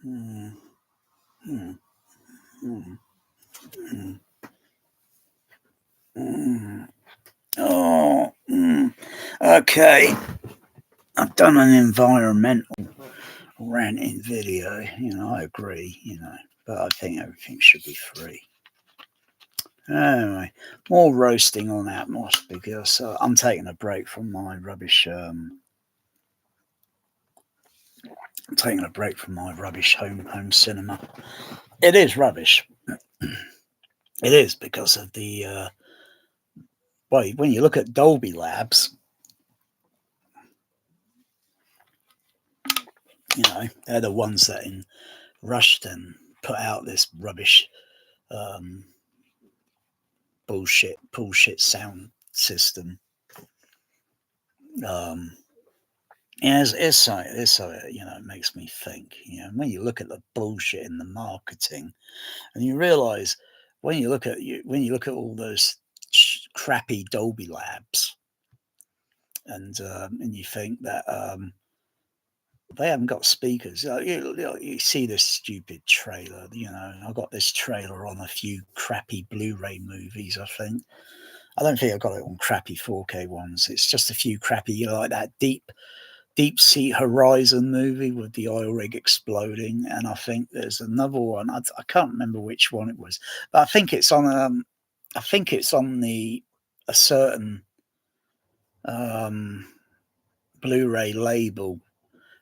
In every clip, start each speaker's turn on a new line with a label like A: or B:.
A: Mm, mm, mm, mm, mm. Oh, okay. I've done an environmental ranting video. I agree. But I think everything should be free. Anyway, more roasting on Atmos because I'm taking a break from my rubbish. I'm taking a break from my rubbish home cinema. It is rubbish. It is because of the well, when you look at Dolby Labs, they're the ones that rushed and put out this rubbish um, bullshit sound system. Um, yeah, it makes me think. When you look at the bullshit in the marketing, and you realize when you look at all those crappy Dolby Labs, and you think that they haven't got speakers. You see this stupid trailer. I got this trailer on a few crappy Blu-ray movies. I don't think I got it on crappy 4K ones. It's just a few crappy, like that Deep Sea Horizon movie with the oil rig exploding, and I think there's another one. I can't remember which one it was, but I think it's on a certain um, Blu-ray label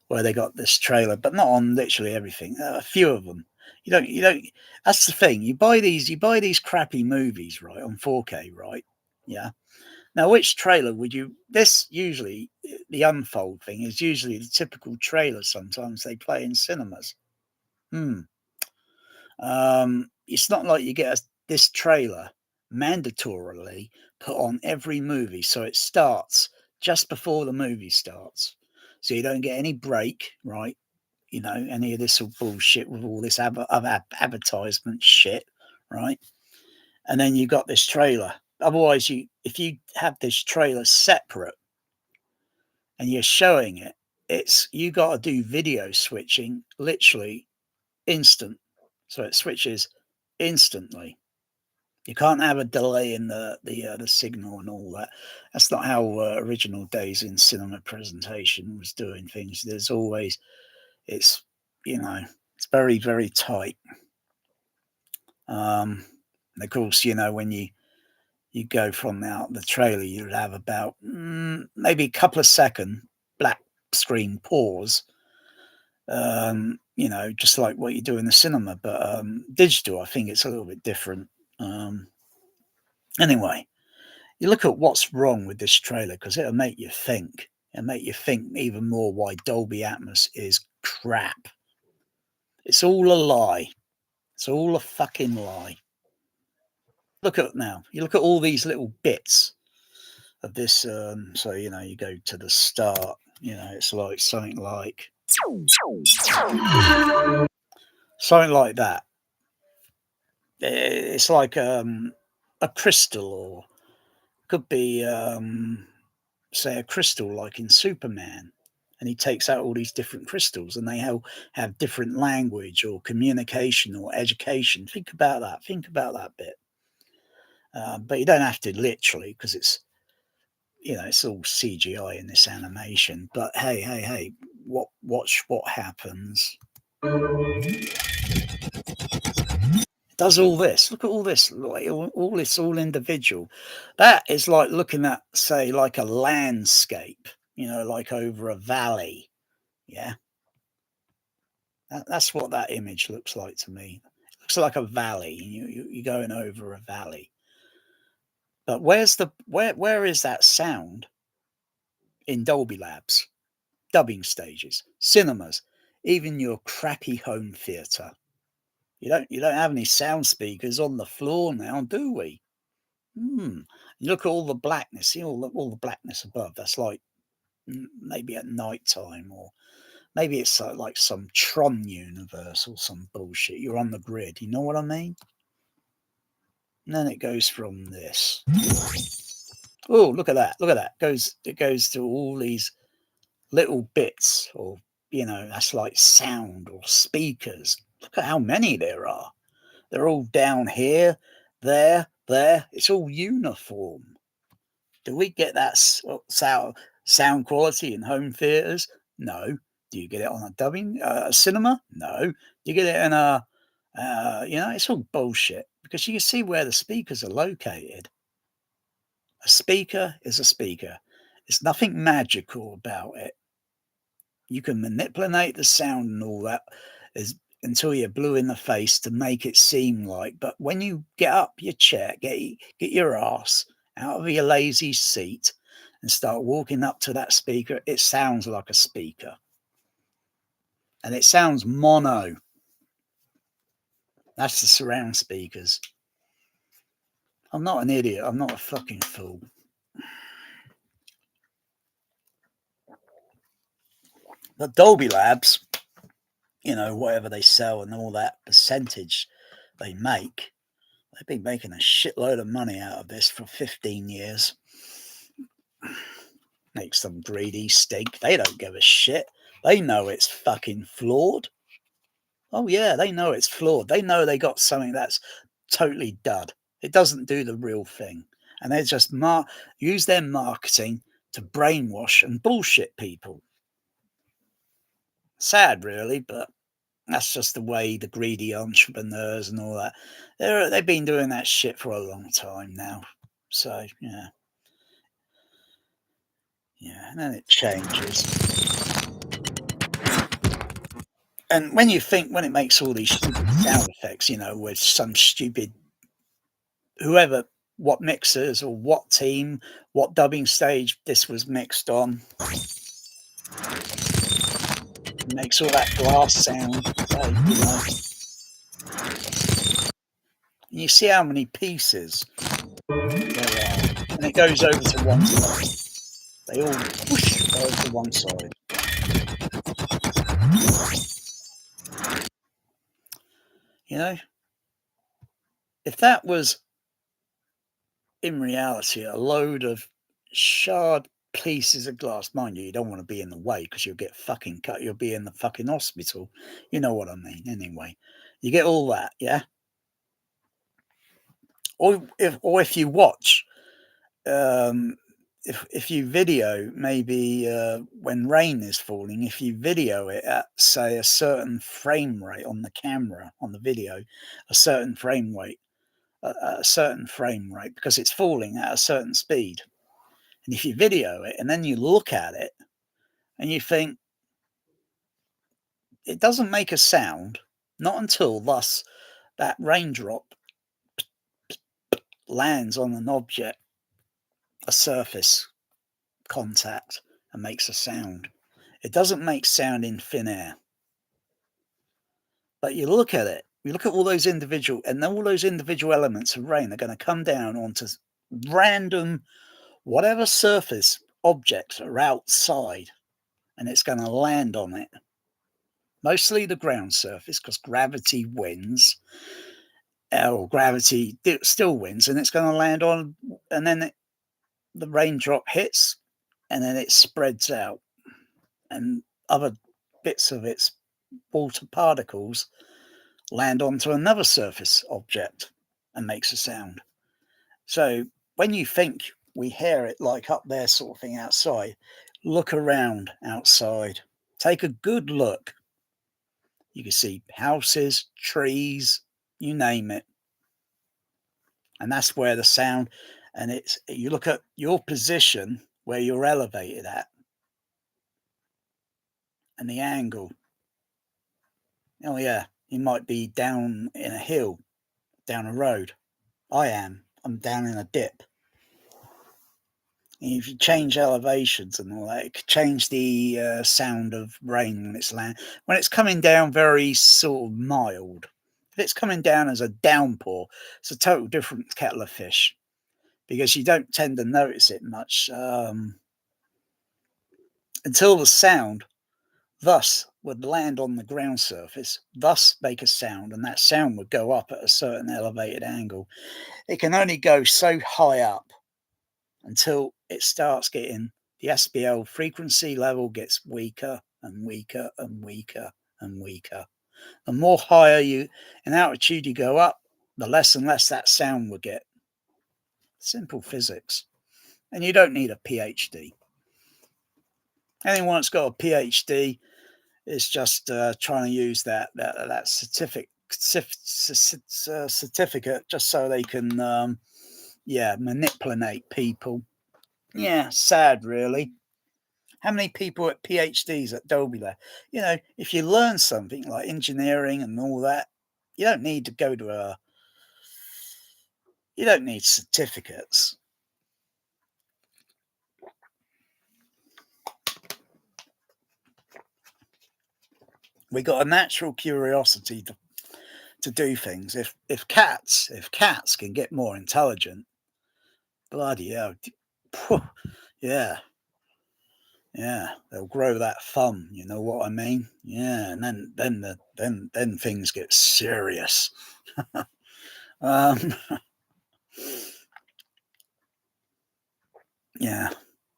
A: where they got this trailer, but not on literally everything. A few of them. You don't. That's the thing. You buy these crappy movies, right, on 4K, right? Yeah. Now, which trailer would you? This usually the unfold thing is usually the typical trailer. Sometimes they play in cinemas. Hmm. It's not like you get this trailer mandatorily put on every movie, so it starts just before the movie starts, so you don't get any break, right? Any of this bullshit with all this advertisement shit, right? And then you got this trailer. Otherwise, if you have this trailer separate and you're showing it, it's you got to do video switching literally instant, so it switches instantly. You can't have a delay in the signal and all that. That's not how original days in cinema presentation was doing things. There's always it's you know it's very very tight. And of course, when you go from the trailer, you'd have about maybe a couple of second black screen pause. Just like what you do in the cinema, but digital, I think it's a little bit different. Anyway, you look at what's wrong with this trailer because it'll make you think. It'll make you think even more why Dolby Atmos is crap. It's all a lie. It's all a fucking lie. You look at all these little bits of this. So you go to the start. It's like something like that. It's like a crystal, or could be say a crystal like in Superman. And he takes out all these different crystals, and they have different language or communication or education. Think about that. Think about that bit. But you don't have to literally, because it's all CGI in this animation. But hey, watch what happens. It does all this. Look at all this. Like, all this, all individual. That is like looking at, say, like a landscape. Like over a valley. Yeah, that's what that image looks like to me. It looks like a valley. You're going over a valley. But where is that sound in Dolby Labs, dubbing stages, cinemas, even your crappy home theatre? You don't have any sound speakers on the floor now, do we? Hmm. You look at all the blackness. See all the blackness above. That's like maybe at night time, or maybe it's like some Tron universe or some bullshit. You're on the grid. You know what I mean? And then it goes from this. Oh, look at that! Look at that! It goes to all these little bits, or that's like sound or speakers. Look at how many there are. They're all down here, there. It's all uniform. Do we get that sound quality in home theaters? No. Do you get it on a dubbing cinema? No. Do you get it in it's all bullshit because you can see where the speakers are located. A speaker is a speaker. There's nothing magical about it. You can manipulate the sound and all that is until you're blue in the face to make it seem like. But when you get up your chair, get your ass out of your lazy seat and start walking up to that speaker, it sounds like a speaker. And it sounds mono. That's the surround speakers. I'm not an idiot. I'm not a fucking fool. But Dolby Labs, whatever they sell and all that percentage they make, they've been making a shitload of money out of this for 15 years. Makes them greedy stink. They don't give a shit. They know it's fucking flawed. Oh, yeah, they know it's flawed. They know they got something that's totally dud. It doesn't do the real thing. And they just use their marketing to brainwash and bullshit people. Sad, really, but that's just the way the greedy entrepreneurs and all that. They've been doing that shit for a long time now. So, yeah. Yeah, and then it changes. And when it makes all these stupid sound effects, with some stupid whoever, what mixers or what team, what dubbing stage this was mixed on, makes all that glass sound. And you see how many pieces there are, and it goes over to one side. They all whoosh over to one side. If that was in reality a load of shard pieces of glass, mind you don't want to be in the way because you'll get fucking cut. You'll be in the fucking hospital. You know what I mean. Anyway, you get all that, yeah. Or if you watch, if you video maybe when rain is falling, if you video it at say a certain frame rate on the camera on the video, a certain frame rate, because it's falling at a certain speed. And if you video it and then you look at it and you think it doesn't make a sound, not until thus that raindrop lands on an object, a surface contact, and makes a sound. It doesn't make sound in thin air. But you look at it, you look at all those individual elements of rain are going to come down onto random whatever surface objects are outside, and it's going to land on it. Mostly the ground surface because gravity wins, or gravity still wins, and it's going to land on, and then the raindrop hits, and then it spreads out, and other bits of its water particles land onto another surface object and makes a sound. So when you think we hear it like up there sort of thing outside, look around outside. Take a good look. You can see houses, trees, you name it. And that's where the sound, and you look at your position where you're elevated at and the angle. Oh yeah, you might be down in a hill, down a road. I'm down in a dip. And if you change elevations and all that, it could change the sound of rain when it's coming down very sort of mild. If it's coming down as a downpour, it's a total different kettle of fish because you don't tend to notice it much until the sound thus would land on the ground surface, thus make a sound, and that sound would go up at a certain elevated angle. It can only go so high up until it starts getting the SBL frequency level gets weaker and weaker and weaker and weaker. The more higher you in altitude you go up, the less and less that sound will get. Simple physics. And you don't need a PhD. Anyone that's got a PhD is just trying to use that certificate just so they can, manipulate people. Yeah, sad, really. How many people at PhDs at Dolby there? If you learn something like engineering and all that, you don't need to go to a. You don't need certificates. We got a natural curiosity to do things. If cats can get more intelligent, bloody hell, yeah, yeah, they'll grow that thumb. You know what I mean? Yeah, and then things get serious. um, yeah,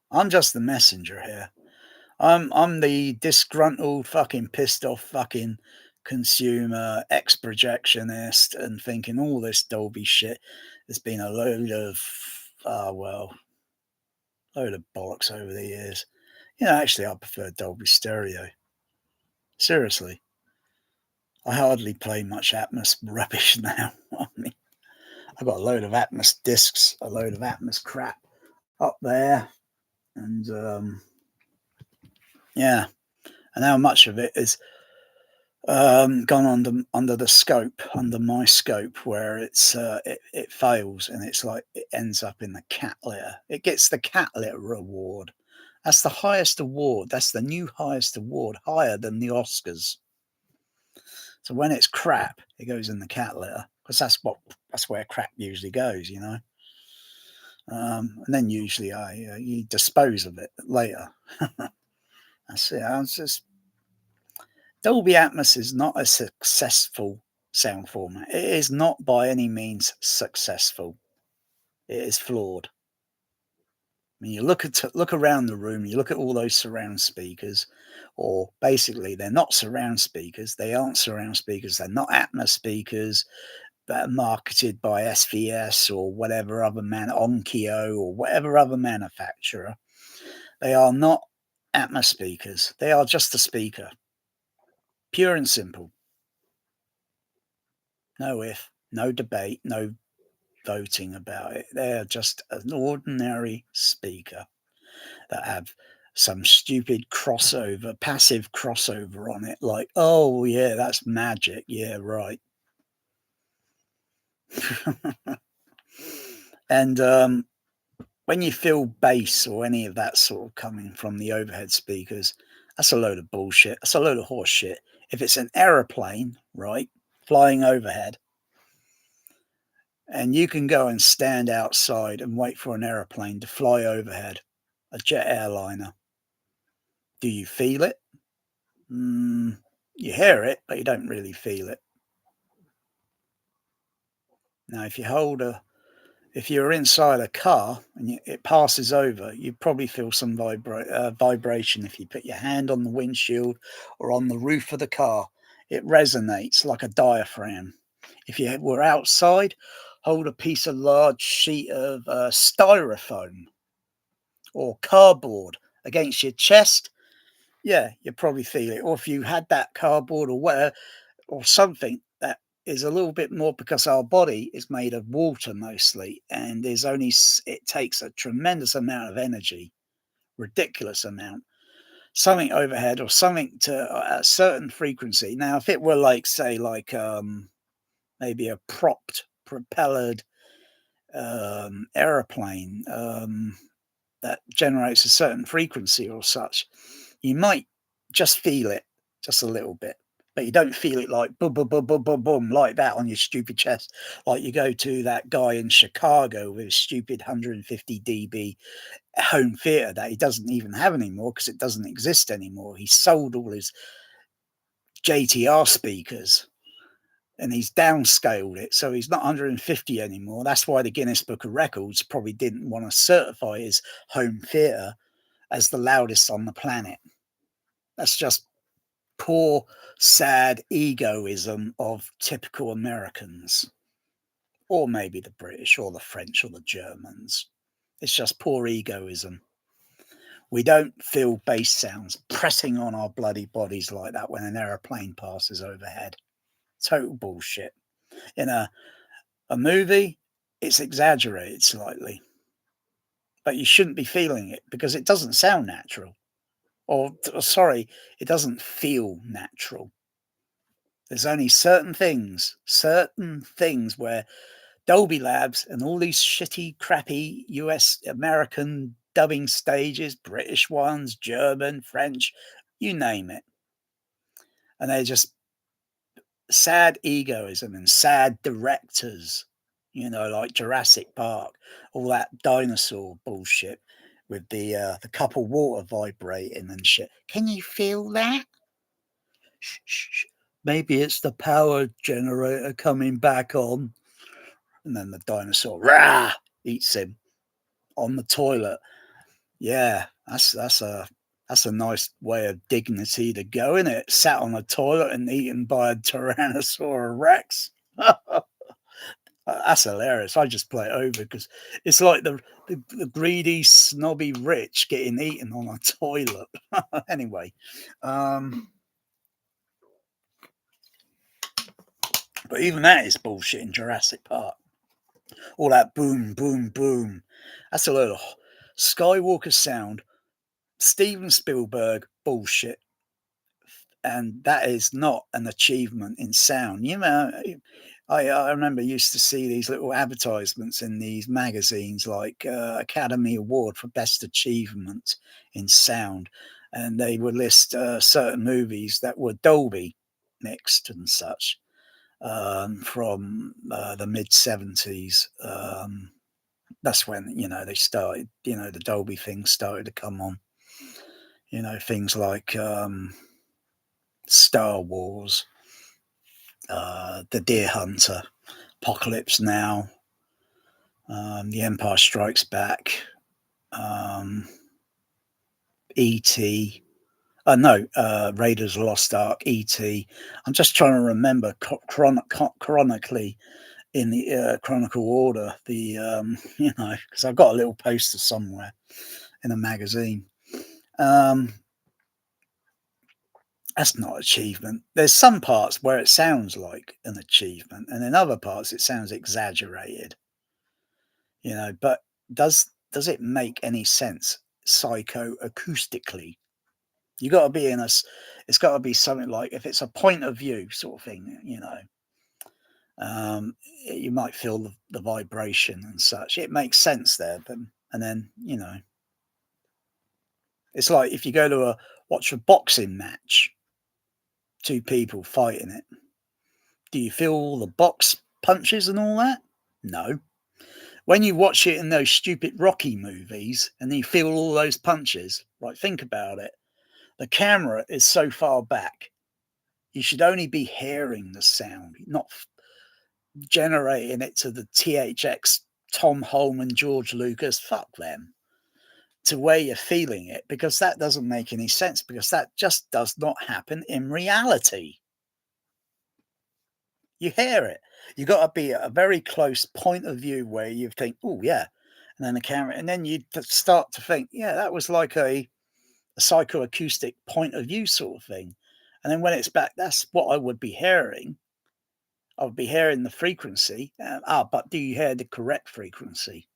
A: I'm just the messenger here. I'm the disgruntled, fucking pissed off, fucking consumer, ex projectionist, and thinking all this Dolby shit has been a load of bollocks over the years. Actually, I prefer Dolby Stereo. Seriously, I hardly play much Atmos rubbish now. I mean, I've got a load of Atmos discs, a load of Atmos crap up there, and yeah, and how much of it is gone under the scope, under my scope, where it fails, and it's like it ends up in the cat litter. It gets the cat litter award. That's the highest award. That's the new highest award, higher than the Oscars. So when it's crap, it goes in the cat litter because that's where crap usually goes. And then usually you dispose of it later. That's it. Dolby Atmos is not a successful sound format. It is not by any means successful. It is flawed. I mean, you look around the room, you look at all those surround speakers, or basically they're not surround speakers. They aren't surround speakers. They're not Atmos speakers that are marketed by SVS or whatever other Onkyo or whatever other manufacturer. They are not Atmos speakers. They are just a speaker, pure and simple. No if, no debate, no voting about it. They're just an ordinary speaker that have some stupid crossover, passive crossover on it, like, oh yeah, that's magic. Yeah, right. And when you feel bass or any of that sort of coming from the overhead speakers, that's a load of bullshit. That's a load of horse shit. If it's an aeroplane, right, flying overhead, and you can go and stand outside and wait for an aeroplane to fly overhead, a jet airliner. Do you feel it? You hear it, but you don't really feel it. Now, if you're inside a car and it passes over, you probably feel some vibration if you put your hand on the windshield or on the roof of the car. It resonates like a diaphragm. If you were outside, hold a piece of large sheet of styrofoam or cardboard against your chest, yeah, you probably feel it. Or if you had that cardboard or whatever, or something that is a little bit more, because our body is made of water mostly, and it takes a tremendous amount of energy, ridiculous amount. Something overhead or something to a certain frequency. Now, if it were like, say, like maybe a propelled aeroplane that generates a certain frequency or such, you might just feel it just a little bit, but you don't feel it like boom, boom, boom, boom, boom, boom, like that on your stupid chest. Like you go to that guy in Chicago with his stupid 150 dB home theater that he doesn't even have anymore because it doesn't exist anymore. He sold all his JTR speakers and he's downscaled it, so he's not 150 anymore. That's why the Guinness Book of Records probably didn't want to certify his home theater as the loudest on the planet. That's just poor, sad egoism of typical Americans, or maybe the British, or the French, or the Germans. It's just poor egoism. We don't feel bass sounds pressing on our bloody bodies like that when an aeroplane passes overhead. Total bullshit. In a movie, it's exaggerated slightly, but you shouldn't be feeling it because it doesn't sound natural. Or sorry, it doesn't feel natural. There's only certain things where Dolby Labs and all these shitty, crappy US American dubbing stages, British ones, German, French, you name it. And they're just sad egoism and sad directors, like Jurassic Park, all that dinosaur bullshit with the cup of water vibrating and shit. Can you feel that? Shh, shh, shh. Maybe it's the power generator coming back on. And then the dinosaur rah, eats him on the toilet. Yeah, that's a nice way of dignity to go, in it. Sat on a toilet and eaten by a Tyrannosaurus Rex. That's hilarious. I just play it over because it's like the greedy, snobby rich getting eaten on a toilet. Anyway, but even that is bullshit in Jurassic Park. All that boom, boom, boom. That's a load of Skywalker sound. Steven Spielberg bullshit. And that is not an achievement in sound. I remember used to see these little advertisements in these magazines like Academy Award for Best Achievement in Sound. And they would list certain movies that were Dolby mixed and such from the mid 70s. That's when, they started, the Dolby thing started to come on. Things like Star Wars, The Deer Hunter, Apocalypse Now, The Empire Strikes Back, E.T. No, Raiders of the Lost Ark, E.T. I'm just trying to remember chronically in the chronicle order, because I've got a little poster somewhere in a magazine. That's not achievement. There's some parts where it sounds like an achievement, and in other parts it sounds exaggerated. But does it make any sense psychoacoustically? You got to be it's got to be something like, if it's a point of view sort of thing, you might feel the vibration and such. It makes sense there, but and then it's like if you go to watch a boxing match, two people fighting it. Do you feel all the box punches and all that? No. When you watch it in those stupid Rocky movies and you feel all those punches, right? Think about it. The camera is so far back. You should only be hearing the sound, not generating it to the THX, Tom Holman, George Lucas. Fuck them. To where you're feeling it, because that doesn't make any sense, because that just does not happen in reality. You hear it. You got to be at a very close point of view where you think, oh yeah, and then the camera, and then you start to think, yeah, that was like a psychoacoustic point of view sort of thing. And then when it's back, that's what I would be hearing. I would be hearing the frequency. But do you hear the correct frequency,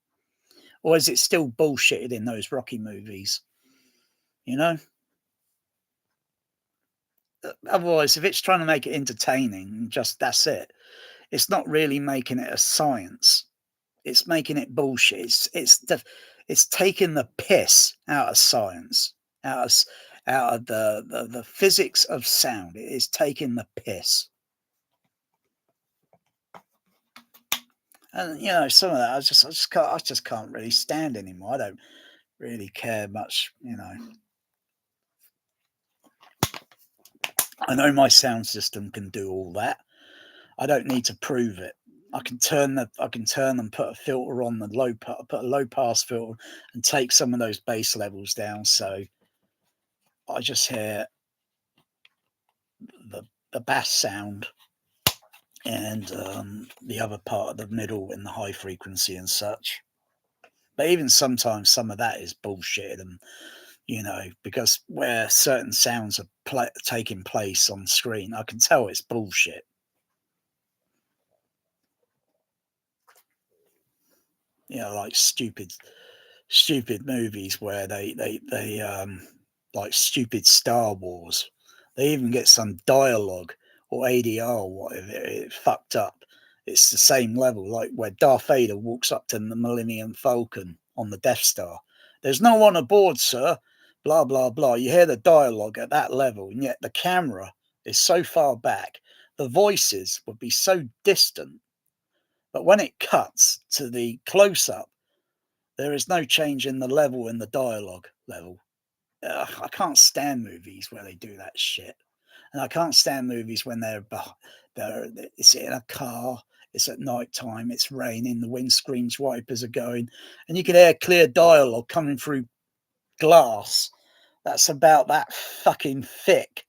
A: or is it still bullshitted in those Rocky movies? Otherwise, if it's trying to make it entertaining, just that's it. It's not really making it a science. It's making it bullshit. It's taking the piss out of science, out of the physics of sound. It is taking the piss. And some of that I just can't really stand anymore. I don't really care much. I know my sound system can do all that. I don't need to prove it. I can turn and put a filter on the put a low pass filter and take some of those bass levels down. So I just hear the, the bass sound and the other part of the middle in the high frequency and such. But even sometimes some of that is bullshit, and because where certain sounds are taking place on screen, I can tell it's bullshit. Like stupid movies where they like stupid Star Wars. They even get some dialogue or ADR or whatever it fucked up. It's the same level, like where Darth Vader walks up to the Millennium Falcon on the Death Star. There's no one aboard, sir. Blah blah blah. You hear the dialogue at that level, and yet the camera is so far back. The voices would be so distant, but when it cuts to the close up, there is no change in the level in the dialogue level. I can't stand movies where they do that shit, and I can't stand movies when they're it's in a car, it's at night time, it's raining, the windscreen's wipers are going, and you can hear clear dialogue coming through glass that's about that fucking thick.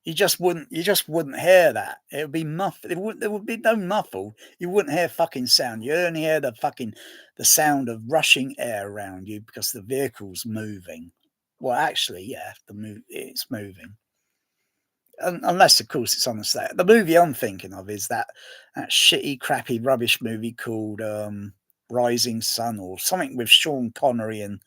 A: You just wouldn't hear that. It would be muffled. There would be no muffled. You wouldn't hear fucking sound. You only hear the sound of rushing air around you because the vehicle's moving. Well, actually, yeah, it's moving. Unless, of course, it's on the set. The movie I'm thinking of is that shitty, crappy, rubbish movie called Rising Sun or something with Sean Connery and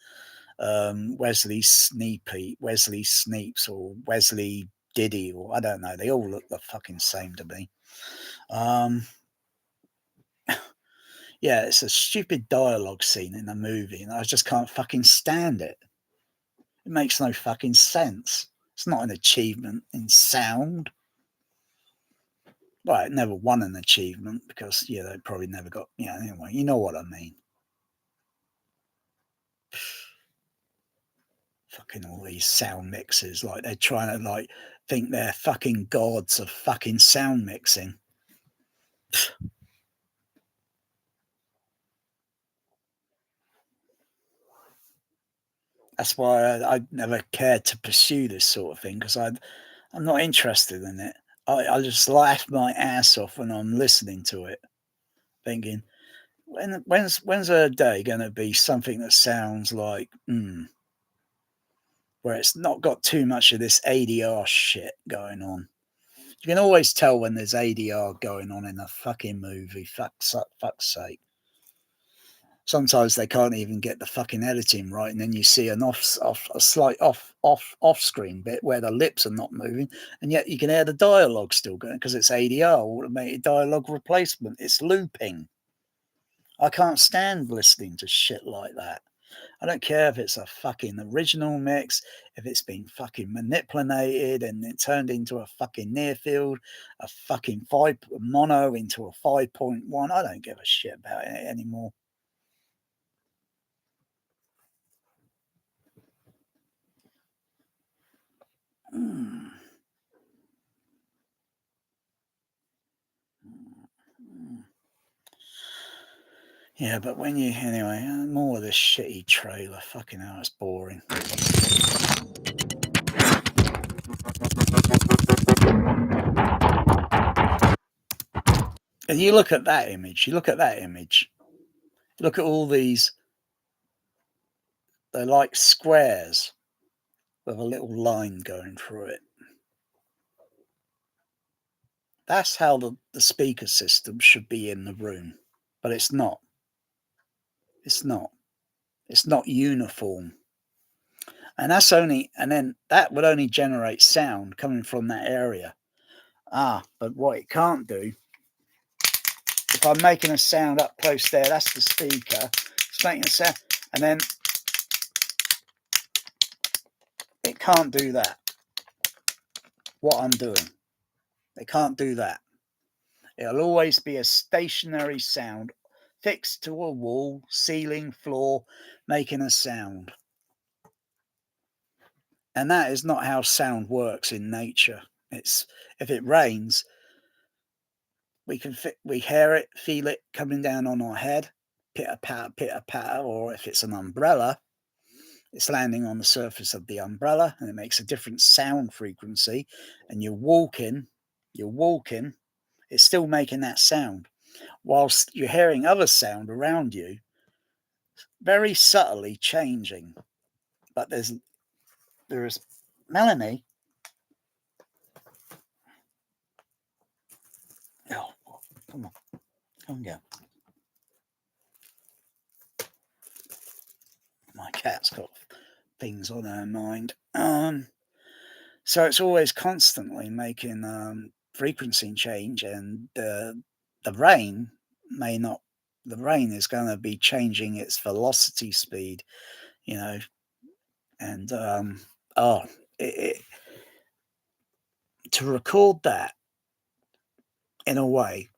A: Wesley Sneeps, or Wesley Diddy, or I don't know. They all look the fucking same to me. Um, yeah, it's a stupid dialogue scene in a movie, and I just can't fucking stand it. It makes no fucking sense. It's not an achievement in sound. Well, it never won an achievement because they probably never got. Anyway, you know what I mean. Fucking all these sound mixers, like they're trying to think they're fucking gods of fucking sound mixing. That's why I never cared to pursue this sort of thing because I'm not interested in it. I just laugh my ass off when I'm listening to it, thinking, when's a day going to be something that sounds like where it's not got too much of this ADR shit going on. You can always tell when there's ADR going on in a fucking movie. Fuck's sake. Sometimes they can't even get the fucking editing right, and then you see a slight off screen bit where the lips are not moving, and yet you can hear the dialogue still going because it's ADR, automated dialogue replacement. It's looping. I can't stand listening to shit like that. I don't care if it's a fucking original mix, if it's been fucking manipulated and it turned into a fucking near field, a fucking five mono into a 5.1. I don't give a shit about it anymore. Mm. Yeah, but anyway, more of this shitty trailer. Fucking hell, it's boring. And you look at that image, look at all these, they're like squares with a little line going through it. That's how the speaker system should be in the room, but it's not. It's not. It's not uniform. And then that would only generate sound coming from that area. But what it can't do, if I'm making a sound up close there, that's the speaker. It's making a sound, and then it can't do that. What I'm doing, it can't do that. It'll always be a stationary sound fixed to a wall, ceiling, floor, making a sound. And that is not how sound works in nature. It's if it rains, we hear it, feel it coming down on our head, pitter patter, or if it's an umbrella, It's landing on the surface of the umbrella and it makes a different sound frequency. And you're walking, it's still making that sound whilst you're hearing other sound around you, very subtly changing. But there's Melanie. Oh, come on, come on, go. My cat's got things on her mind. So it's always constantly making frequency change, and the rain may not. The rain is going to be changing its velocity speed, you know, and oh, to record that in a way.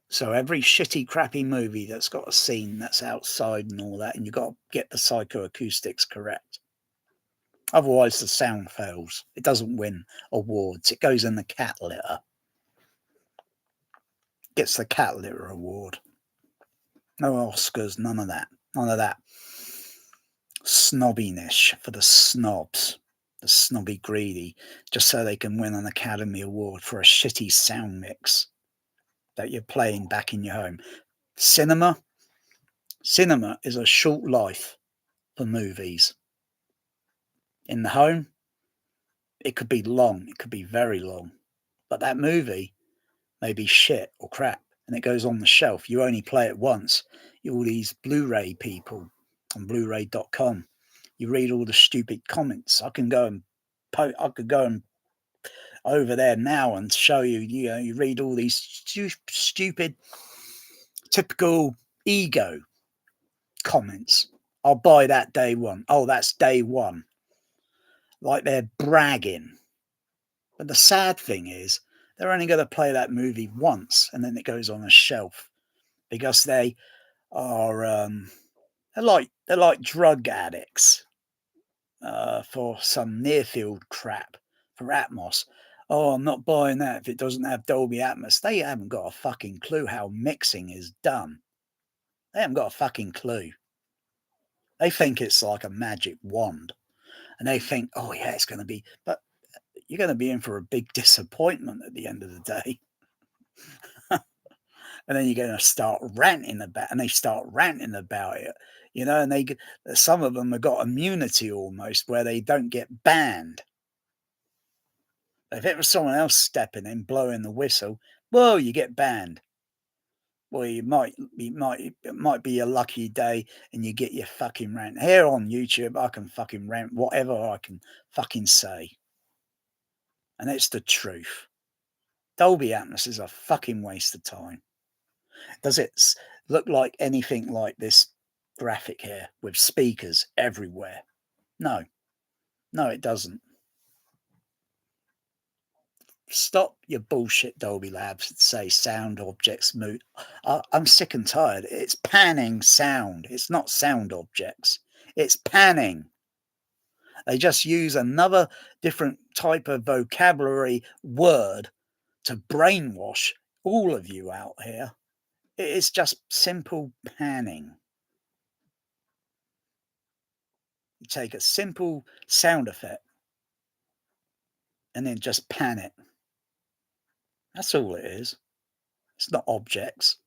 A: So every shitty, crappy movie that's got a scene that's outside and all that, and you've got to get the psychoacoustics correct. Otherwise, the sound fails. It doesn't win awards. It goes in the cat litter. Gets the cat litter award. No Oscars, none of that. None of that snobbiness for the snobs, the snobby greedy, just so they can win an Academy Award for a shitty sound mix that you're playing back in your home. Cinema is a short life for movies. In the home, it could be long, it could be very long. But that movie may be shit or crap and it goes on the shelf. You only play it once. All these Blu-ray people on Blu-ray.com. You read all the stupid comments. I could go and over there now and show you. You read all these stupid, typical ego comments. I'll buy that day one. Oh, that's day one. Like they're bragging. But the sad thing is, they're only going to play that movie once, and then it goes on a shelf because they are they're like drug addicts for some near field crap for Atmos. Oh, I'm not buying that if it doesn't have Dolby Atmos. They haven't got a fucking clue how mixing is done. They haven't got a fucking clue. They think it's like a magic wand, and they think, oh yeah, it's going to be, but you're going to be in for a big disappointment at the end of the day. And then you're going to start ranting about, and they start ranting about it, and some of them have got immunity almost where they don't get banned. If it was someone else stepping in, blowing the whistle, well, you get banned. Well, it might be a lucky day and you get your fucking rant. Here on YouTube, I can fucking rant whatever I can fucking say. And it's the truth. Dolby Atmos is a fucking waste of time. Does it look like anything like this graphic here with speakers everywhere? No, it doesn't. Stop your bullshit, Dolby Labs, that say sound objects move. I'm sick and tired. It's panning sound. It's not sound objects. It's panning. They just use another different type of vocabulary word to brainwash all of you out here. It's just simple panning. You take a simple sound effect and then just pan it. That's all it is. It's not objects.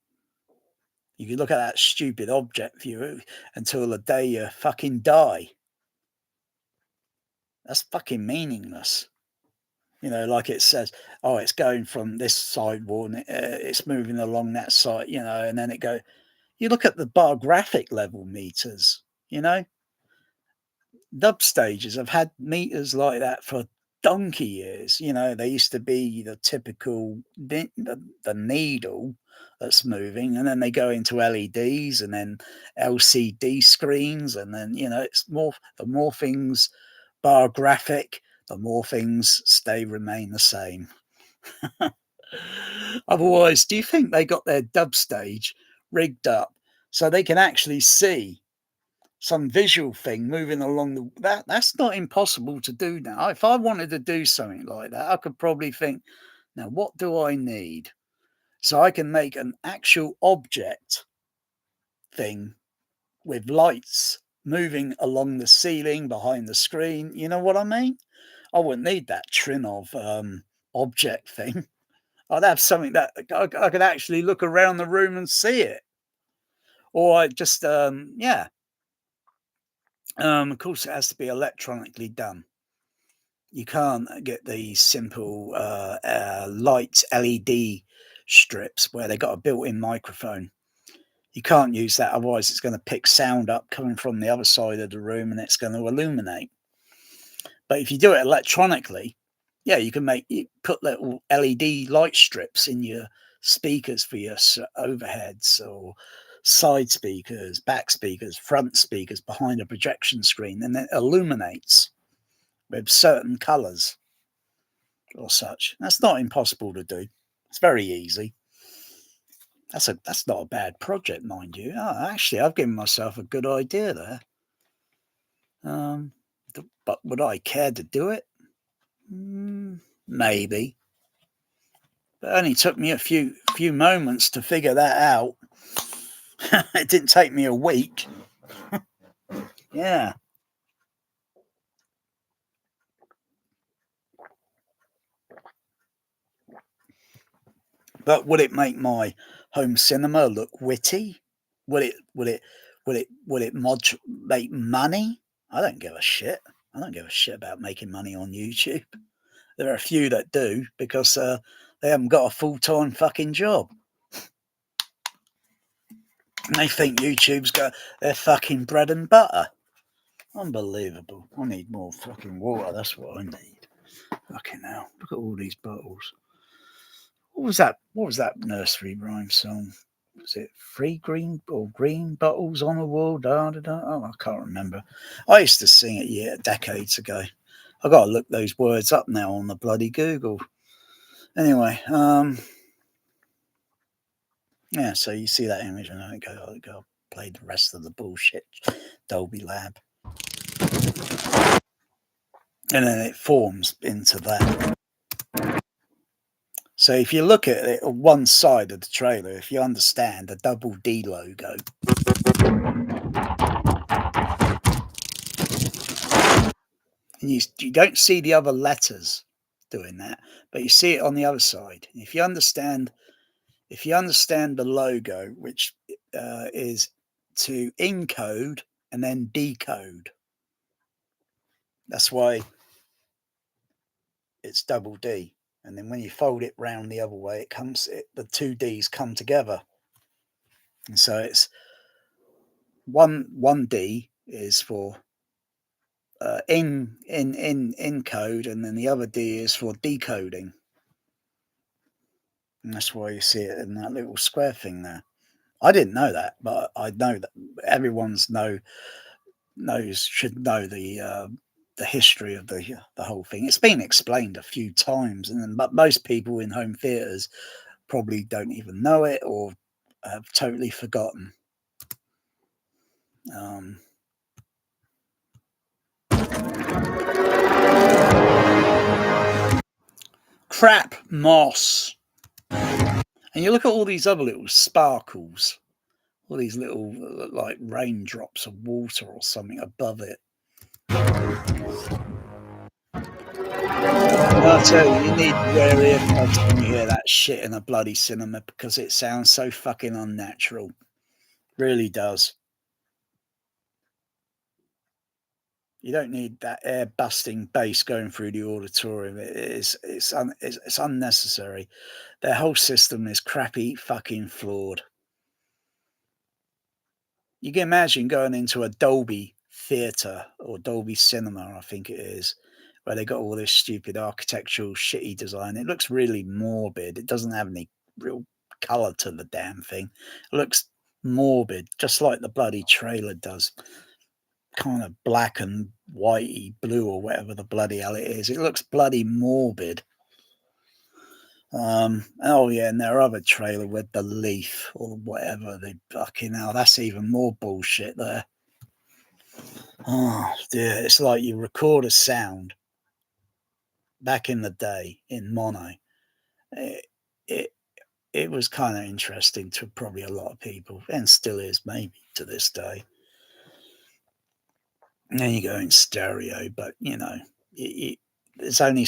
A: You can look at that stupid object view until the day you fucking die. That's fucking meaningless. Like it says, oh, it's going from this side wall and it's moving along that side, and then it go. You look at the bar graphic level meters, dub stages have had meters like that for donkey years. They used to be the typical the needle that's moving, and then they go into LEDs and then LCD screens, and then it's more. The more things bar graphic, the more things remain the same. Otherwise, do you think they got their dub stage rigged up so they can actually see some visual thing moving along that's not impossible to do now. If I wanted to do something like that, I could probably think, now what do I need? So I can make an actual object thing with lights moving along the ceiling behind the screen. You know what I mean? I wouldn't need that Trinov object thing. I'd have something that I could actually look around the room and see it. Or I just, yeah. Of course, it has to be electronically done. You can't get these simple light LED strips where they got a built-in microphone. You can't use that, otherwise it's going to pick sound up coming from the other side of the room and it's going to illuminate. But if you do it electronically, yeah, you put little LED light strips in your speakers for your overheads or side speakers, back speakers, front speakers behind a projection screen, and it illuminates with certain colors or such. That's not impossible to do. It's very easy. That's not a bad project, mind you. Oh, actually, I've given myself a good idea there. But would I care to do it? Maybe. But it only took me a few moments to figure that out. It didn't take me a week. Yeah. But would it make my home cinema look witty? Would it make money? I don't give a shit. I don't give a shit about making money on YouTube. There are a few that do because they haven't got a full-time fucking job. And they think YouTube's got their fucking bread and butter. Unbelievable. I need more fucking water. That's what I need. Fucking hell. Look at all these bottles. What was that? What was that nursery rhyme song? Was it three green or green bottles on a wall? Da, da, da. Oh, I can't remember. I used to sing it decades ago. I got to look those words up now on the bloody Google. Anyway, yeah. So you see that image, and I go play the rest of the bullshit Dolby Lab, and then it forms into that. So if you look at it on one side of the trailer, if you understand the double D logo, and you don't see the other letters doing that, but you see it on the other side. If you understand the logo, which is to encode and then decode, that's why it's double D. And then when you fold it round the other way, the two D's come together, and so it's one D is for encode, and then the other D is for decoding. And that's why you see it in that little square thing there. I didn't know that, but I know that everyone's should know the history of the whole thing. It's been explained a few times, but most people in home theaters probably don't even know it or have totally forgotten. Crap moss. And you look at all these other little sparkles, all these little like raindrops of water or something above it. I tell you, you need to wear earplugs when you hear that shit in a bloody cinema because it sounds so fucking unnatural. Really does. You don't need that air busting bass going through the auditorium. It's unnecessary. Their whole system is crappy, fucking flawed. You can imagine going into a Dolby theatre or Dolby cinema, I think it is, where they got all this stupid architectural shitty design. It looks really morbid. It doesn't have any real colour to the damn thing. It looks morbid, just like the bloody trailer does. Kind of black and whitey blue or whatever the bloody hell it is. It looks bloody morbid. Oh yeah, and their other trailer with the leaf or whatever, they fucking hell, that's even more bullshit there. Oh dear, it's like you record a sound back in the day in mono. It it, it was kind of interesting to probably a lot of people, and still is maybe to this day. And then you go in stereo, but there's only,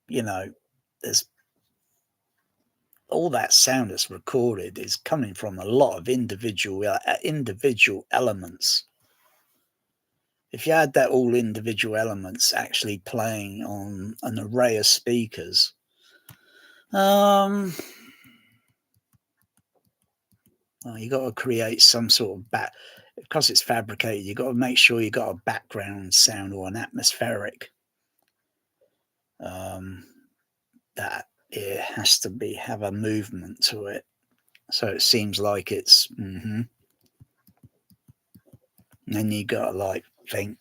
A: you know, there's all that sound that's recorded is coming from a lot of individual elements. If you had that all individual elements actually playing on an array of speakers, um, well, you got to create some sort of because it's fabricated. You got to make sure you got a background sound or an atmospheric, um, that it has to be have a movement to it, so it seems like it's. And then you got to like think,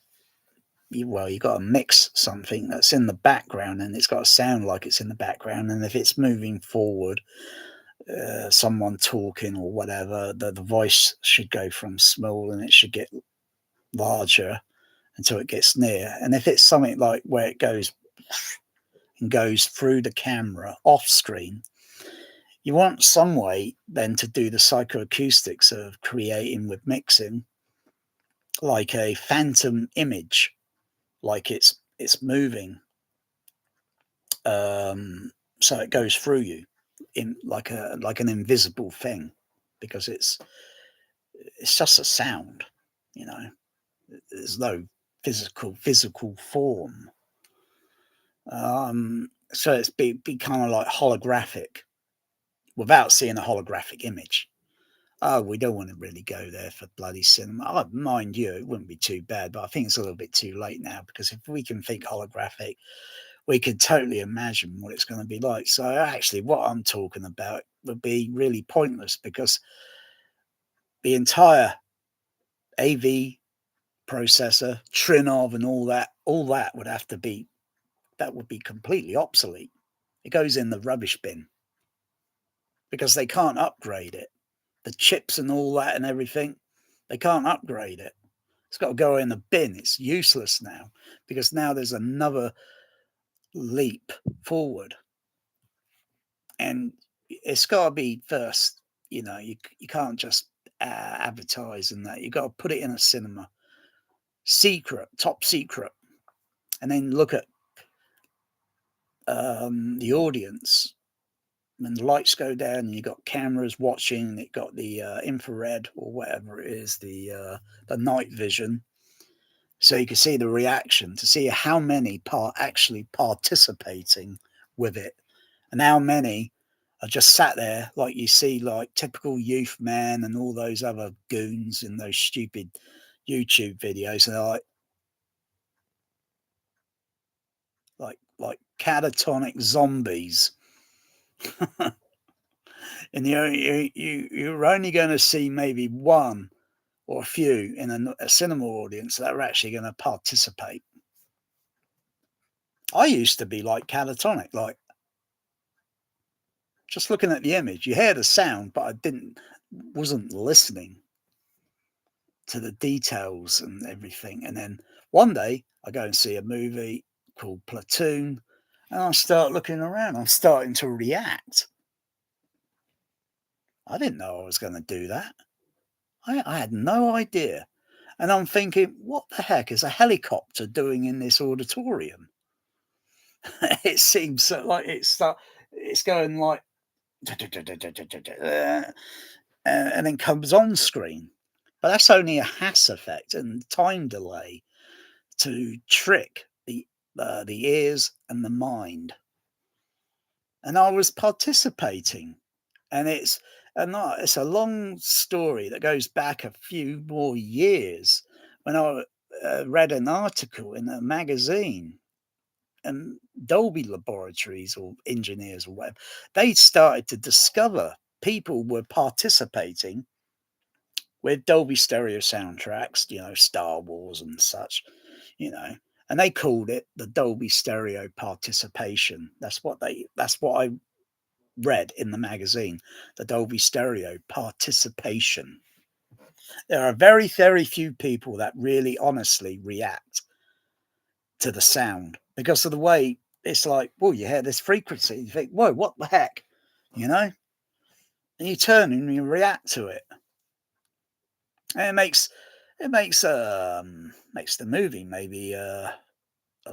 A: you got to mix something that's in the background, and it's got to sound like it's in the background. And if it's moving forward, someone talking or whatever, the voice should go from small and it should get larger until it gets near. And if it's something like where it goes and goes through the camera off screen, you want some way then to do the psychoacoustics of creating with mixing, like a phantom image, like it's moving, um, so it goes through you in like an invisible thing, because it's just a sound, you know. There's no physical form. So it's be kind of like holographic without seeing a holographic image. Oh, we don't want to really go there for bloody cinema. Oh, mind you, it wouldn't be too bad, but I think it's a little bit too late now, because if we can think holographic, we can totally imagine what it's going to be like. So actually, what I'm talking about would be really pointless, because the entire AV processor, Trinov, and all that would have to be that would be completely obsolete. It goes in the rubbish bin because they can't upgrade it. The chips and all that and everything, they can't upgrade it. It's got to go in the bin. It's useless now, because now there's another leap forward, and it's got to be first. You can't just advertise and that. You got to put it in a cinema, secret, top secret, and then look at the audience. When the lights go down and you got cameras watching, it got the infrared or whatever it is, the night vision, so you can see the reaction to see how many actually participating with it, and how many are just sat there, like you see like typical youth man and all those other goons in those stupid YouTube videos, and they're like catatonic zombies. And you're only going to see maybe one or a few in a cinema audience that are actually going to participate. I used to be like catatonic, like just looking at the image. You hear the sound, but wasn't listening to the details and everything. And then one day I go and see a movie called Platoon, and I start looking around. I'm starting to react. I didn't know I was going to do that. I had no idea. And I'm thinking, what the heck is a helicopter doing in this auditorium? It seems like it's going like, and then comes on screen. But that's only a Hass effect and time delay to trick the ears and the mind. And I was participating, and it's a long story that goes back a few more years, when I read an article in a magazine, and Dolby laboratories or engineers or whatever, they started to discover people were participating with Dolby stereo soundtracks, Star Wars and such, you know, and they called it the Dolby stereo participation. That's what I read in the magazine, the Dolby stereo participation. There are very, very few people that really honestly react to the sound, because of the way it's like, well, you hear this frequency, you think, whoa, what the heck, you know? And you turn and you react to it. And it makes It makes the movie maybe a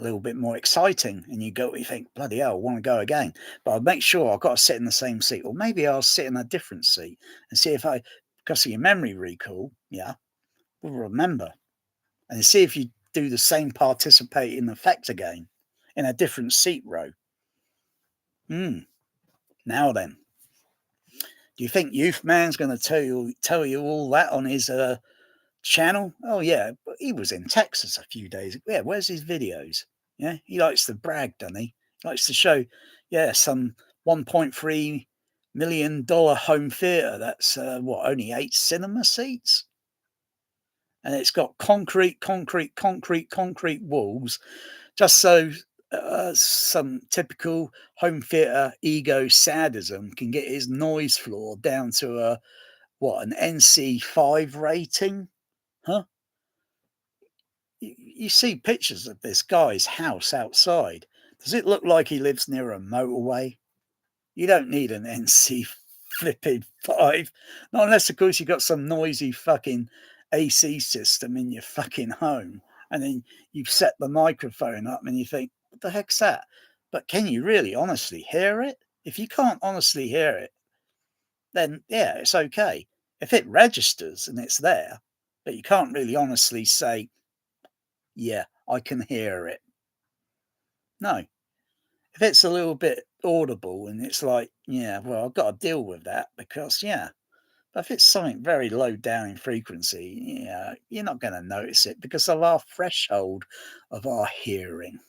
A: little bit more exciting, and you think, bloody hell, I want to go again. But I'll make sure I've got to sit in the same seat, or maybe I'll sit in a different seat and see if I, because of your memory recall, yeah, will remember, and see if you do the same participating effect again in a different seat row. Now then, do you think Youth Man's going to tell you all that on his channel? Oh yeah, but he was in Texas a few days ago. Yeah, where's his videos? Yeah, he likes to brag, doesn't he? He likes to show, yeah, some $1.3 million home theater. That's what, only 8 cinema seats, and it's got concrete walls, just so some typical home theater ego sadism can get his noise floor down to a what, an NC5 rating, huh? You see pictures of this guy's house outside. Does it look like he lives near a motorway? You don't need an NC flipping 5. Not unless, of course, you got some noisy fucking AC system in your fucking home. And then you've set the microphone up and you think, what the heck's that? But can you really honestly hear it? If you can't honestly hear it, then yeah, it's okay. If it registers and it's there, but you can't really honestly say, yeah, I can hear it. No. If it's a little bit audible and it's like, yeah, well, I've got to deal with that because, yeah. But if it's something very low down in frequency, yeah, you're not going to notice it because of our threshold of our hearing.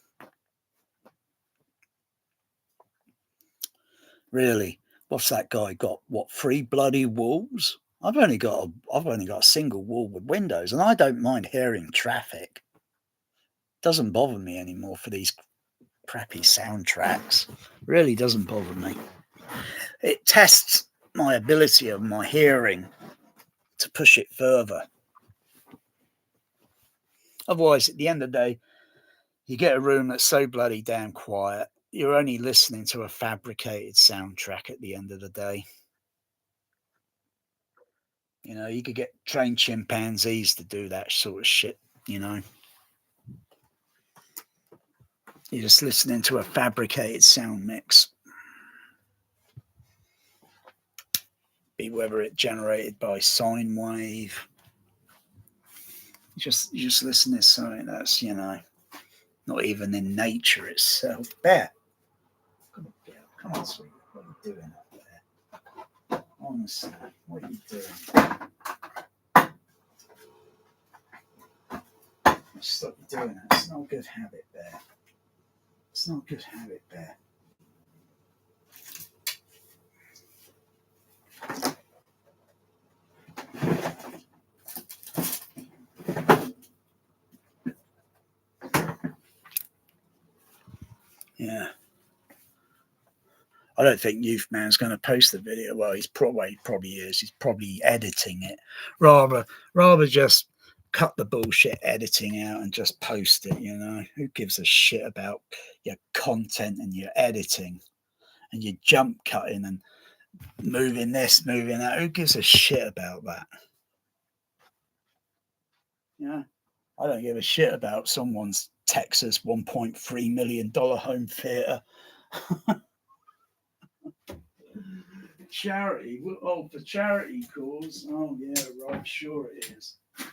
A: Really, what's that guy got? What, 3 bloody walls? I've only got a single wall with windows, and I don't mind hearing traffic. Doesn't bother me anymore for these crappy soundtracks. Really doesn't bother me. It tests my ability of my hearing to push it further. Otherwise, at the end of the day, you get a room that's so bloody damn quiet, you're only listening to a fabricated soundtrack at the end of the day. You could get trained chimpanzees to do that sort of shit, you know. You're just listening to a fabricated sound mix. Be whether it generated by sine wave. You're just listening to something that's, not even in nature itself. Bear. Come on, sweetie. What are you doing up there? Honestly, what are you doing? Stop doing that. It's not a good habit, Bear. It's not a good habit, Bear. Yeah. I don't think Youth Man's going to post the video. Well, he probably is. He's probably editing it. Rather just cut the bullshit editing out and just post it. Who gives a shit about your content and your editing and your jump cutting and moving this, moving that? Who gives a shit about that? I don't give a shit about someone's Texas $1.3 million home theater. Charity? Oh, for charity cause? Oh, yeah, right, sure it is. I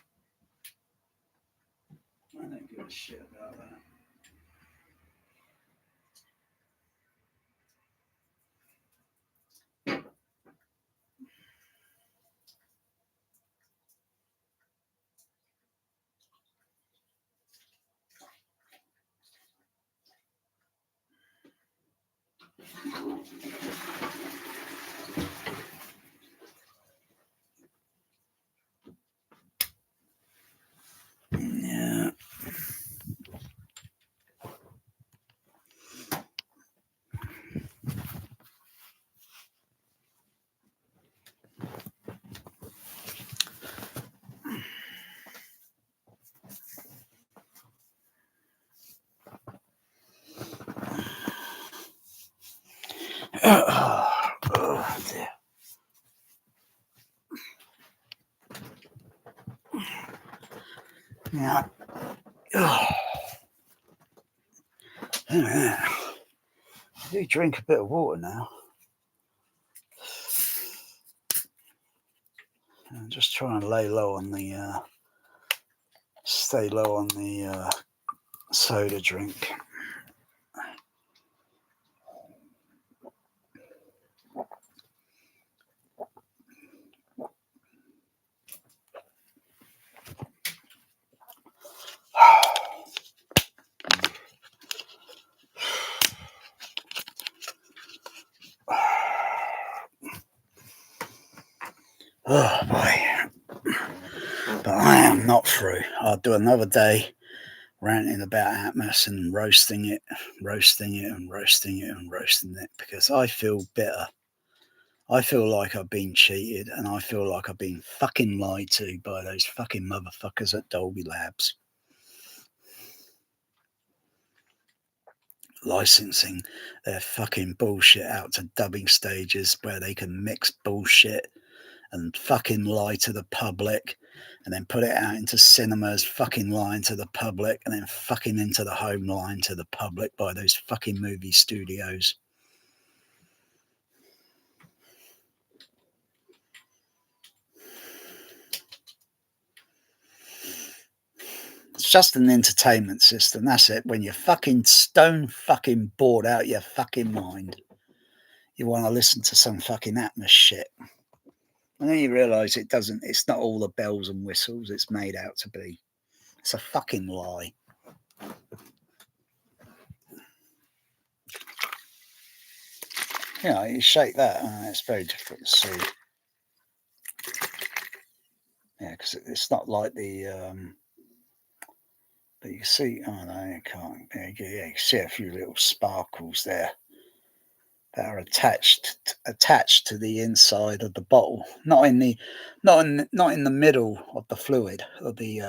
A: don't give a shit about that. Yeah. Oh, dear. Yeah. I do drink a bit of water now. I'm just trying to lay low on the, stay low on the soda drink. Oh boy. But I am not through. I'll do another day ranting about Atmos and roasting it and roasting it because I feel bitter. I feel like I've been cheated and I feel like I've been fucking lied to by those fucking motherfuckers at Dolby Labs. Licensing their fucking bullshit out to dubbing stages where they can mix bullshit and fucking lie to the public and then put it out into cinemas, fucking lying to the public, and then fucking into the home line to the public by those fucking movie studios. It's just an entertainment system, that's it. When you're fucking stone fucking bored out your fucking mind, you want to listen to some fucking Atmos shit. And then you realise it's not all the bells and whistles it's made out to be. It's a fucking lie. You know, you shake that, and it's very difficult to see. Yeah, because it's not like the. But you can see, oh no, you can't. Yeah, you can see a few little sparkles there that are attached to the inside of the bottle, not in the middle of the fluid of the,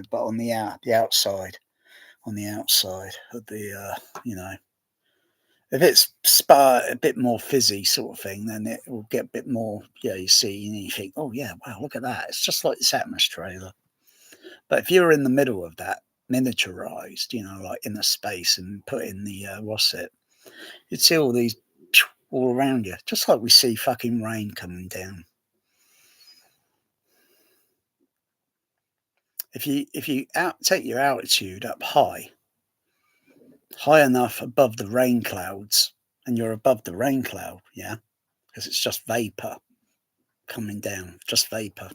A: but on the outside, on the outside of the, if it's a bit more fizzy sort of thing, then it will get a bit more. Yeah, you see, and you think, oh yeah, wow, look at that. It's just like this Atmos trailer. But if you're in the middle of that, miniaturized, like in a space and put in the you'd see all these all around you, just like we see fucking rain coming down. If you take your altitude up high enough above the rain clouds, and you're above the rain cloud, yeah, because it's just vapor coming down, just vapor,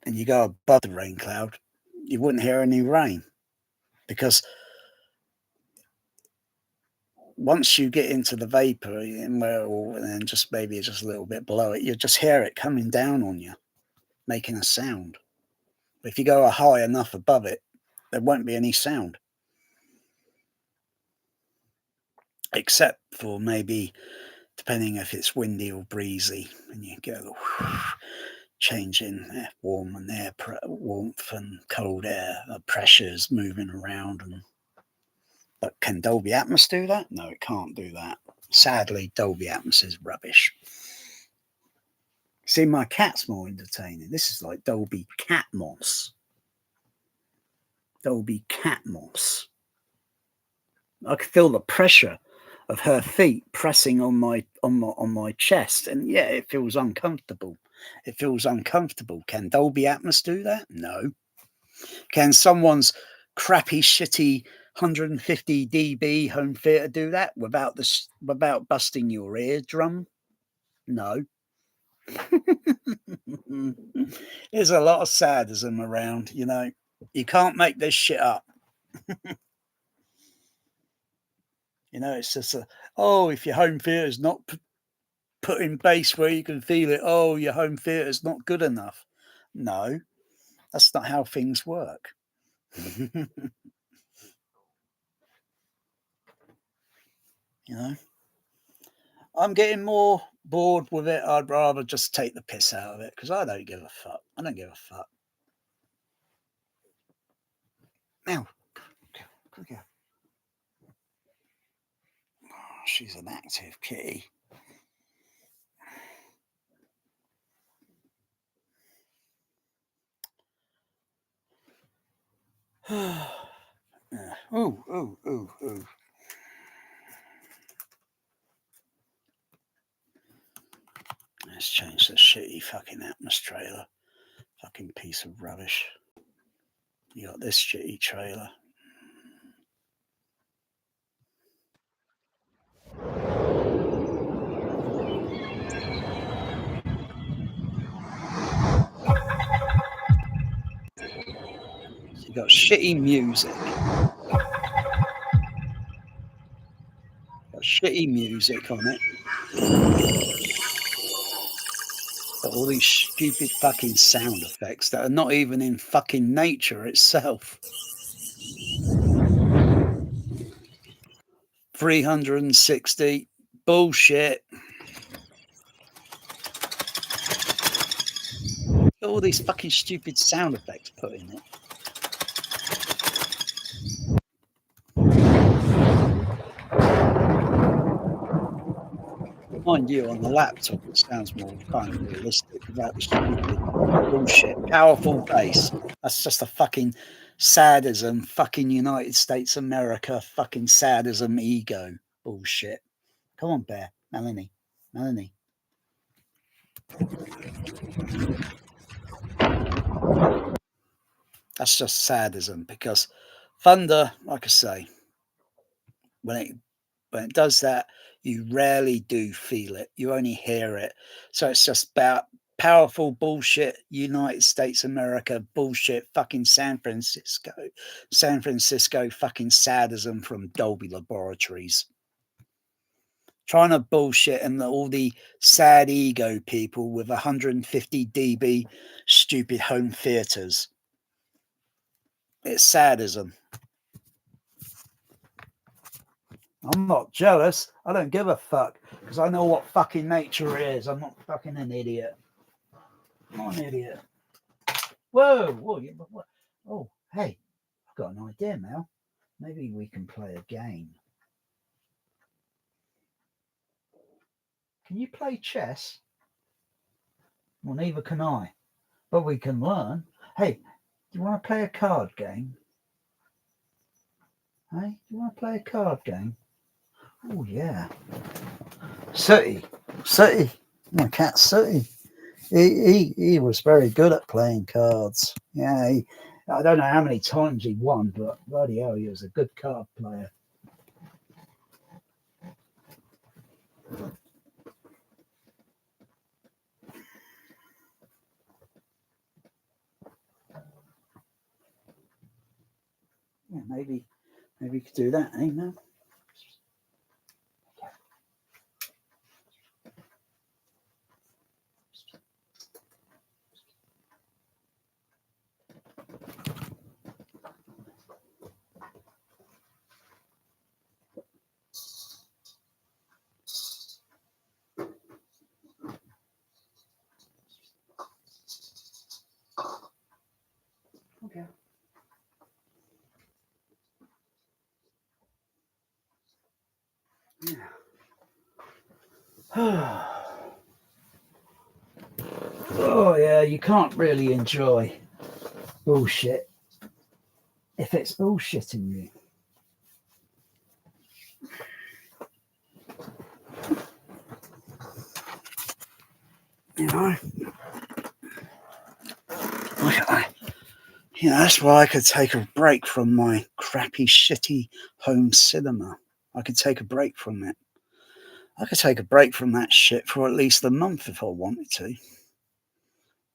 A: and you go above the rain cloud, you wouldn't hear any rain because once you get into the vapor and then just maybe just a little bit below it, you just hear it coming down on you, making a sound. But if you go high enough above it, there won't be any sound, except for maybe depending if it's windy or breezy, and you go changing warmth and cold air pressures moving around. But can Dolby Atmos do that? No, it can't do that. Sadly, Dolby Atmos is rubbish. See, my cat's more entertaining. This is like Dolby Catmos. Dolby Catmos. I could feel the pressure of her feet pressing on my chest, and yeah, it feels uncomfortable. It feels uncomfortable. Can Dolby Atmos do that? No. Can someone's crappy, shitty 150 dB home theater do that without busting your eardrum? No. There's a lot of sadism around, You can't make this shit up. It's just if your home theater is not putting bass where you can feel it, your home theater is not good enough. No, that's not how things work. I'm getting more bored with it. I'd rather just take the piss out of it because I don't give a fuck. I don't give a fuck. Now, go. Oh, she's an active kitty. Yeah. Ooh, ooh, ooh, ooh. Let's change the shitty fucking Atmos trailer. Fucking piece of rubbish. You got this shitty trailer. So you got shitty music. Got shitty music on it. Got all these stupid fucking sound effects that are not even in fucking nature itself. 360 bullshit. All these fucking stupid sound effects put in it. Mind you, on the laptop, it sounds more kind of realistic without the stupid bullshit. Powerful bass. That's just a fucking sadism, fucking United States America, fucking sadism ego bullshit. Come on, Bear. Melanie. Melanie. That's just sadism because thunder, like I say, when it when it does that, you rarely do feel it. You only hear it. So it's just about powerful bullshit, United States America bullshit, fucking San Francisco fucking sadism from Dolby Laboratories. Trying to bullshit and all the sad ego people with 150 dB stupid home theaters. It's sadism. I'm not jealous. I don't give a fuck because I know what fucking nature is. I'm not fucking an idiot. I'm not an idiot. Whoa, whoa, what? Oh, hey, I've got an idea, Mel. Maybe we can play a game. Can you play chess? Well, neither can I, but we can learn. Hey, do you want to play a card game? Hey, do you want to play a card game? Oh, yeah. Sooty. Sooty. My cat Sooty. He was very good at playing cards. Yeah, I don't know how many times he won, but bloody hell, he was a good card player. Yeah, maybe we could do that, eh, man? Okay. Yeah. Oh yeah, you can't really enjoy bullshit if it's bullshitting you. You know? That's why I could take a break from my crappy, shitty home cinema. I could take a break from it. I could take a break from that shit for at least a month if I wanted to.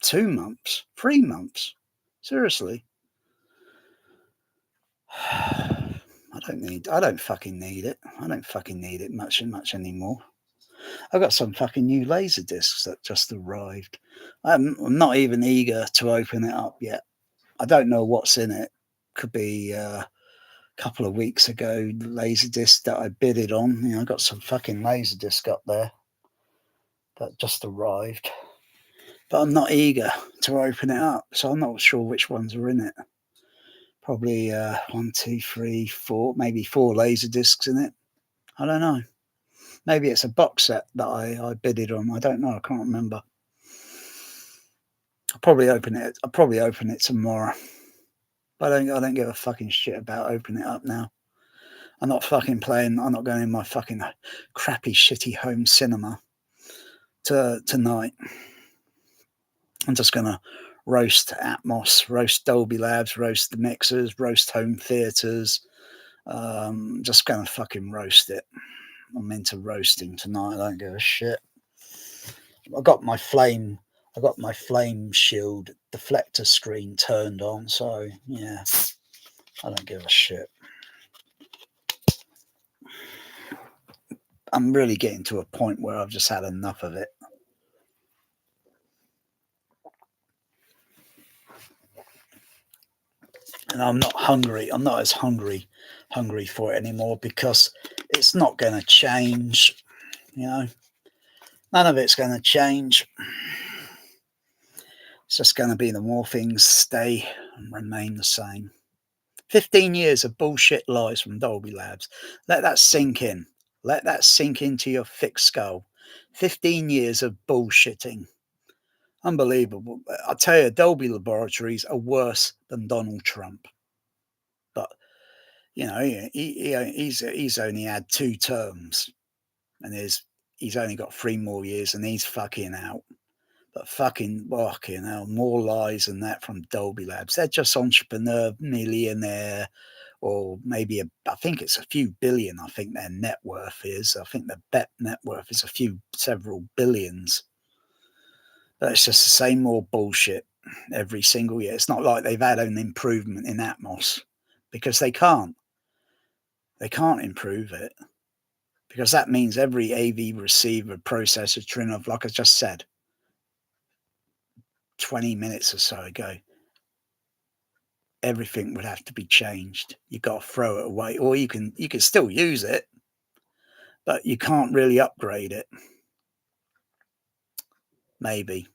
A: 2 months, 3 months. Seriously. I don't fucking need it. I don't fucking need it much anymore. I've got some fucking new laser discs that just arrived. I'm not even eager to open it up yet. I don't know what's in it. Could be a couple of weeks ago laser disc that I bidded on. I got some fucking laser disc up there that just arrived. But I'm not eager to open it up, so I'm not sure which ones are in it. Probably 1, 2, 3, 4, maybe 4 laser discs in it. I don't know. Maybe it's a box set that I bidded on. I don't know. I can't remember. I'll probably open it tomorrow. I don't give a fucking shit about opening it up now. I'm not fucking playing. I'm not going in my fucking crappy, shitty home cinema tonight. I'm just gonna roast Atmos, roast Dolby Labs, roast the mixers, roast home theaters. Just gonna fucking roast it. I'm into roasting tonight. I don't give a shit. I got my flame shield deflector screen turned on, so yeah, I don't give a shit. I'm really getting to a point where I've just had enough of it. And I'm not hungry. I'm not as hungry for it anymore because it's not going to change. You know, none of it's going to change. It's just going to be the more things stay and remain the same. 15 years of bullshit lies from Dolby Labs. Let that sink in. Let that sink into your thick skull. 15 years of bullshitting. Unbelievable. I tell you, Dolby Laboratories are worse than Donald Trump. But, you know, he's only had 2 terms and he's only got 3 more years and he's fucking out. But fucking hell, more lies than that from Dolby Labs. They're just entrepreneur, millionaire, or maybe I think it's a few billion. I think their net worth is. I think their net worth is several billions. But it's just the same old bullshit every single year. It's not like they've had an improvement in Atmos because they can't. They can't improve it because that means every AV receiver, processor, trim of, like I just said 20 minutes or so ago, everything would have to be changed. You've got to throw it away, or you can still use it, but you can't really upgrade it. Maybe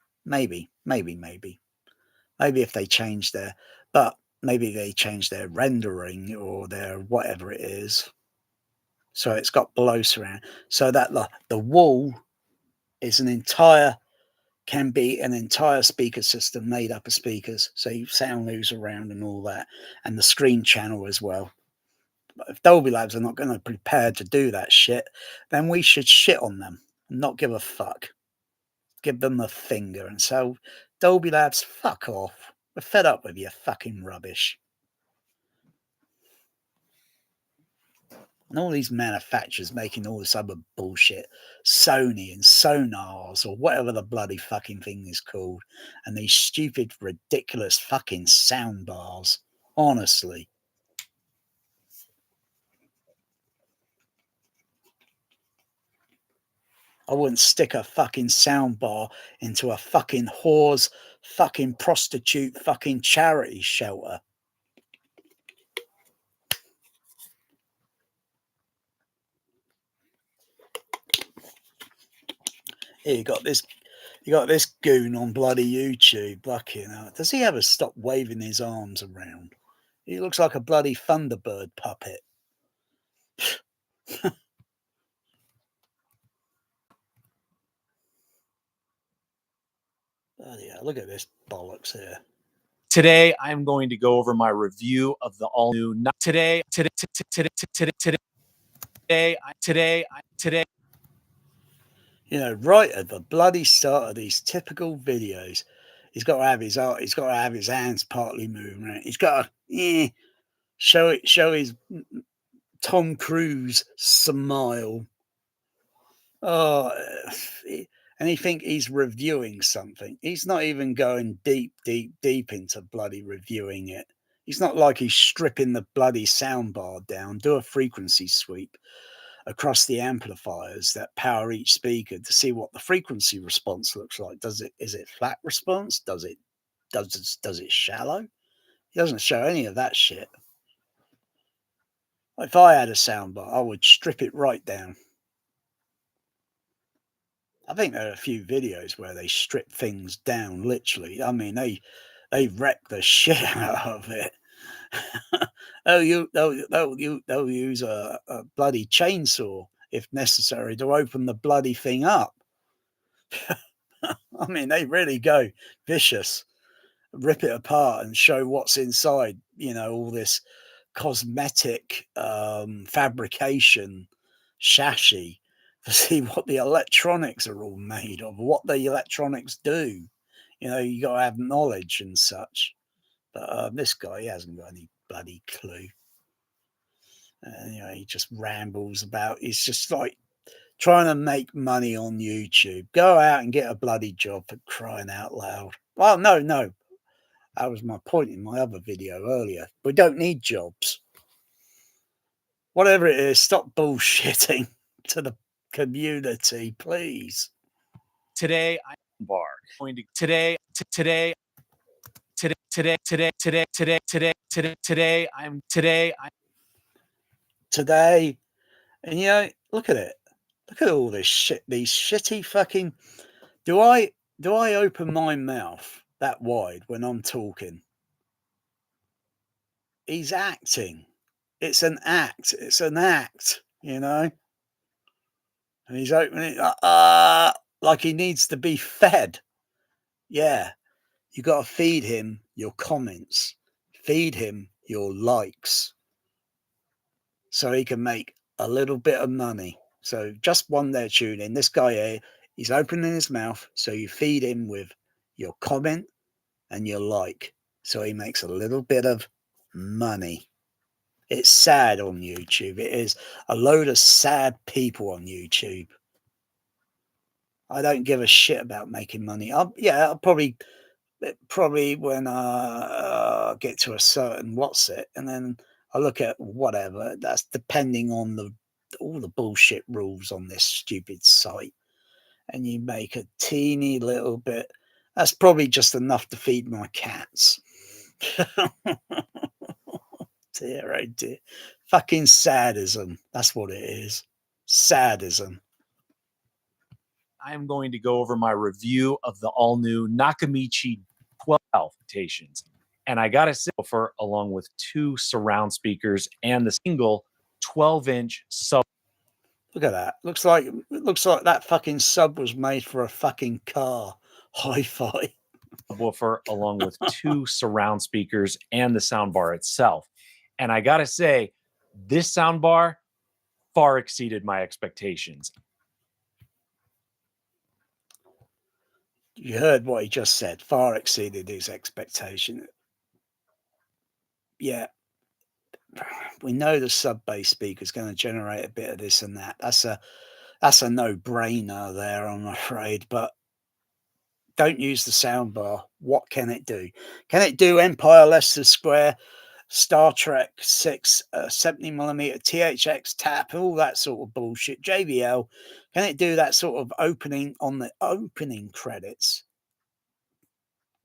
A: if they change their, but maybe they change their rendering or their whatever it is. So it's got blow surround, so that the wall is can be an entire speaker system made up of speakers, so you sound moves around and all that, and the screen channel as well. But if Dolby Labs are not going to prepare to do that shit, then we should shit on them and not give a fuck. Give them the finger and say, Dolby Labs, fuck off. We're fed up with your fucking rubbish. And all these manufacturers making all this other bullshit, Sony and Sonars or whatever the bloody fucking thing is called, and these stupid, ridiculous fucking sound bars. Honestly. I wouldn't stick a fucking sound bar into a fucking whore's fucking prostitute fucking charity shelter. Here you got this goon on bloody YouTube. Fucking hell. Does he ever stop waving his arms around? He looks like a bloody Thunderbird puppet. Bloody hell, look at this bollocks here.
B: Today, I'm going to go over my review of the all-new. Today.
A: You know, right at the bloody start of these typical videos, he's got to have his hands partly moving around. He's got to show his Tom Cruise smile. Oh, and he think he's reviewing something. He's not even going deep into bloody reviewing it. He's not like he's stripping the bloody soundbar down, do a frequency sweep across the amplifiers that power each speaker to see what the frequency response looks like. Is it flat response? Does it shallow? He doesn't show any of that shit. If I had a soundbar, I would strip it right down. I think there are a few videos where they strip things down, literally. I mean, they wreck the shit out of it. They'll use a bloody chainsaw if necessary to open the bloody thing up. I mean, they really go vicious. rip it apart and show what's inside, all this cosmetic fabrication chassis to see what the electronics are all made of, what the electronics do. You got to have knowledge and such. But this guy, he hasn't got any bloody clue. He just rambles about. He's just like trying to make money on YouTube. Go out and get a bloody job, for crying out loud. Well, no. That was my point in my other video earlier. We don't need jobs. Whatever it is, stop bullshitting to the community, please.
B: Today I'm bar going to today today today today today today today today today today I'm
A: today, and look at it. Look at all this shit. These shitty fucking. Do I open my mouth that wide when I'm talking? He's acting. It's an act. It's an act. And he's opening like he needs to be fed. Yeah. You got to feed him your comments, feed him your likes, so he can make a little bit of money. So just one there, tune in. This guy here, he's opening his mouth, so you feed him with your comment and your like, so he makes a little bit of money. It's sad on YouTube. It is a load of sad people on YouTube. I don't give a shit about making money. I'll probably when I get to a certain and then I look at whatever. That's depending on all the bullshit rules on this stupid site, and you make a teeny little bit. That's probably just enough to feed my cats. Dear, oh dear. Fucking sadism. That's what it is. Sadism.
B: I'm going to go over my review of the all-new Nakamichi 12 expectations. And I got to say, for along with 2 surround speakers and the single 12-inch sub.
A: Look at that. Looks like that fucking sub was made for a fucking car. Hi-fi.
B: Woofer along with 2 surround speakers and the soundbar itself. And I got to say, this soundbar far exceeded my expectations.
A: You heard what he just said. Far exceeded his expectation. Yeah. We know the sub-bass speaker is going to generate a bit of this and that. That's a no-brainer there, I'm afraid. But don't use the soundbar. What can it do? Can it do Empire Leicester Square, Star Trek 6, 70mm THX tap, all that sort of bullshit? JBL, can it do that sort of opening on the opening credits?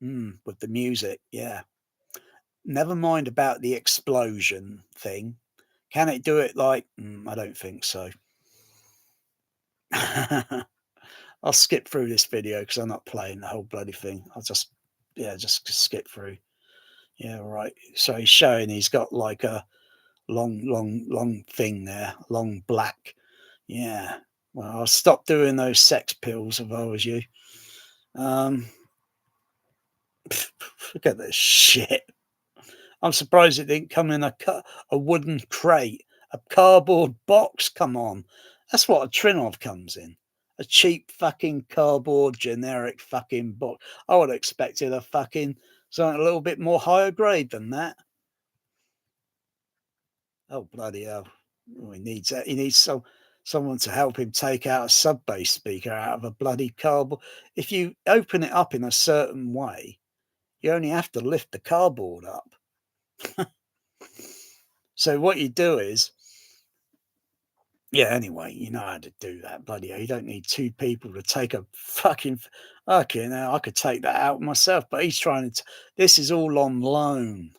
A: With the music, yeah. Never mind about the explosion thing. Can it do it like? I don't think so. I'll skip through this video because I'm not playing the whole bloody thing. I'll just skip through. Yeah, right. So he's showing he's got like a long thing there, long black. Yeah. Well, I'll stop doing those sex pills if I was you. Look at this shit. I'm surprised it didn't come in a wooden crate, a cardboard box. Come on. That's what a Trinov comes in. A cheap fucking cardboard generic fucking box. I would have expected a fucking something a little bit more higher grade than that. Oh, bloody hell. Oh, he needs that. He needs someone to help him take out a sub-bass speaker out of a bloody cardboard. If you open it up in a certain way, you only have to lift the cardboard up. So what you do is, anyway, you know how to do that, bloody hell. You don't need 2 people to take a fucking. Okay, now I could take that out myself, but he's trying to. This is all on loan.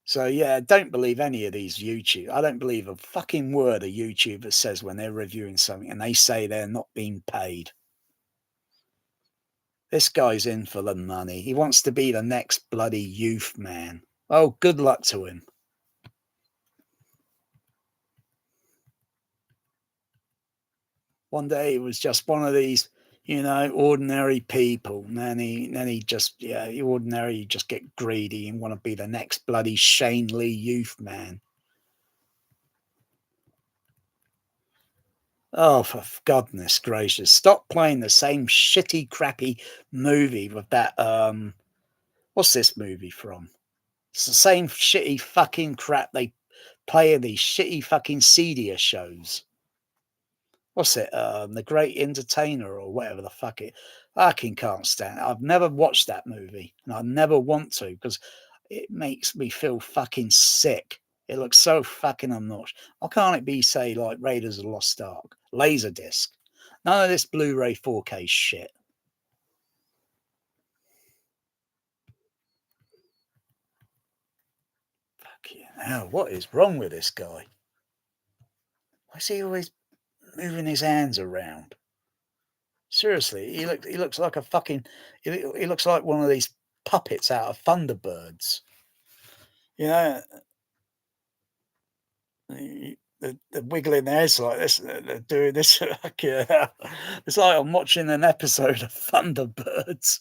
A: So don't believe any of these YouTube. I don't believe a fucking word a YouTuber says when they're reviewing something and they say they're not being paid. This guy's in for the money. He wants to be the next bloody youth man. Oh, good luck to him. One day it was just one of these, You know, ordinary people. And then he just, yeah, ordinary, you just get greedy and want to be the next bloody Shane Lee Youth man. Oh, for goodness gracious. Stop playing the same shitty, crappy movie with that, what's this movie from? It's the same shitty fucking crap they play in these shitty fucking seedier shows. What's it? The Great Entertainer or whatever the fuck it. I fucking can't stand it. I've never watched that movie and I never want to because it makes me feel fucking sick. It looks so fucking obnoxious. Why can't it be, say, like Raiders of the Lost Ark? Laserdisc. None of this Blu-ray 4K shit. Fucking hell, what is wrong with this guy? Why is he always moving his hands around? Seriously, he looks like a fucking he looks like one of these puppets out of Thunderbirds. You know, they're wiggling their heads like this. They're doing this. It's like I'm watching an episode of Thunderbirds.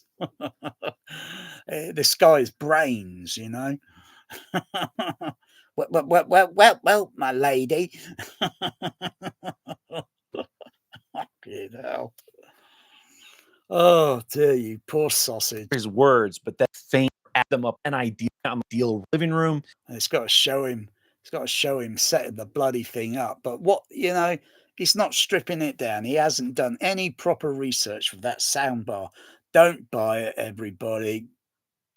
A: This guy's brains, you know. Well, my lady. Fucking hell. Oh dear, you poor sausage.
B: His words, but that faint add them up an ideal living room.
A: And it's got to show him. It's got to show him setting the bloody thing up. But what, you know, he's not stripping it down. He hasn't done any proper research for that soundbar. Don't buy it, everybody.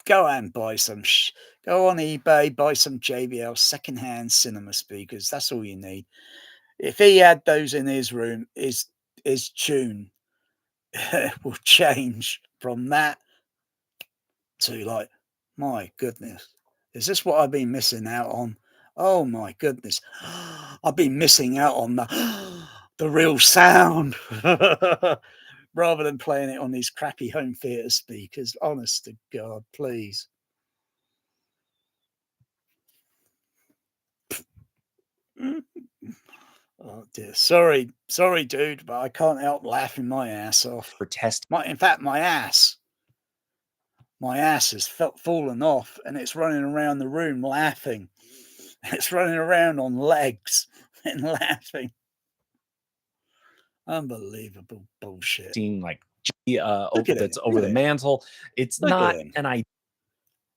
A: Go out and buy some. Go on eBay, buy some JBL secondhand cinema speakers. That's all you need. If he had those in his room, his tune will change from that to like, my goodness, is this what I've been missing out on? Oh my goodness, I've been missing out on the real sound rather than playing it on these crappy home theater speakers. Honest to God, please. Oh dear, sorry, dude, but I can't help laughing my ass off.
B: For testing.
A: In fact, my ass has fallen off and it's running around the room laughing. It's running around on legs and laughing. Unbelievable bullshit.
B: Seeing like
A: that's
B: over the mantle. It's not an idea.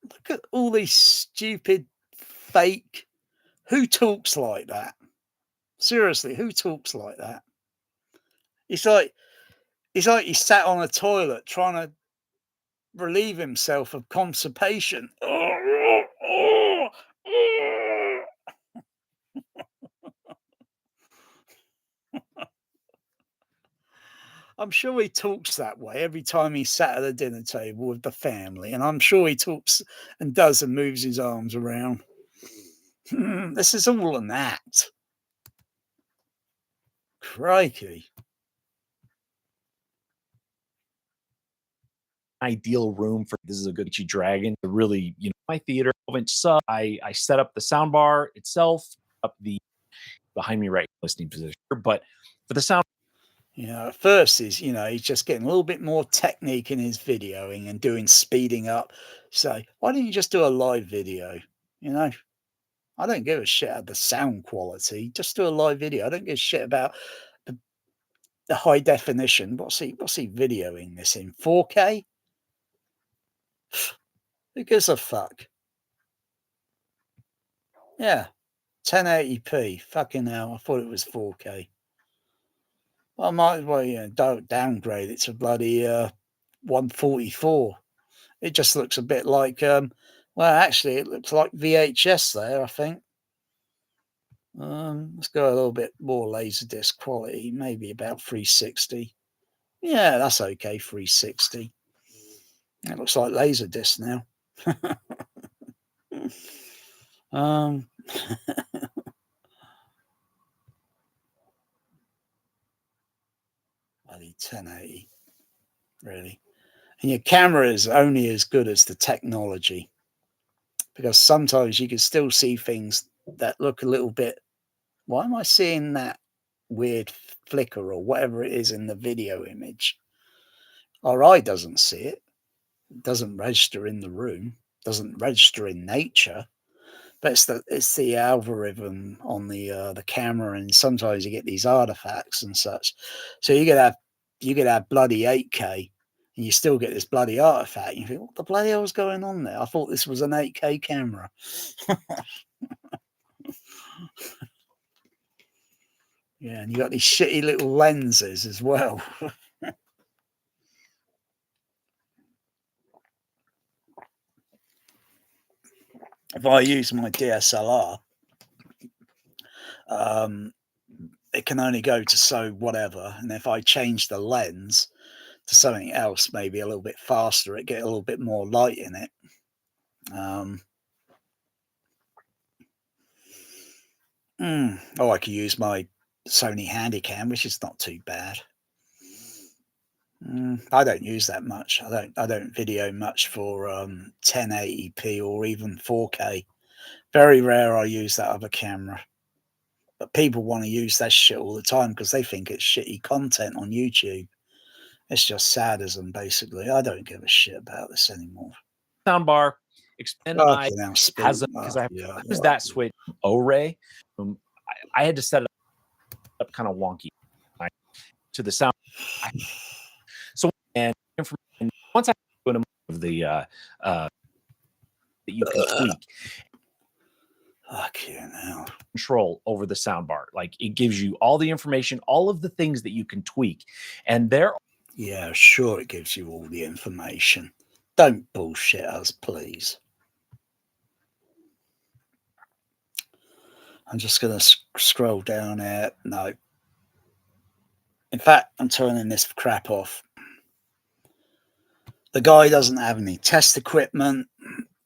A: Look at all these stupid, fake. Who talks like that? Seriously, who talks like that? It's like he sat on a toilet trying to relieve himself of constipation. I'm sure he talks that way every time he's sat at the dinner table with the family, and I'm sure he talks and does and moves his arms around. This is all an act. Crikey.
B: Ideal room for this is a good Ichi Dragon to really, my theater 12-inch sub. I set up the sound bar itself, up the behind me right listening position, but for the sound,
A: at first he's just getting a little bit more technique in his videoing and doing speeding up. So why don't you just do a live video? I don't give a shit about the sound quality. Just do a live video. I don't give a shit about the high definition. What's he videoing this in 4K? Who gives a fuck? Yeah, 1080p. Fucking hell, I thought it was 4K. Well, I might as well downgrade it to bloody 144. It just looks a bit like well, actually, it looks like VHS there. I think. Let's go a little bit more laserdisc quality, maybe about 360. Yeah, that's okay. 360. It looks like laserdisc now. Bloody 1080, really. And your camera is only as good as the technology, because sometimes you can still see things that look a little bit. Why am I seeing that weird flicker or whatever it is in the video image? Our eye doesn't see it. It doesn't register in the room. Doesn't register in nature. But it's the algorithm on the camera, and sometimes you get these artifacts and such. So you could have bloody 8K, and you still get this bloody artifact. You think, what the bloody hell's going on there? I thought this was an 8K camera. Yeah, and you got these shitty little lenses as well. If I use my DSLR, um, it can only go to so whatever, and if I change the lens to something else, maybe a little bit faster, it get a little bit more light in it. I could use my Sony Handycam, which is not too bad. I don't use that much. I don't video much for 1080p or even 4K. Very rare I use that other camera. But people want to use that shit all the time because they think it's shitty content on YouTube. It's just sadism, basically. I don't give a shit about this anymore.
B: Soundbar, expand I
A: Okay, now
B: has
A: speak.
B: because I
A: Yeah,
B: use that switch O-ray. I had to set it up kind of wonky to the sound. So and information once I go into the that you can tweak
A: now.
B: control over the soundbar. Like it gives you all the information, all of the things that you can tweak, and there.
A: Yeah, sure, it gives you all the information. Don't bullshit us, please. I'm just going to scroll down here. No. In fact, I'm turning this crap off. The guy doesn't have any test equipment.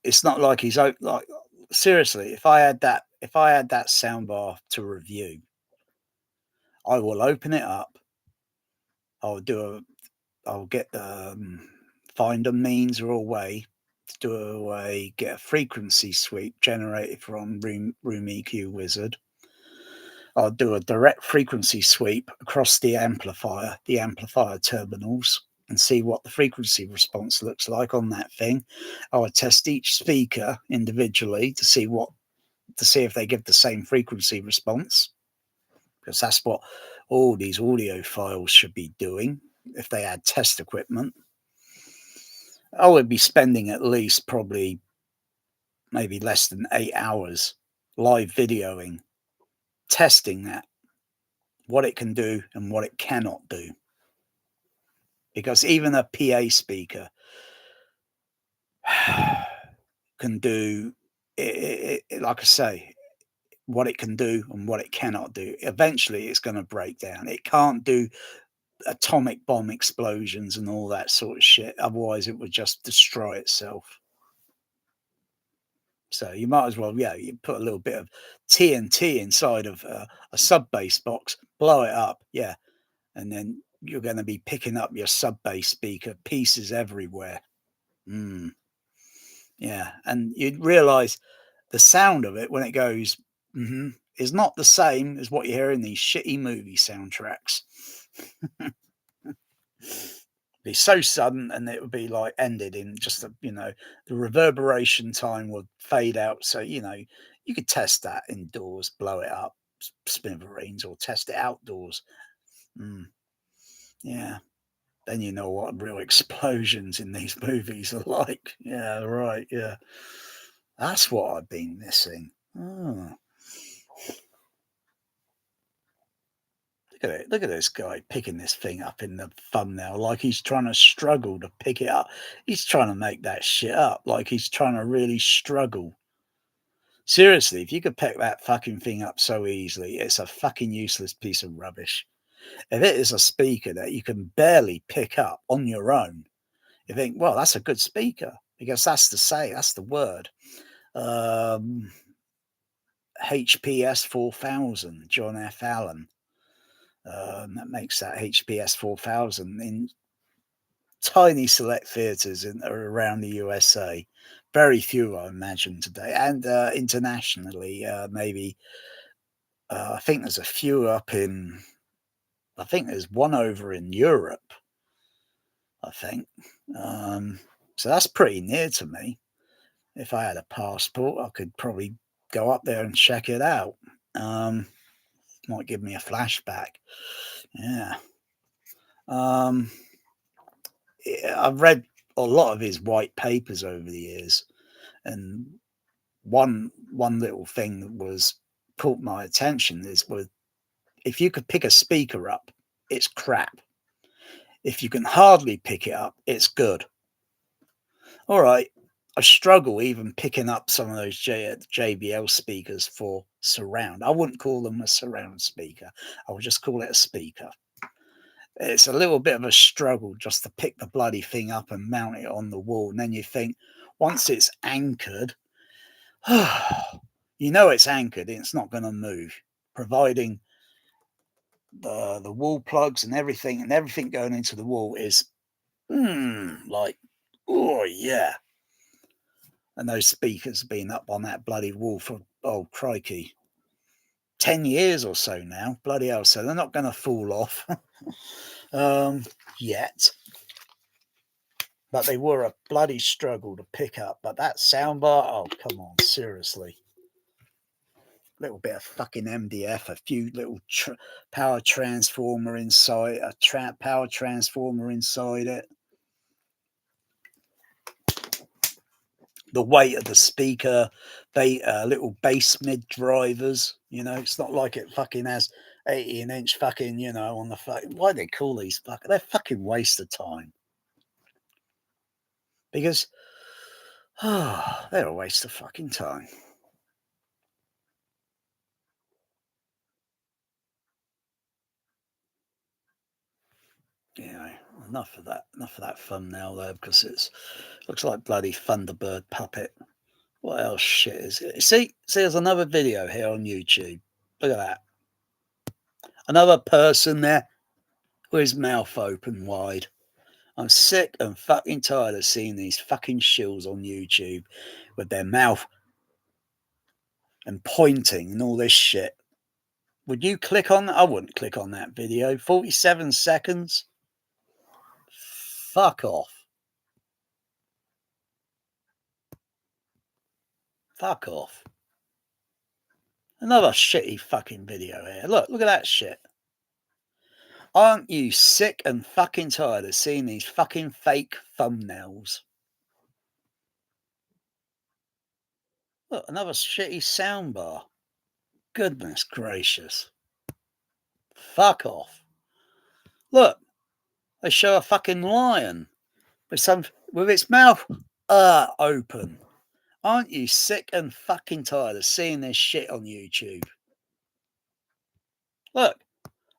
A: It's not like he's like seriously. If I had that soundbar to review, I will open it up. I'll get find a means or a way to get a frequency sweep generated from Room EQ Wizard. I'll do a direct frequency sweep across the amplifier terminals, and see what the frequency response looks like on that thing. I would test each speaker individually to see if they give the same frequency response, because that's what all these audiophiles should be doing if they had test equipment. I would be spending at least probably maybe less than 8 hours live videoing, testing that, what it can do and what it cannot do. Because even a PA speaker can do it, like I say, what it can do and what it cannot do. Eventually, it's going to break down. It can't do atomic bomb explosions and all that sort of shit. Otherwise, it would just destroy itself. So you might as well, you put a little bit of TNT inside of a sub bass box, blow it up, and then you're going to be picking up your sub bass speaker pieces everywhere. Yeah, and you'd realize the sound of it when it goes is not the same as what you hear in these shitty movie soundtracks. Be so sudden, and it would be like ended in just the reverberation time would fade out. So you could test that indoors, blow it up, smithereens, or test it outdoors. Yeah, then you know what real explosions in these movies are like. Yeah, right. Yeah, that's what I've been missing. Oh. Look at this guy picking this thing up in the thumbnail like he's trying to struggle to pick it up. He's trying to make that shit up like he's trying to really struggle. Seriously, if you could pick that fucking thing up so easily, it's a fucking useless piece of rubbish. If it is a speaker that you can barely pick up on your own, you think, well, that's a good speaker, because that's the word. HPS 4000, John F. Allen. That makes that HPS 4000 in tiny select theatres around the USA. Very few, I imagine, today, and internationally, maybe. I think there's a few I think there's one over in Europe. I think. So that's pretty near to me. If I had a passport, I could probably go up there and check it out. Might give me a flashback. Yeah. Um, I've read a lot of his white papers over the years, and one little thing that was caught my attention is with if you could pick a speaker up, it's crap. If you can hardly pick it up, it's good. All right. I struggle even picking up some of those JBL speakers for surround. I wouldn't call them a surround speaker. I would just call it a speaker. It's a little bit of a struggle just to pick the bloody thing up and mount it on the wall. And then you think, once it's anchored, you know it's anchored and it's not going to move, providing the wall plugs and everything going into the wall is like, oh yeah. And those speakers have been up on that bloody wall for, oh crikey, 10 years or so now. Bloody hell. So they're not going to fall off yet. But they were a bloody struggle to pick up. But that soundbar, oh, come on, seriously. Little bit of fucking MDF, a few little power transformer inside, power transformer inside it. The weight of the speaker, little bass mid drivers. You know, it's not like it fucking has 18-inch fucking, you know, on the fucking. Why do they call these fucking? They're fucking waste of time. Because, they're a waste of fucking time. You know, enough of that thumbnail there, because it looks like bloody Thunderbird puppet. What else shit is it? See, there's another video here on YouTube. Look at that. Another person there with his mouth open wide. I'm sick and fucking tired of seeing these fucking shills on YouTube with their mouth and pointing and all this shit. Would you click on that? I wouldn't click on that video. 47 seconds? Fuck off. Fuck off. Another shitty fucking video here. Look at that shit. Aren't you sick and fucking tired of seeing these fucking fake thumbnails? Look, another shitty soundbar. Goodness gracious. Fuck off. Look, they show a fucking lion with its mouth open. Aren't you sick and fucking tired of seeing this shit on YouTube? Look,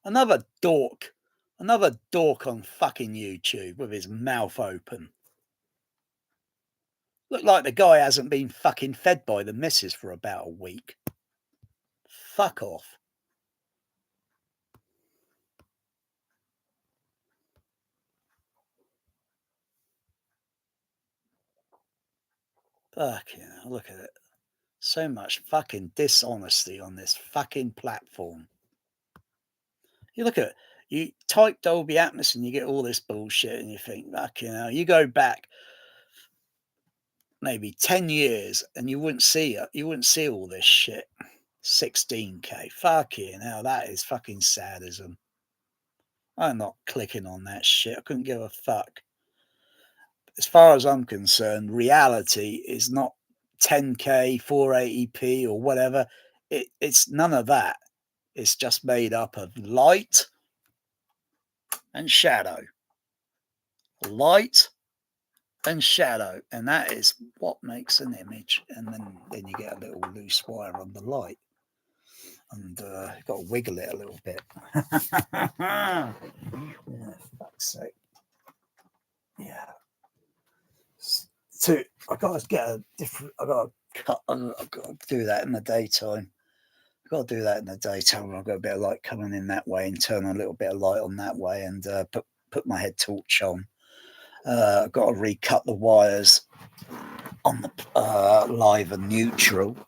A: another dork on fucking YouTube with his mouth open. Look like the guy hasn't been fucking fed by the missus for about a week. Fuck off. Fucking hell, look at it. So much fucking dishonesty on this fucking platform. You look at it, you type Dolby Atmos and you get all this bullshit and you think, fucking hell, you go back maybe 10 years and you wouldn't see it. You wouldn't see all this shit. 16K. Fucking hell, that is fucking sadism. I'm not clicking on that shit. I couldn't give a fuck. As far as I'm concerned, reality is not 10K, 480p or whatever. It's none of that. It's just made up of light and shadow. Light and shadow. And that is what makes an image. And then you get a little loose wire on the light. And you've got to wiggle it a little bit. Yeah, fuck's sake. Yeah. So I gotta get a different. I gotta do that in the daytime. I've got to do that in the daytime. I've got a bit of light coming in that way and turn a little bit of light on that way, and put my head torch on. I've got to recut the wires on the live and neutral,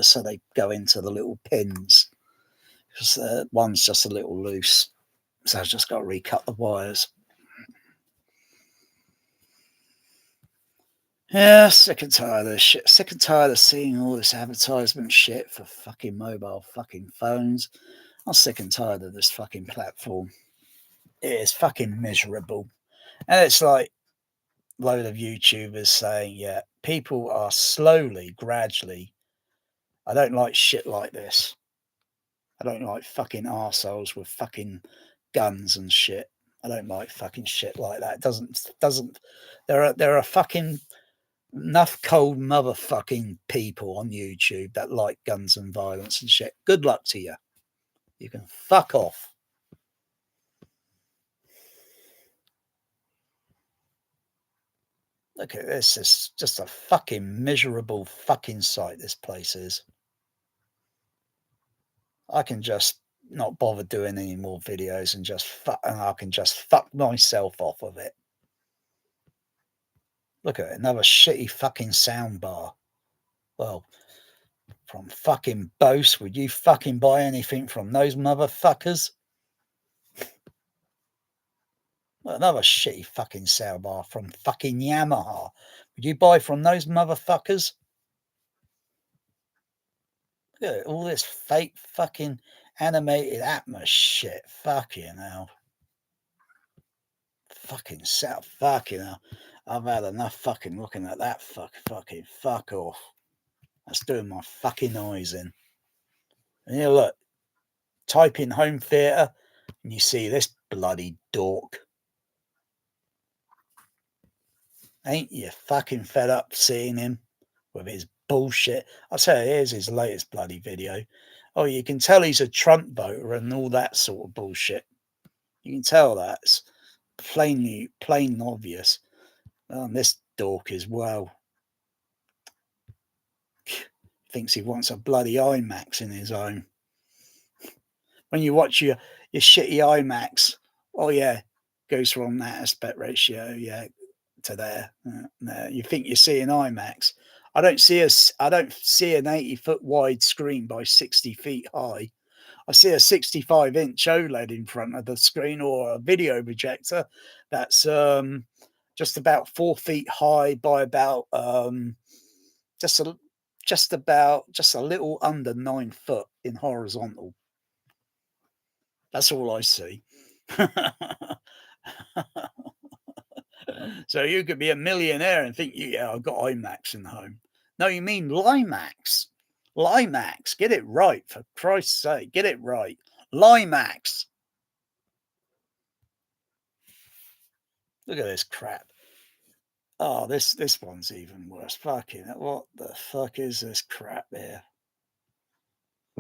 A: so they go into the little pins. Because one's just a little loose, so I've just got to recut the wires. Yeah, sick and tired of this shit. Sick and tired of seeing all this advertisement shit for fucking mobile fucking phones. I'm sick and tired of this fucking platform. It is fucking miserable. And it's like a load of YouTubers saying, yeah, people are slowly, gradually, I don't like shit like this. I don't like fucking arseholes with fucking guns and shit. I don't like fucking shit like that. Doesn't there are fucking enough cold motherfucking people on YouTube that like guns and violence and shit. Good luck to you. You can fuck off. Look at this. It's just a fucking miserable fucking sight this place is. I can just not bother doing any more videos and I can just fuck myself off of it. Look at it, another shitty fucking soundbar. Well, from fucking Bose, would you fucking buy anything from those motherfuckers? Another shitty fucking soundbar from fucking Yamaha. Would you buy from those motherfuckers? Look at all this fake fucking animated atmos shit. Fucking hell. Fucking South. Fucking hell. I've had enough fucking looking at that fucking fuck off. That's doing my fucking eyes in. And you look, type in home theatre and you see this bloody dork. Ain't you fucking fed up seeing him with his bullshit? I'll tell you, here's his latest bloody video. Oh, you can tell he's a Trump voter and all that sort of bullshit. You can tell that. It's plain obvious. And this dork as well. Thinks he wants a bloody IMAX in his home. When you watch your shitty IMAX, oh yeah, goes from that aspect ratio, yeah, to there. No, you think you're seeing IMAX. I don't see an 80-foot wide screen by 60 feet high. I see a 65-inch OLED in front of the screen or a video projector that's just about 4 feet high by about just a little under 9 foot in horizontal. That's all I see. So you could be a millionaire and think, yeah, I've got IMAX in the home. No, you mean Limax. Limax. Get it right, for Christ's sake. Get it right. Limax. Look at this crap. Oh, this one's even worse. Fucking what the fuck is this crap here?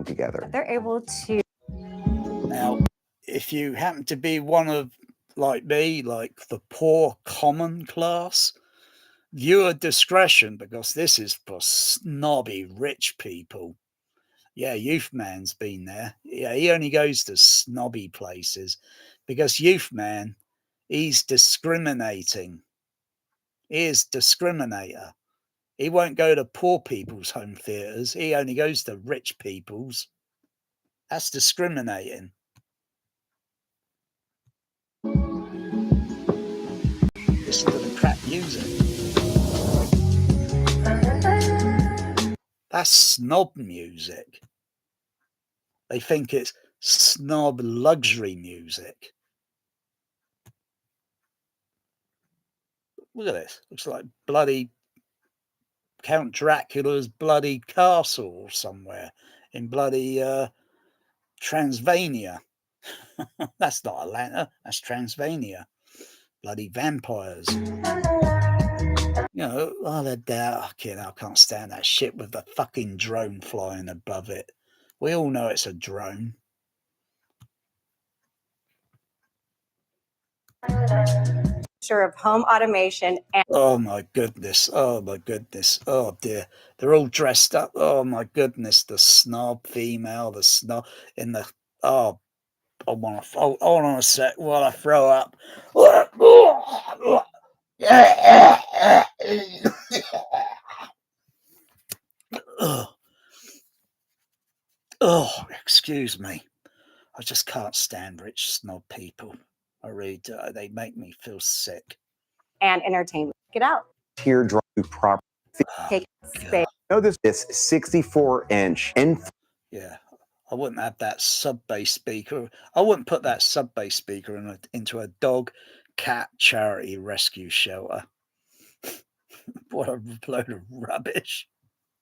C: Together.
D: They're able to.
A: Now, if you happen to be one of, like me, like the poor common class, viewer discretion, because this is for snobby rich people. Yeah, Youth Man's been there. Yeah, he only goes to snobby places because Youth Man, he's discriminating. He is discriminator. He won't go to poor people's home theatres. He only goes to rich people's. That's discriminating. Listen to the crap music. That's snob music. They think it's snob luxury music. Look at this. Looks like bloody Count Dracula's bloody castle somewhere in bloody Transylvania. That's not Atlanta. That's Transylvania. Bloody vampires. You know, oh, they're dark. You know, I can't stand that shit with the fucking drone flying above it. We all know it's a drone.
D: Of home automation and
A: Oh my goodness. Oh my goodness. Oh dear. They're all dressed up. Oh my goodness. The snob female, the snob in the. Oh, hold on a sec while I throw up. Oh, excuse me. I just can't stand rich snob people. I really do. They make me feel sick.
D: entertainment. Get out.
C: teardrop proper.
D: Take space.
C: Know this 64-inch
A: Yeah, I wouldn't have that sub-bass speaker. I wouldn't put that sub-bass speaker into a dog cat charity rescue shelter. What a load of rubbish.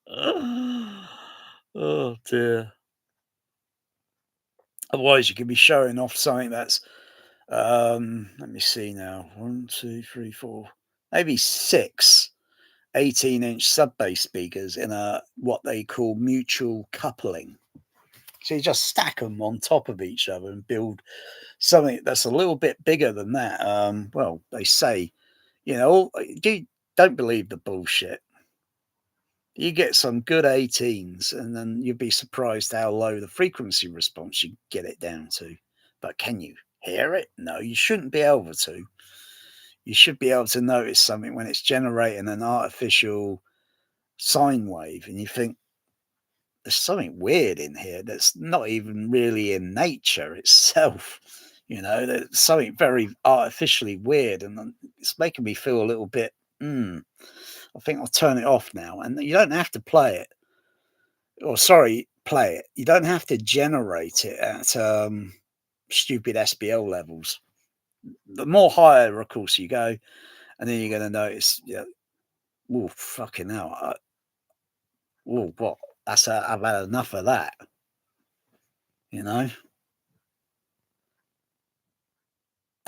A: Oh dear. Otherwise you could be showing off something that's let me see now. 1, 2, 3, 4, maybe 6 18-inch sub-bass speakers in a what they call mutual coupling. So you just stack them on top of each other and build something that's a little bit bigger than that. Well, they say, you know, don't believe the bullshit. You get some good 18s and then you'd be surprised how low the frequency response you get it down to. But can you hear it? No, you shouldn't be able to. You should be able to notice something when it's generating an artificial sine wave and you think there's something weird in here that's not even really in nature itself. You know, there's something very artificially weird and it's making me feel a little bit, I think I'll turn it off now. And you don't have to play it. Or sorry, play it. You don't have to generate it at stupid SBL levels. The more higher, of course, you go, and then you're going to notice, oh, fucking hell. Oh, what? I've had enough of that. You know?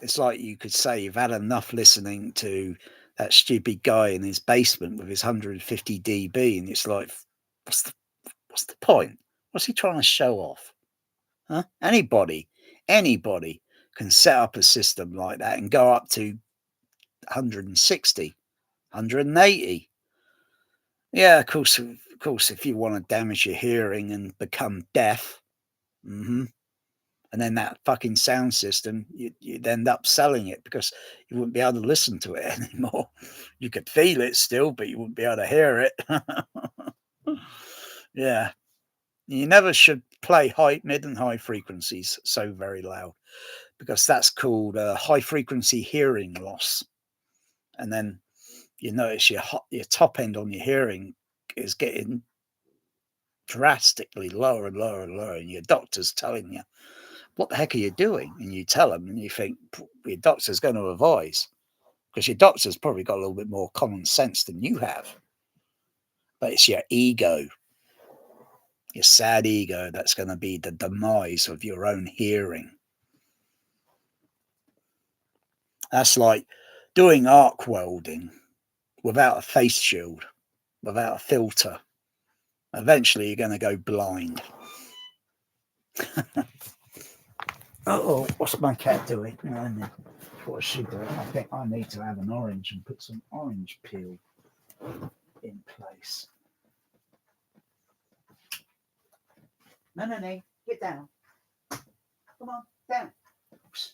A: It's like you could say you've had enough listening to that stupid guy in his basement with his 150 dB, and it's like, what's the point? What's he trying to show off? Huh? Anybody can set up a system like that and go up to 160, 180. Yeah, of course, if you want to damage your hearing and become deaf, and then that fucking sound system, you'd end up selling it because you wouldn't be able to listen to it anymore. You could feel it still, but you wouldn't be able to hear it. Yeah. You never should play high, mid and high frequencies so very loud because that's called high frequency hearing loss. And then you notice your top end on your hearing is getting drastically lower and lower and lower. And your doctor's telling you, what the heck are you doing? And you tell them and you think your doctor's going to advise because your doctor's probably got a little bit more common sense than you have. But it's your ego, your sad ego, that's going to be the demise of your own hearing. That's like doing arc welding without a face shield, without a filter. Eventually, you're going to go blind. Oh, what's my cat doing? What's she doing? I think I need to have an orange and put some orange peel in place. No, get down. Come on, down. Oops.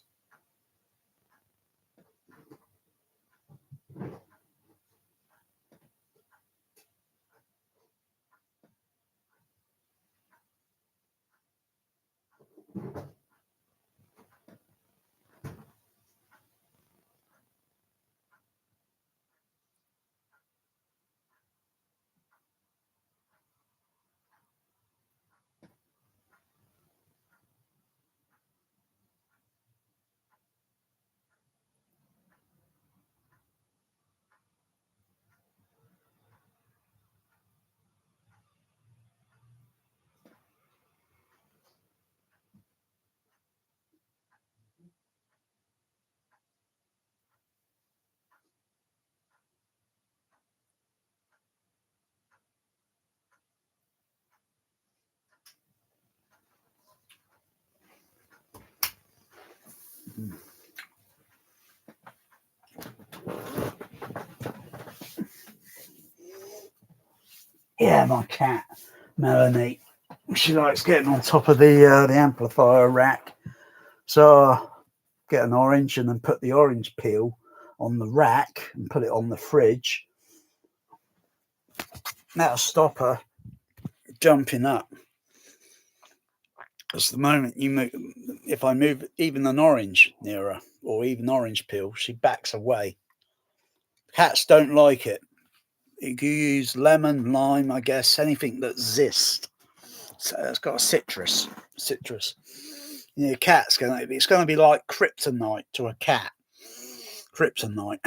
A: Yeah, my cat, Melanie, she likes getting on top of the amplifier rack. So get an orange and then put the orange peel on the rack and put it on the fridge. That'll stop her jumping up. Because the moment you move, if I move even an orange near her or even orange peel, she backs away. Cats don't like it. You can use lemon, lime, I guess, anything that's zest. So it's got a citrus. Your cat's it's going to be like kryptonite to a cat. Kryptonite.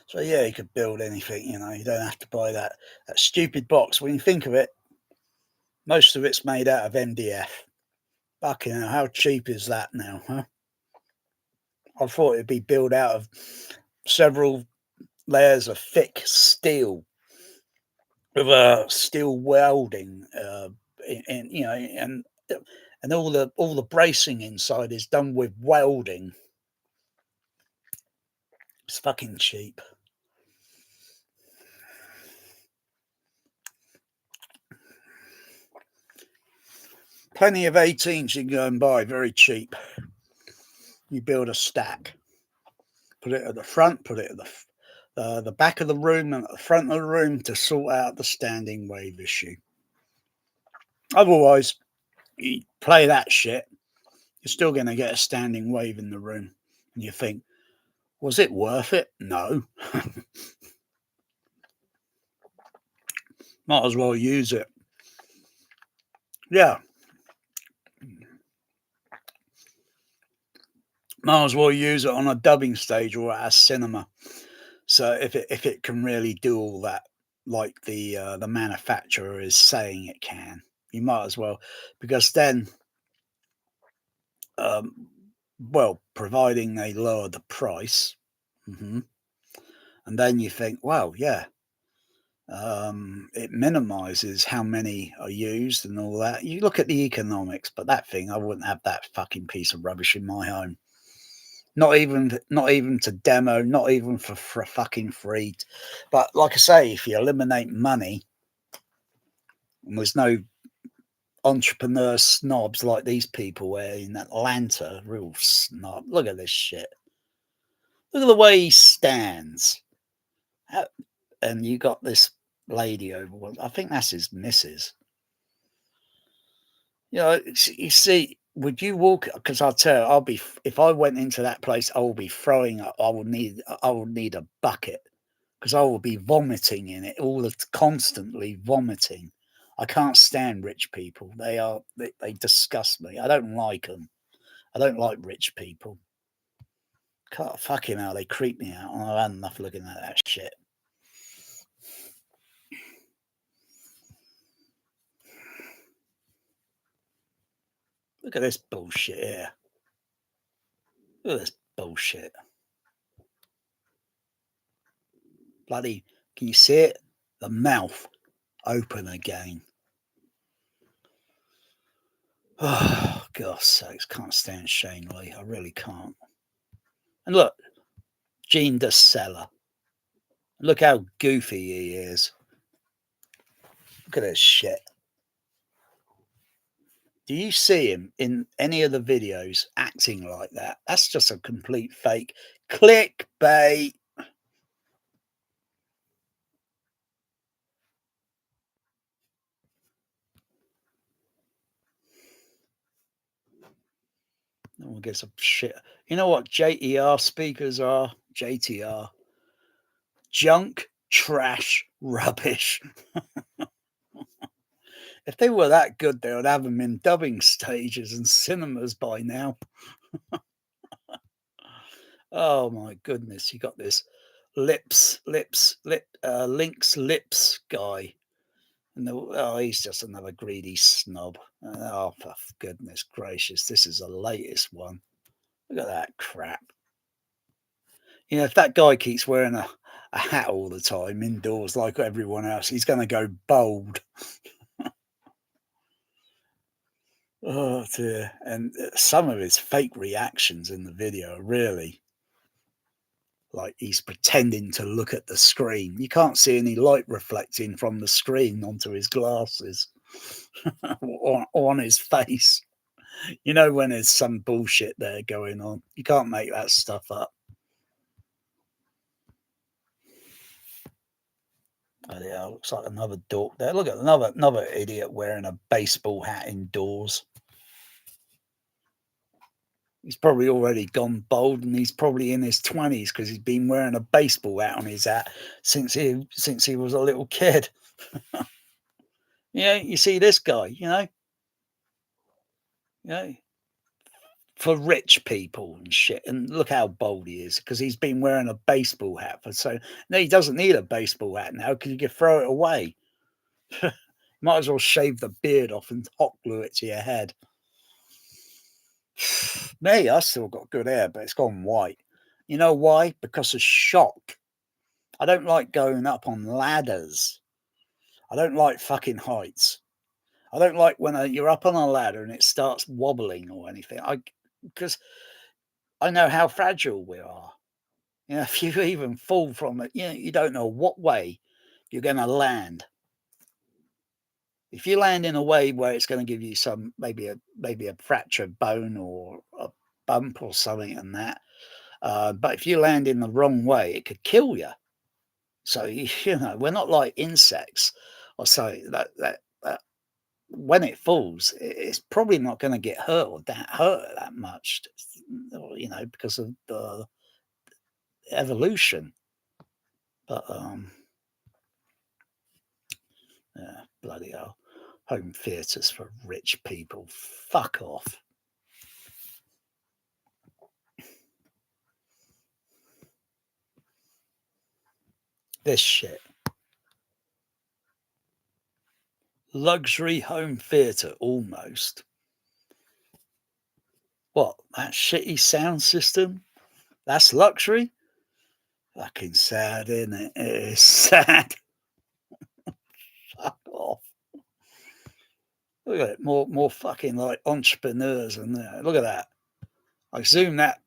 A: So yeah, you could build anything, you know. You don't have to buy that stupid box. When you think of it, most of it's made out of MDF. Fucking hell, how cheap is that now, huh? I thought it'd be built out of several layers of thick steel with steel welding, and you know, and all the bracing inside is done with welding. It's fucking cheap. Plenty of 18s you can go and buy, very cheap. You build a stack, put it at the front, put it at the back of the room and at the front of the room to sort out the standing wave issue. Otherwise, you play that shit, you're still going to get a standing wave in the room. And you think, was it worth it? No. Might as well use it. Yeah. Might as well use it on a dubbing stage or at a cinema. So if it can really do all that, like the manufacturer is saying it can, you might as well, because then, well, providing they lower the price, and then you think, well, yeah, it minimizes how many are used and all that. You look at the economics, but that thing, I wouldn't have that fucking piece of rubbish in my home. Not even to demo, not even for fucking free. But like I say, if you eliminate money, and there's no entrepreneur snobs like these people where in Atlanta, real snob. Look at this shit. Look at the way he stands. And you got this lady over. I think that's his missus. You know, you see, would you walk? Because I'll tell you, I'll be, if I went into that place, I will be throwing up. I will need a bucket because I will be vomiting in it, constantly vomiting. I can't stand rich people. They disgust me. I don't like them. I don't like rich people. God, fucking hell, they creep me out. I've had enough looking at that shit. Look at this bullshit here. Look at this bullshit. Bloody, can you see it? The mouth open again. Oh, God's sakes, can't stand Shane Lee. I really can't. And look, Gene DeSella. Look how goofy he is. Look at this shit. Do you see him in any of the videos acting like that? That's just a complete fake. Clickbait. No one gives a shit. You know what JTR speakers are? JTR. Junk, trash, rubbish. If they were that good, they would have them in dubbing stages and cinemas by now. Oh my goodness, you got this Lynx Lips guy. And he's just another greedy snob. Oh, for goodness gracious, this is the latest one. Look at that crap. You know, if that guy keeps wearing a hat all the time indoors like everyone else, he's going to go bald. Oh dear. And some of his fake reactions in the video are really like he's pretending to look at the screen. You can't see any light reflecting from the screen onto his glasses or on his face. You know, when there's some bullshit there going on, you can't make that stuff up. But hell, looks like another dork there. Look at another idiot wearing a baseball hat indoors. He's probably already gone bald, and he's probably in his 20s because he's been wearing a baseball hat on his hat since he was a little kid. Yeah, you see this guy, for rich people and shit. And look how bold he is because he's been wearing a baseball hat for so. No, he doesn't need a baseball hat now because you can throw it away. Might as well shave the beard off and hot glue it to your head. Me, I still got good hair, but it's gone white. You know why? Because of shock. I don't like going up on ladders. I don't like fucking heights. I don't like when you're up on a ladder and it starts wobbling or anything. Because I know how fragile we are. If you even fall from it, you don't know what way you're going to land. If you land in a way where it's going to give you some maybe a fractured bone or a bump or something and that, but if you land in the wrong way, it could kill you. So we're not like insects or something that when it falls, it's probably not going to get hurt that much, because of the evolution. But yeah, bloody hell. Home theatres for rich people. Fuck off. This shit. Luxury home theatre, almost. What? That shitty sound system? That's luxury? Fucking sad, isn't it? It is sad. Fuck off. Look at it. More fucking like entrepreneurs in there. Look at that. I zoom that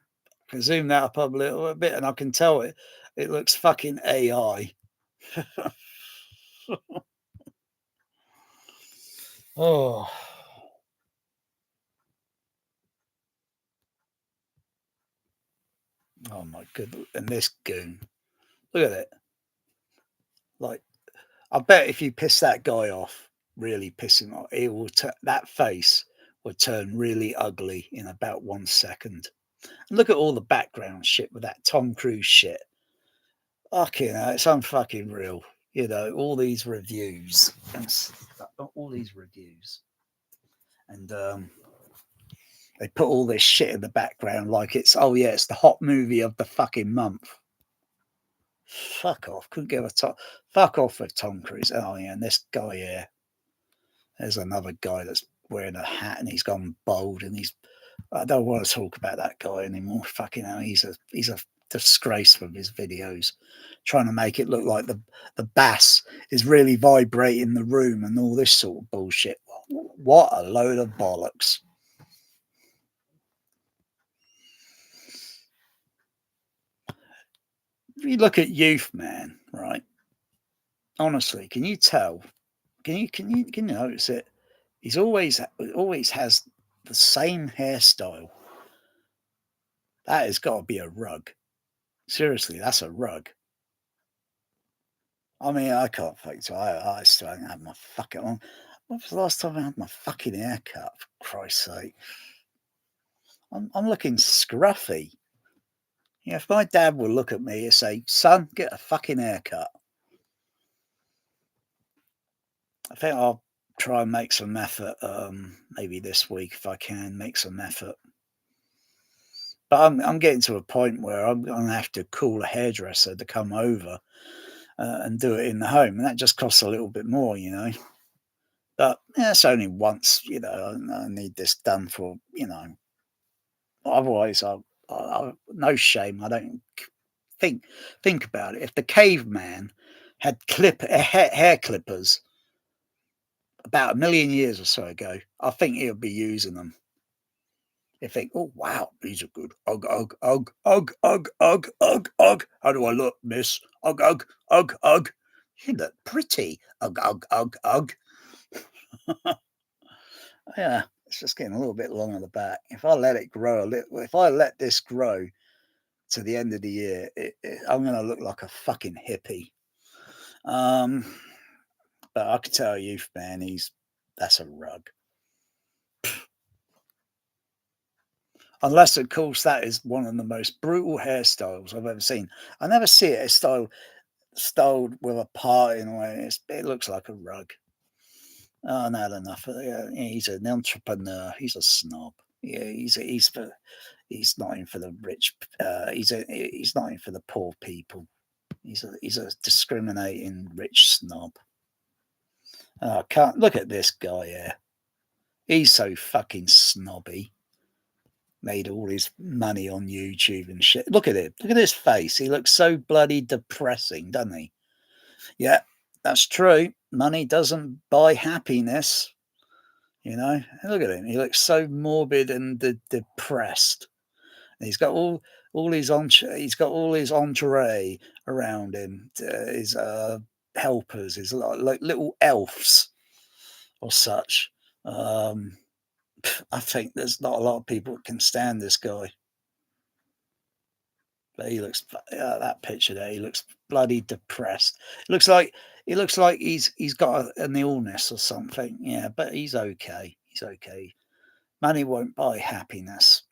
A: up a little bit and I can tell it looks fucking AI. Oh. Oh my goodness. And this goon. Look at it. Like, I bet if you piss that guy off, really piss him off, that face would turn really ugly in about 1 second. And look at all the background shit with that Tom Cruise shit. Fucking hell, it's unfucking real. All these reviews and stuff, all these reviews. And they put all this shit in the background like it's the hot movie of the fucking month. Fuck off. Couldn't give a top. Fuck off with Tom Cruise. Oh, yeah. And this guy here. There's another guy that's wearing a hat and he's gone bald and I don't want to talk about that guy anymore. Fucking hell. He's a disgrace with his videos. Trying to make it look like the bass is really vibrating the room and all this sort of bullshit. What a load of bollocks. If you look at youth, man, right? Honestly, can you tell? Can you notice it? He's always has the same hairstyle. That has got to be a rug. Seriously, that's a rug. I mean, I can't fake it. I still haven't had my fucking on. When was the last time I had my fucking hair cut? For Christ's sake, I'm looking scruffy. If my dad would look at me and say, "Son, get a fucking haircut," I think I'll try and make some effort. Maybe this week if I can make some effort. But I'm getting to a point where I'm going to have to call a hairdresser to come over and do it in the home, and that just costs a little bit more, But it's only once, I need this done for, Otherwise, I no shame. I don't think about it. If the caveman had hair clippers about 1 million years or so ago, I think he would be using them. You think, oh wow, these are good. Ugh, ugh, ugh, ugh, ugh, ugh, ugh, ugh. How do I look, miss? Ugh, ugh, ugh, ugh. You look pretty. Ugh, ugh, ugh, ugh. Yeah, it's just getting a little bit long on the back. If I let it grow if I let this grow to the end of the year, I'm going to look like a fucking hippie. But I could tell you, man, that's a rug. Unless, of course, that is one of the most brutal hairstyles I've ever seen. I never see it styled with a part in a way. It looks like a rug. Oh, not enough. He's an entrepreneur. He's a snob. Yeah, he's not in for the rich. He's not in for the poor people. He's a discriminating rich snob. Oh, I can't look at this guy here. He's so fucking snobby. Made all his money on YouTube and shit. Look at him. Look at his face. He looks so bloody depressing, doesn't he? Yeah, that's true. Money doesn't buy happiness. You know, look at him. He looks so morbid and depressed. And he's got he's got all his entourage around him. His helpers, his like little elves or such. I think there's not a lot of people that can stand this guy. But he looks that picture there. He looks bloody depressed. It looks like he's got an illness or something. Yeah, but he's okay. He's okay. Money won't buy happiness.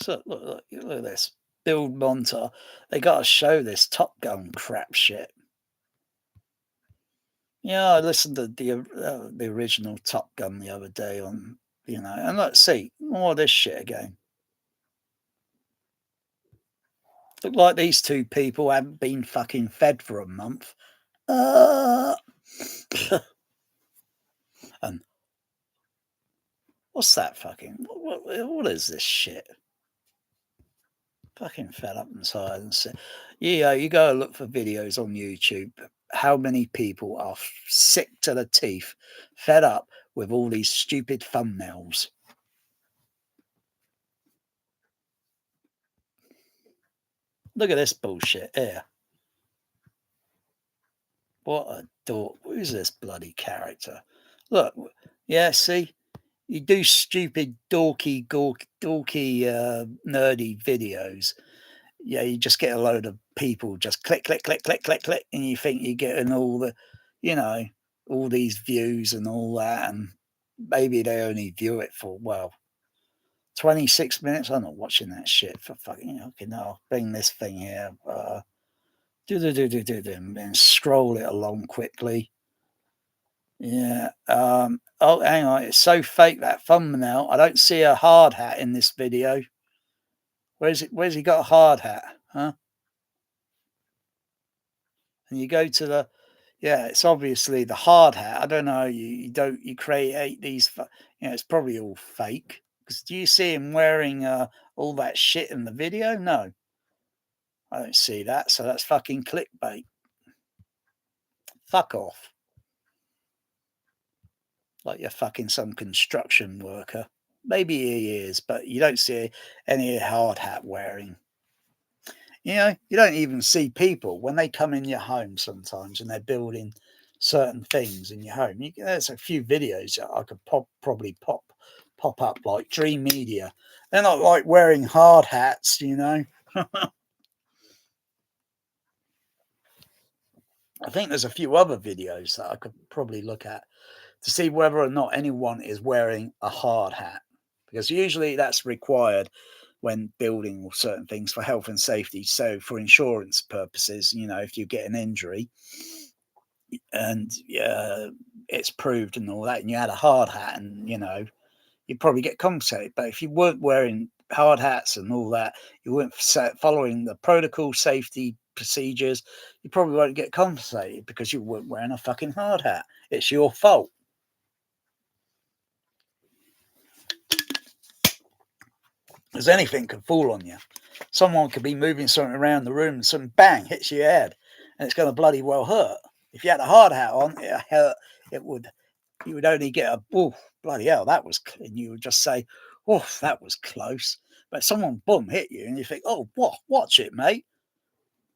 A: So look at this build montage. They got to show this Top Gun crap shit. Yeah, I listened to the original Top Gun the other day on, and let's see more of this shit again. Look like these two people haven't been fucking fed for a month. And what's that fucking? What is this shit? Fucking fed up and tired and sick. Yeah, you go look for videos on YouTube. How many people are sick to the teeth, fed up with all these stupid thumbnails? Look at this bullshit here. What a dork. Who's this bloody character? Look, yeah, see? You do stupid, dorky, nerdy videos. Yeah, you just get a load of people just click, click, click, click, click, click, and you think you're getting all the, all these views and all that, and maybe they only view it for 26 minutes. I'm not watching that shit for fucking. Okay, no, I'll bring this thing here. And scroll it along quickly. Yeah. Oh, hang on. It's so fake, that thumbnail. I don't see a hard hat in this video. Where's he got a hard hat? Huh? And you go to it's obviously the hard hat. I don't know. You create these, it's probably all fake. Because do you see him wearing all that shit in the video? No. I don't see that. So that's fucking clickbait. Fuck off. Like you're fucking some construction worker. Maybe he is, but you don't see any hard hat wearing. You don't even see people when they come in your home sometimes and they're building certain things in your home. There's a few videos that I could probably pop up, like Dream Media. They're not like wearing hard hats, I think there's a few other videos that I could probably look at to see whether or not anyone is wearing a hard hat, because usually that's required when building certain things for health and safety. So for insurance purposes, if you get an injury and it's proved and all that, and you had a hard hat, and you'd probably get compensated. But if you weren't wearing hard hats and all that, you weren't following the protocol safety procedures, you probably won't get compensated because you weren't wearing a fucking hard hat. It's your fault. Because anything could fall on you. Someone could be moving something around the room and something bang hits your head, and it's going to bloody well hurt. If you had a hard hat on, it hurt. You would only get bloody hell, that was, and you would just say, that was close. But someone boom hit you, and you think, watch it, mate.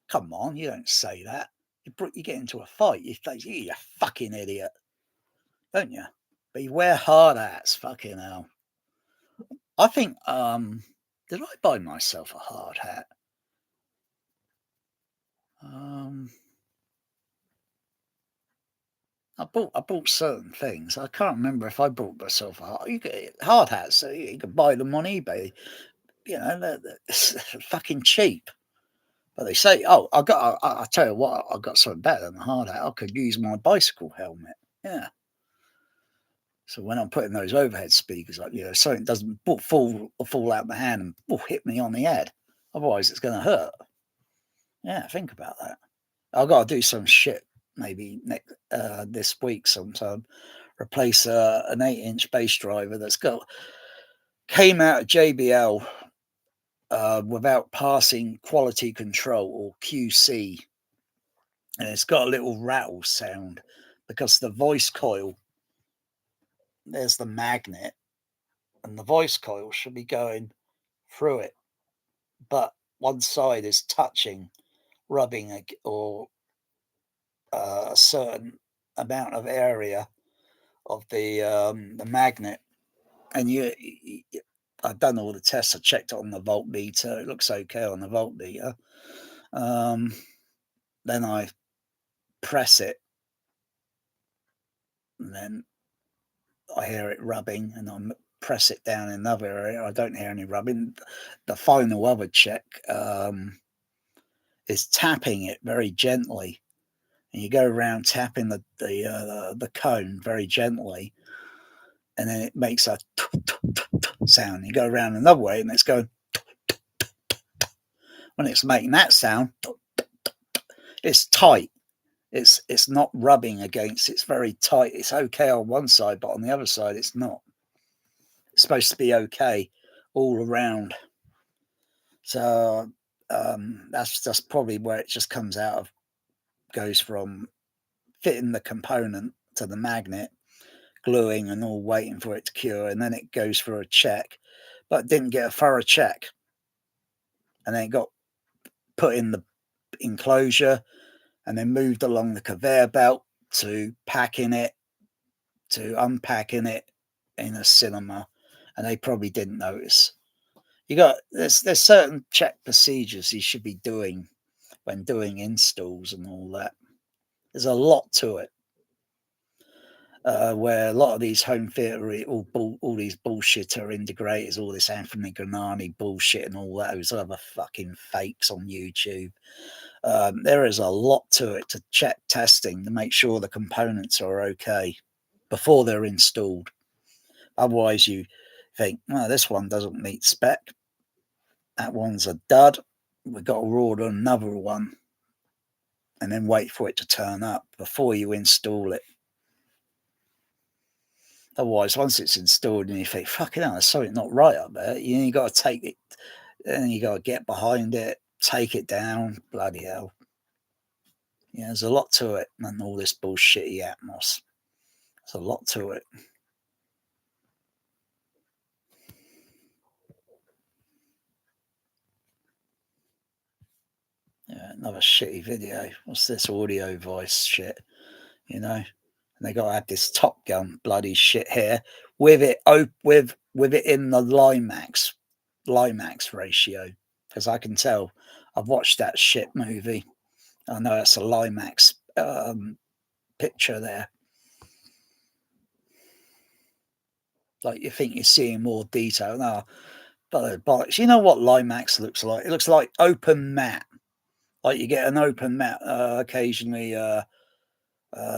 A: Come on, you don't say that. You get into a fight, you think, you fucking idiot, don't you? But you wear hard hats, fucking hell. I think, did I buy myself a hard hat? I bought certain things. I can't remember if I bought myself a hard. You get hard hats. So you can buy them on eBay. You know, it's fucking cheap. But they say, oh, I tell you what, I got something better than a hard hat. I could use my bicycle helmet. Yeah. So when I'm putting those overhead speakers up, you know, something doesn't fall out my hand and hit me on the head. Otherwise, it's going to hurt. Yeah, think about that. I've got to do some shit maybe this week sometime. Replace an 8-inch bass driver that's came out of JBL without passing quality control or QC, and it's got a little rattle sound because the voice coil, there's the magnet, and the voice coil should be going through it, but one side is touching, rubbing, or a certain amount of area of the magnet. And I've done all the tests. I checked it on the voltmeter. It looks okay on the voltmeter. Then I press it, and then I hear it rubbing, and I press it down in another area. I don't hear any rubbing. The final other check is tapping it very gently, and you go around tapping the cone very gently, and then it makes a sound. You go around another way, and it's going. When it's making that sound, it's tight. It's not rubbing against. It's very tight. It's okay on one side, but on the other side, it's not. It's supposed to be okay all around. So that's probably where it just comes out of. Goes from fitting the component to the magnet, gluing and all, waiting for it to cure, and then it goes for a check, but didn't get a thorough check, and then it got put in the enclosure, and then moved along the conveyor belt to packing it, to unpacking it in a cinema, and they probably didn't notice. There's certain check procedures you should be doing when doing installs and all that. There's a lot to it. Where a lot of these home theatre, all these bullshitter integrators, all this Anthony Granani bullshit and all those other fucking fakes on YouTube. There is a lot to it to check testing to make sure the components are okay before they're installed. Otherwise, you think, well, this one doesn't meet spec. That one's a dud. We've got to order another one and then wait for it to turn up before you install it. Otherwise, once it's installed and you think, fucking hell, there's something not right up there, you got to take it, and you got to get behind it, take it down. Bloody hell. Yeah, there's a lot to it, and all this bullshitty atmos. There's a lot to it. Yeah, another shitty video. What's this audio voice shit? You know, and they got to have this Top Gun bloody shit here with it with it in the Limax ratio, because I can tell. I've watched that shit movie. I know it's a Limax picture there. Like, you think you're seeing more detail. No, but bollocks. You know what Limax looks like? It looks like open matte. Like you get an open matte occasionally,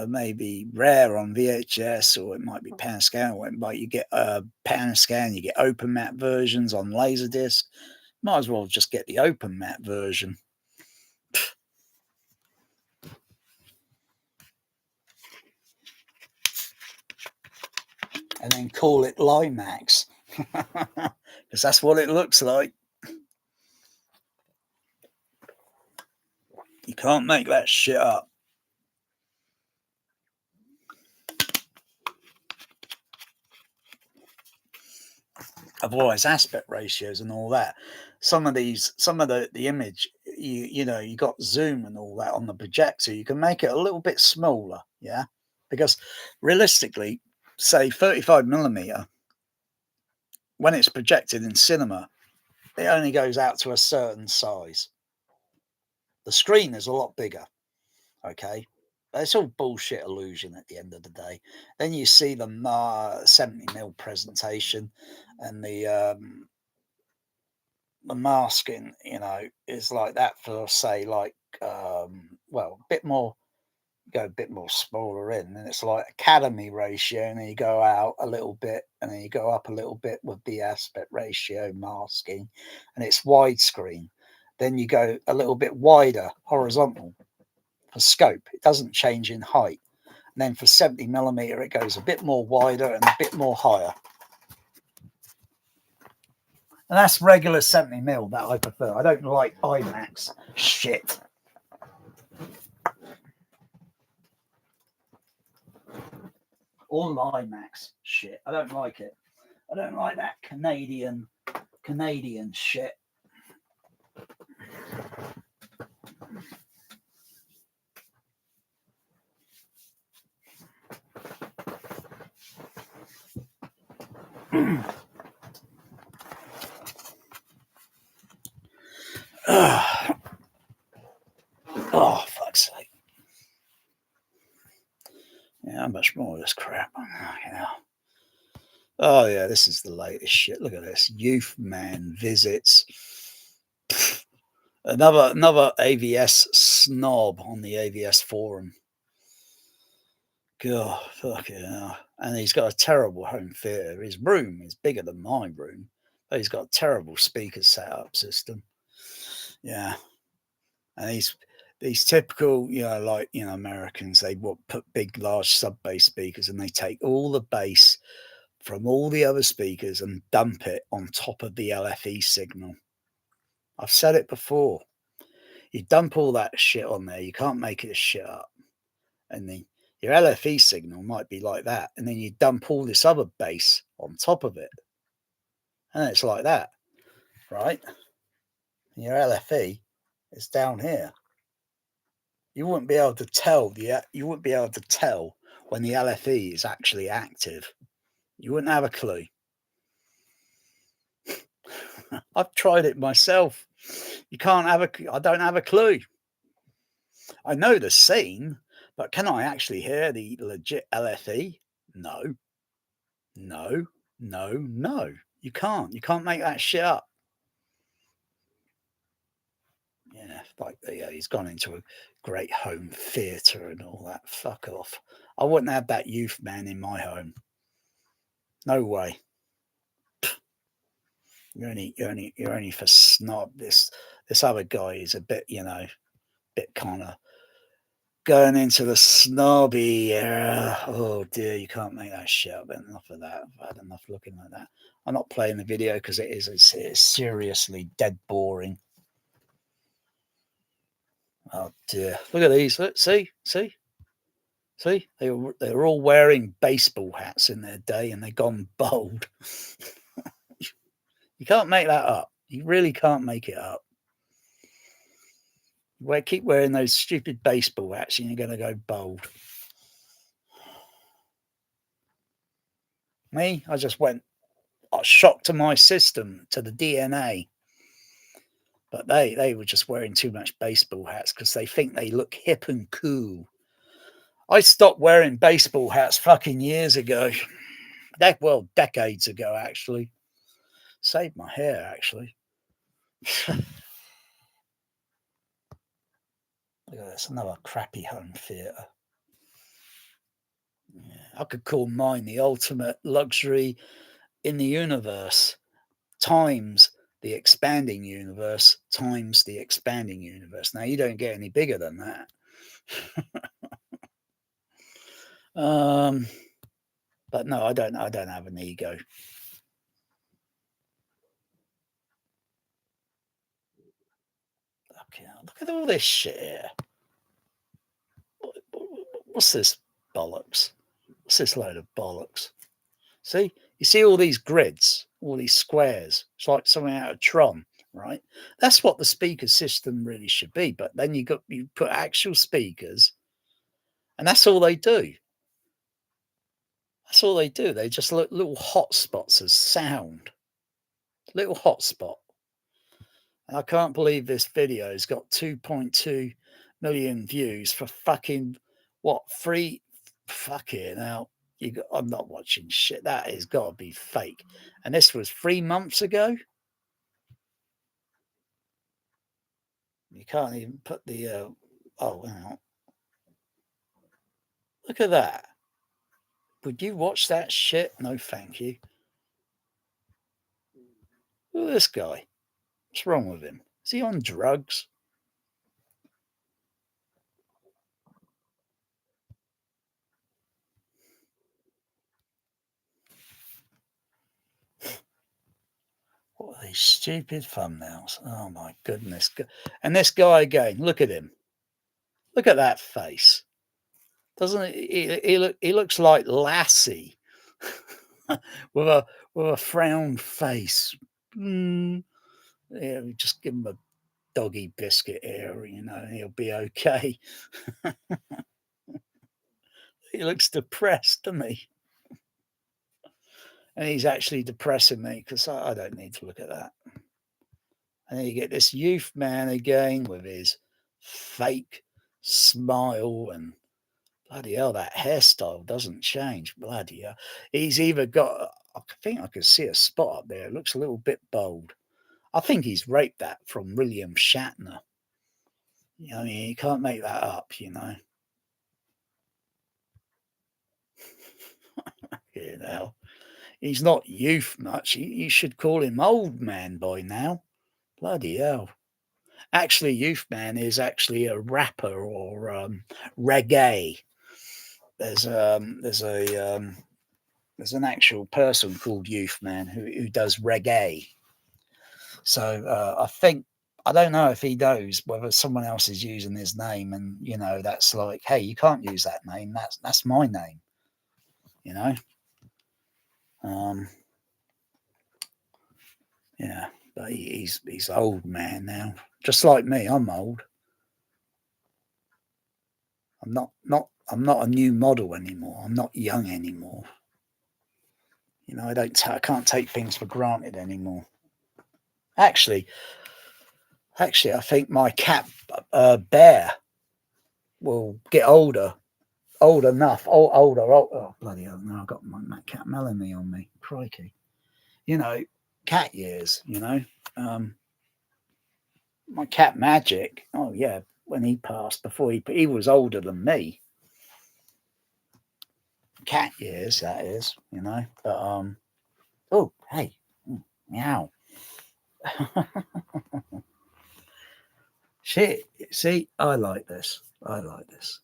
A: maybe rare on VHS, or it might be pan scan. But you get pan scan, you get open matte versions on Laserdisc. Might as well just get the open matte version. And then call it Limax, because that's what it looks like. You can't make that shit up. Otherwise, aspect ratios and all that. Some of the image, you know, you got zoom and all that on the projector. You can make it a little bit smaller, yeah, because realistically, say 35mm, when it's projected in cinema, it only goes out to a certain size. The screen is a lot bigger. Okay. It's all bullshit illusion at the end of the day. Then you see the 70mm presentation, and the masking, is like that for, say, like, well, a bit more, go a bit more smaller in, and it's like Academy ratio, and then you go out a little bit, and then you go up a little bit with the aspect ratio masking, and it's widescreen. Then you go a little bit wider, horizontal, for scope. It doesn't change in height. And then for 70mm, it goes a bit more wider and a bit more higher. And that's regular 70mm that I prefer. I don't like IMAX shit. All IMAX shit. I don't like it. I don't like that Canadian shit. Oh, fuck's sake. Yeah, how much more of this crap? Oh, yeah, this is the latest shit. Look at this. Youth man visits. Another AVS snob on the AVS forum. God, fucking hell. And he's got a terrible home theatre. His room is bigger than my room, but he's got a terrible speaker setup system. Yeah. And these typical, Americans, they put big, large sub-bass speakers, and they take all the bass from all the other speakers and dump it on top of the LFE signal. I've said it before. You dump all that shit on there, you can't make it shit up. And then your LFE signal might be like that, and then you dump all this other bass on top of it, and it's like that, right? And your LFE is down here. You wouldn't be able to tell you wouldn't be able to tell when the LFE is actually active. You wouldn't have a clue. I've tried it myself. You can't have I don't have a clue. I know the scene, but can I actually hear the legit LFE? No. No. You can't. You can't make that shit up. Yeah, like he's gone into a great home theatre and all that. Fuck off. I wouldn't have that youth man in my home. No way. You're only for snob. This other guy is a bit, bit kind of going into the snobby era. Oh dear, you can't make that shit up. Enough of that. I've had enough looking like that. I'm not playing the video because it's seriously dead boring. Oh dear, look at these. Look, see. They were all wearing baseball hats in their day, and they've gone bald. You can't make that up. You really can't make it up. Keep wearing those stupid baseball hats, and you're going to go bald. Me, I just went shock to my system, to the DNA. But they were just wearing too much baseball hats because they think they look hip and cool. I stopped wearing baseball hats fucking years ago. Decades ago, actually. Saved my hair, actually. Look at this, another crappy home theatre. Yeah, I could call mine the ultimate luxury in the universe times the expanding universe times the expanding universe. Now, you don't get any bigger than that. But no, I don't have an ego. Okay, look at all this shit here. What's this bollocks? What's this load of bollocks? See? You see all these grids, all these squares. It's like something out of Tron, right? That's what the speaker system really should be. But then you put actual speakers, and that's all they do. That's all they do. They just look little hotspots as sound. Little hotspot. I can't believe this video's got 2.2 million views for fucking what, free? Fucking hell. I'm not watching shit. That has got to be fake. And this was 3 months ago. You can't even put the oh, hang on. Look at that. Would you watch that shit? No, thank you. Look at this guy. What's wrong with him? Is he on drugs? What are these stupid thumbnails? Oh my goodness. And this guy again, look at him. Look at that face. Doesn't he looks like Lassie with a frowned face. Yeah, we just give him a doggy biscuit here, you know, he'll be okay. He looks depressed, doesn't he? And he's actually depressing me because I don't need to look at that. And then you get this youth man again with his fake smile, and bloody hell, that hairstyle doesn't change. Bloody hell. He's either got, I think I can see a spot up there. It looks a little bit bold. I think he's raped that from William Shatner. You know, I mean, you can't make that up, you know. You know, he's not youth much. You should call him old man by now. Bloody hell. Actually, Youth Man is actually a rapper or reggae. There's an actual person called Youth Man who does reggae. So I don't know if he knows whether someone else is using his name, and you know that's like, hey, you can't use that name. That's my name. You know. Yeah, but he's old man now, just like me. I'm old. I'm not a new model anymore. I'm not young anymore. You know, I can't take things for granted anymore. Actually, I think my cat Bear will get older enough. Oh, bloody hell! Now I've got my cat Melanie on me. Crikey! You know, cat years. You know, my cat Magic. Oh yeah, when he passed, before he was older than me. Cat years, that is. You know, but oh hey, meow. Shit, see, I like this.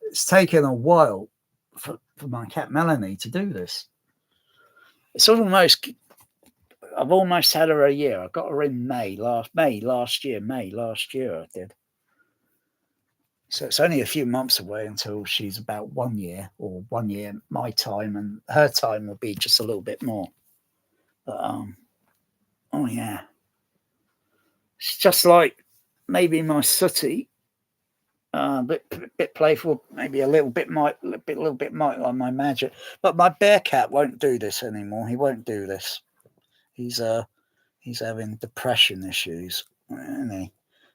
A: It's taken a while for my cat Melanie to do this. I've almost had her a year. I got her in May last year I did. So it's only a few months away until she's about 1 year, or 1 year my time, and her time will be just a little bit more. But oh yeah. It's just like maybe my sooty. Bit playful, maybe a little bit might on my Magic, but my bear cat won't do this anymore. He won't do this. He's having depression issues, isn't he?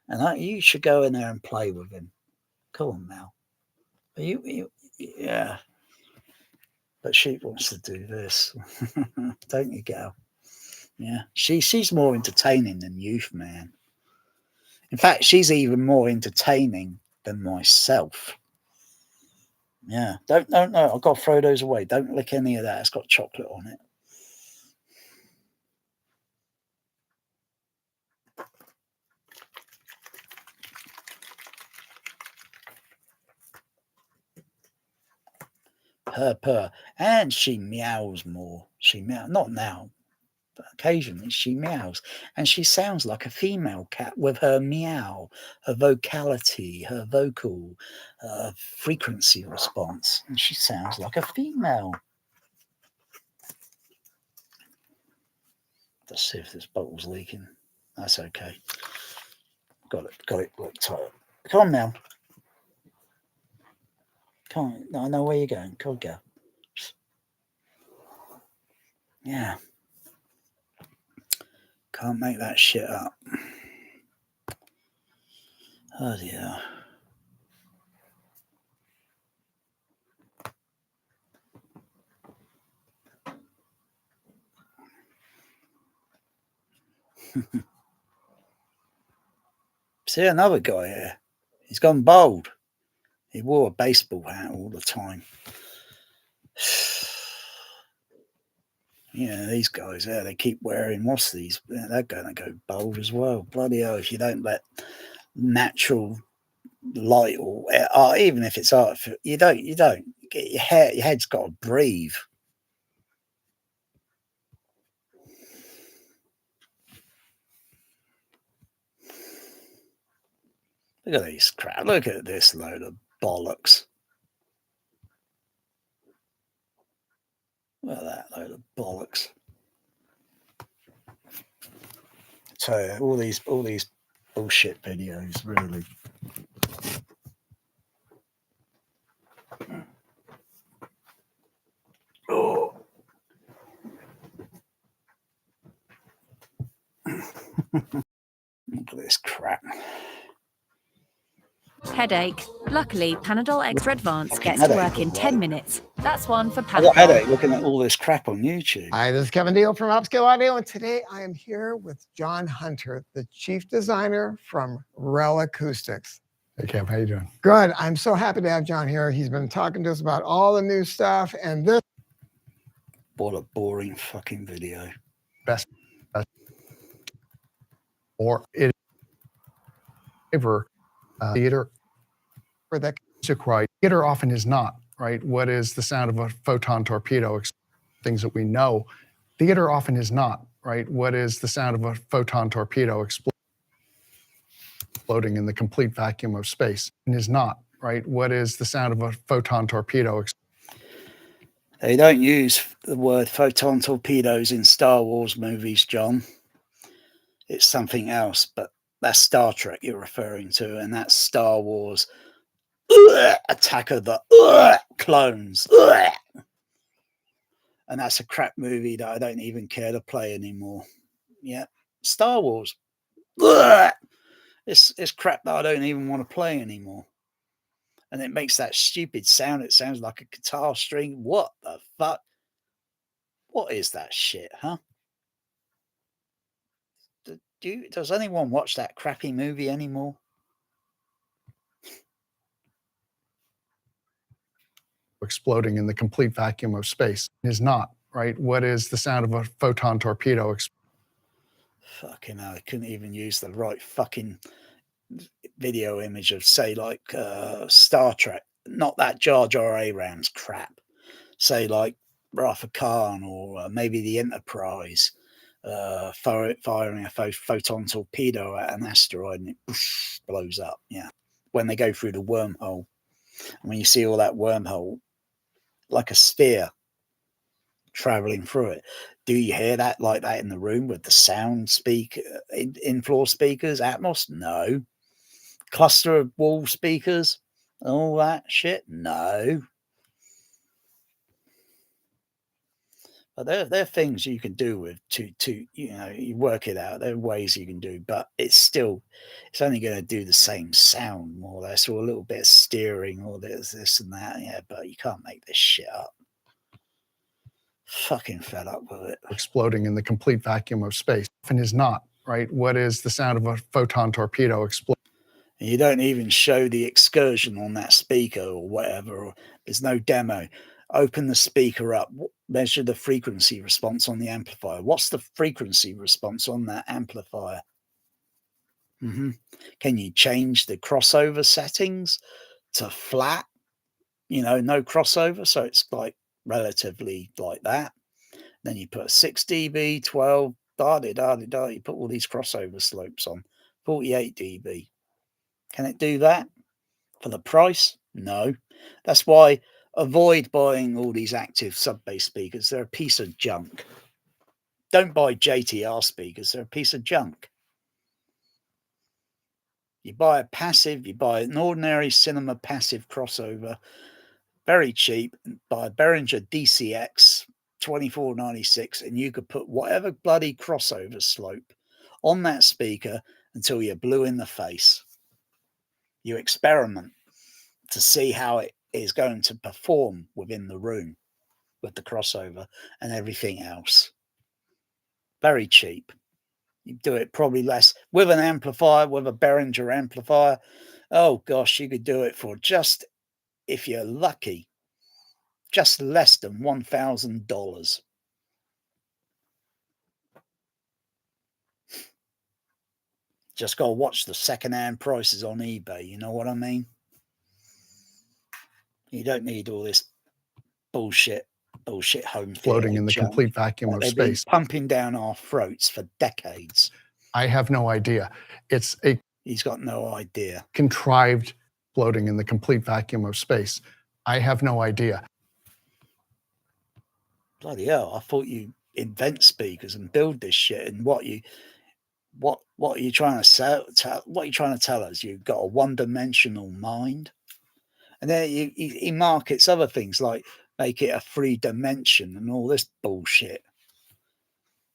A: And you should go in there and play with him. Come on, Mel. Yeah. But she wants to do this, don't you, Gal? Yeah, she's more entertaining than Youth Man. In fact, she's even more entertaining than myself. Yeah, don't no. I've got to throw those away. Don't lick any of that. It's got chocolate on it. Purr, and she meows more. Not now, but occasionally she meows, and she sounds like a female cat with her meow, her vocality, her vocal frequency response, and she sounds like a female. Let's see if this bottle's leaking. That's okay. Got it. Look tight. Come on, Mel. Come on. No, I know where you're going. Come on, go. Yeah. Can't make that shit up. Oh dear. See another guy here. He's gone bald. He wore a baseball hat all the time. Yeah, these guys there, they keep wearing what's these? They're going to go bald as well. Bloody hell, if you don't let natural light or even if it's art, you don't get your head's got to breathe. Look at these crap. Look at this load of bollocks. Look at that load of bollocks. So all these bullshit videos, really. Oh. Look at this crap.
E: Headache. Luckily, Panadol Extra Advanced
A: Fucking
E: gets to
A: headache,
E: work in
A: right?
E: 10 minutes. That's one for
A: I got a headache
E: Panadol.
A: looking at all this crap on YouTube.
F: Hi, this is Kevin Deal from Upscale Audio, and today I am here with John Hunter, the chief designer from Rel Acoustics.
G: Hey, Kev, how you doing?
F: Good. I'm so happy to have John here. He's been talking to us about all the new stuff, and this.
A: What a boring fucking video.
G: Best or it ever theater
F: For that.
G: music right. Theater often is not, right? What is the sound of a photon torpedo? Things that we know. Theater often is not, right? What is the sound of a photon torpedo exploding in the complete vacuum of space? And is not, right? What is the sound of a photon torpedo?
A: They don't use the word photon torpedoes in Star Wars movies, John. It's something else, but that's Star Trek you're referring to, and that's Star Wars Attack of the Clones. And that's a crap movie that I don't even care to play anymore. Yeah, Star Wars. It's crap that I don't even want to play anymore. And it makes that stupid sound. It sounds like a guitar string. What the fuck? What is that shit, huh? Does anyone watch that crappy movie anymore?
G: Exploding in the complete vacuum of space is not, right? What is the sound of a photon torpedo?
A: Fucking hell, I couldn't even use the right fucking video image of, say, like Star Trek. Not that Jar Jar Abrams crap. Say, like Rafa Khan or maybe the Enterprise firing a photon torpedo at an asteroid and it blows up. Yeah. When they go through the wormhole. And when you see all that wormhole, like a sphere traveling through it. Do you hear that like that in the room with the sound in-floor speakers, Atmos? No. Cluster of wall speakers, all that shit? No. But there are things you can do with to you work it out. There are ways you can do, but it's only going to do the same sound more or less, or a little bit of steering, or there's this and that. Yeah, but you can't make this shit up. Fucking fed up with it.
G: Exploding in the complete vacuum of space often is not, right? What is the sound of a photon torpedo exploding?
A: And you don't even show the excursion on that speaker or whatever. Or there's no demo. Open the speaker up, measure the frequency response on the amplifier. What's the frequency response on that amplifier? Can you change the crossover settings to flat? No crossover, so it's like relatively like that. Then you put 6 dB, 12, you put all these crossover slopes on, 48 dB. Can it do that for the price? No. That's why avoid buying all these active sub-bass speakers. They're a piece of junk. Don't buy JTR speakers. They're a piece of junk. You buy a passive, you buy an ordinary cinema passive crossover, very cheap, buy a Behringer DCX 2496, and you could put whatever bloody crossover slope on that speaker until you're blue in the face. You experiment to see how it is going to perform within the room with the crossover and everything else. Very cheap. You do it probably less with an amplifier, with a Behringer amplifier. Oh gosh, you could do it for just, if you're lucky, just less than $1,000. Just got to watch the second-hand prices on eBay. You know what I mean? You don't need all this bullshit home
G: floating
A: theater
G: in the
A: junk
G: complete vacuum
A: that
G: of
A: they've been
G: space.
A: pumping down our throats for decades.
G: I have no idea. It's a
A: He's got no idea.
G: contrived floating in the complete vacuum of space. I have no idea.
A: Bloody hell! I thought you invent speakers and build this shit. And what are you trying to sell? What are you trying to tell us? You've got a one-dimensional mind, and then he markets other things like make it a 3 dimension and all this bullshit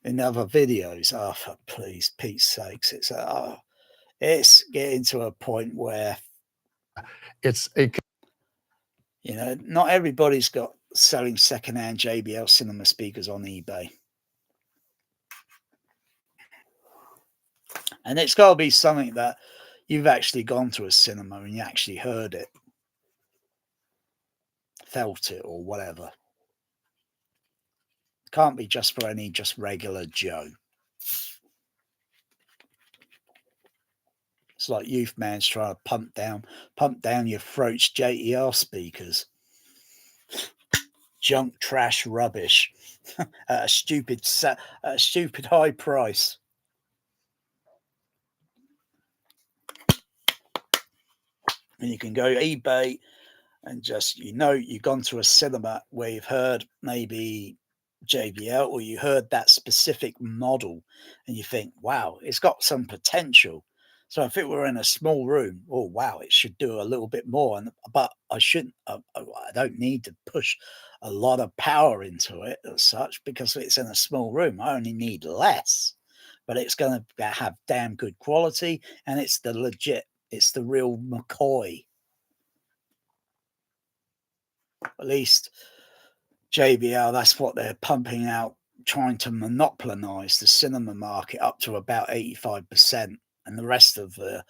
A: in other videos. Oh, for Pete's sakes, it's getting to a point where
G: It's a
A: not everybody's got selling secondhand JBL cinema speakers on eBay. And it's got to be something that you've actually gone to a cinema and you actually heard it, felt it, or whatever. Can't be just for any just regular Joe. It's like youth man's trying to pump down your throat's JTR speakers. Junk, trash, rubbish at a stupid high price. And you can go to eBay and just, you've gone to a cinema where you've heard maybe JBL or you heard that specific model and you think, wow, it's got some potential. So if it were in a small room, oh, wow, it should do a little bit more. But I don't need to push a lot of power into it as such because it's in a small room. I only need less, but it's going to have damn good quality and it's the real McCoy. At least JBL, that's what they're pumping out, trying to monopolize the cinema market up to about 85%. And the rest of the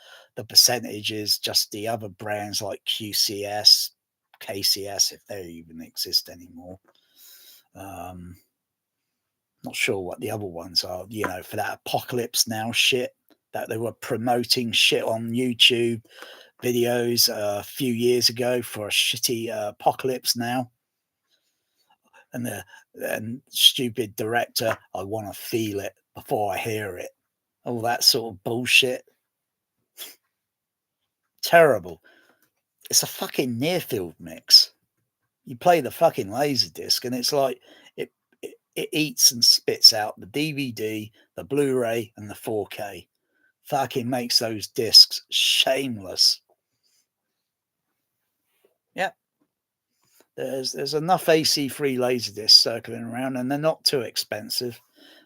A: percentage is just the other brands like QCS, KCS, if they even exist anymore. Not sure what the other ones are, for that Apocalypse Now shit that they were promoting shit on YouTube videos a few years ago for a shitty Apocalypse Now. And stupid director, I want to feel it before I hear it. All that sort of bullshit. Terrible. It's a fucking near field mix. You play the fucking Laserdisc and it's like it eats and spits out the DVD, the Blu-ray and the 4K. Fucking makes those discs shameless. Yeah. There's enough AC-free Laserdiscs circling around and they're not too expensive.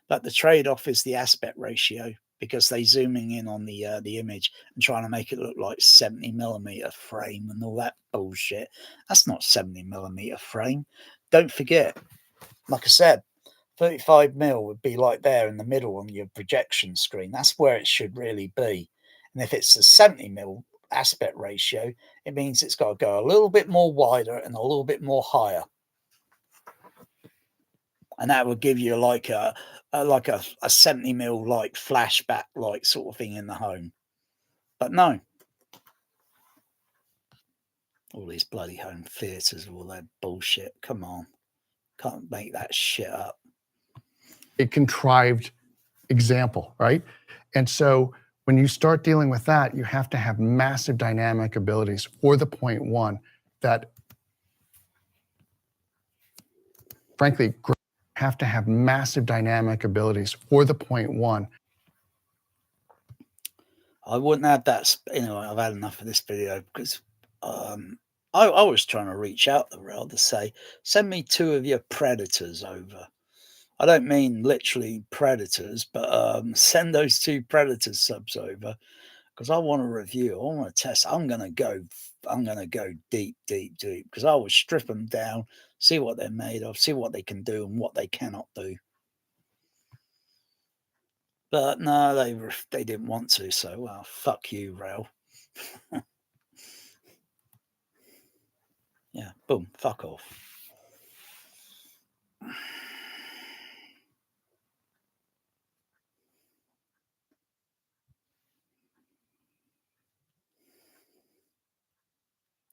A: But the trade-off is the aspect ratio because they're zooming in on the image and trying to make it look like 70mm frame and all that bullshit. That's not 70mm frame. Don't forget, like I said, 35mm would be like there in the middle on your projection screen. That's where it should really be. And if it's a 70mm aspect ratio, it means it's got to go a little bit more wider and a little bit more higher. And that would give you like a 70mm like flashback like sort of thing in the home. But no. All these bloody home theatres, all that bullshit. Come on. Can't make that shit up.
G: a contrived example, right? And so when you start dealing with that, you have to have massive dynamic abilities for the 0.1 that, frankly, have to have massive dynamic abilities for the 0.1.
A: I wouldn't have that. I've had enough of this video because I was trying to reach out the rail to say, send me 2 of your predators over. I don't mean literally predators, but send those 2 predators subs over because I want to review. I want to test. I'm gonna go deep because I will strip them down, see what they're made of, see what they can do and what they cannot do. But no, they didn't want to. So well, fuck you, Rail. Yeah, boom, fuck off.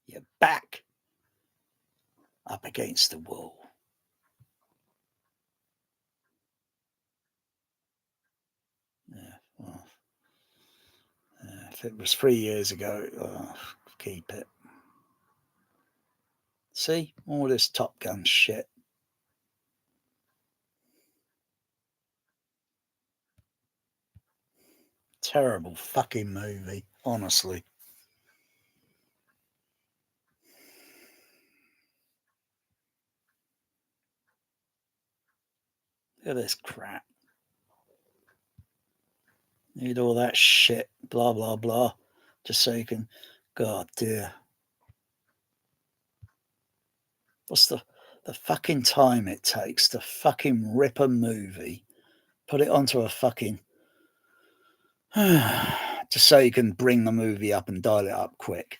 A: You're back up against the wall. Yeah, well, if it was 3 years ago, keep it. See, all this Top Gun shit. Terrible fucking movie, honestly. Look at this crap. Need all that shit, blah, blah, blah, just so you can, God dear. What's the fucking time it takes to fucking rip a movie, put it onto a fucking, just so you can bring the movie up and dial it up quick.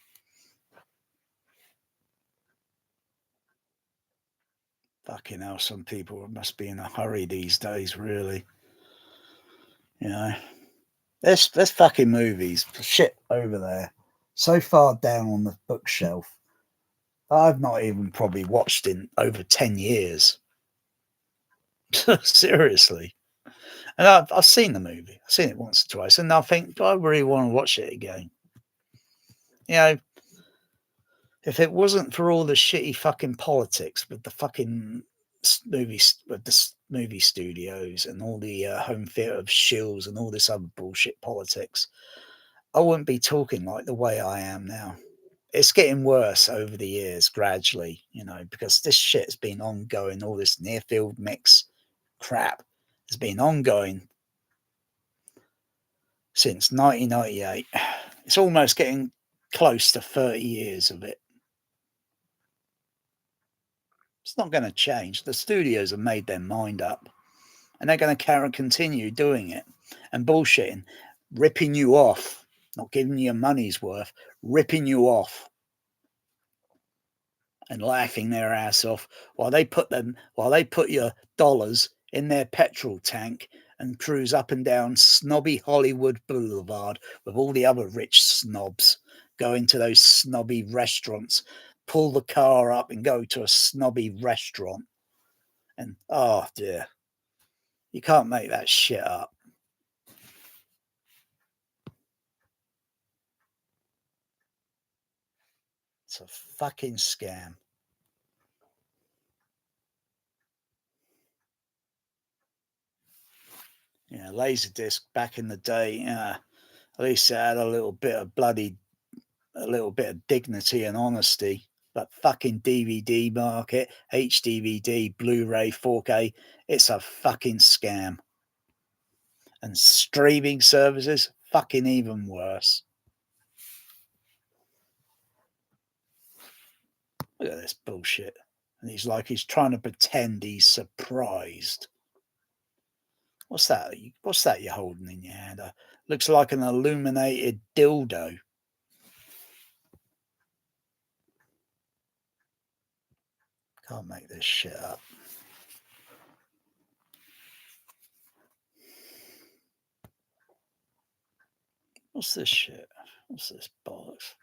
A: Fucking hell, some people must be in a hurry these days, really. You know, there's fucking movies, shit over there, so far down on the bookshelf, I've not even probably watched in over 10 years. Seriously. And I've seen the movie. I've seen it once or twice, and I think, do I really want to watch it again? You know, if it wasn't for all the shitty fucking politics with the fucking movies, with the movie studios and all the home theatre of shills and all this other bullshit politics, I wouldn't be talking like the way I am now. It's getting worse over the years, gradually, you know, because this shit's been ongoing. All this near field mix crap has been ongoing since 1998. It's almost getting close to 30 years of it. It's not going to change. The studios have made their mind up, and they're going to continue doing it and bullshitting, ripping you off, not giving you your money's worth, ripping you off and laughing their ass off while they put your dollars in their petrol tank and cruise up and down snobby Hollywood Boulevard with all the other rich snobs going to those snobby restaurants, pull the car up and go to a snobby restaurant. And oh dear, you can't make that shit up. It's a fucking scam. Yeah, Laserdisc back in the day, at least it had a little bit of dignity and honesty. But fucking DVD market, HDVD, Blu-ray, 4K, it's a fucking scam. And streaming services, fucking even worse. Look at this bullshit. And he's trying to pretend he's surprised. What's that? What's that you're holding in your hand? Looks like an illuminated dildo. Can't make this shit up. What's this shit? What's this bollocks?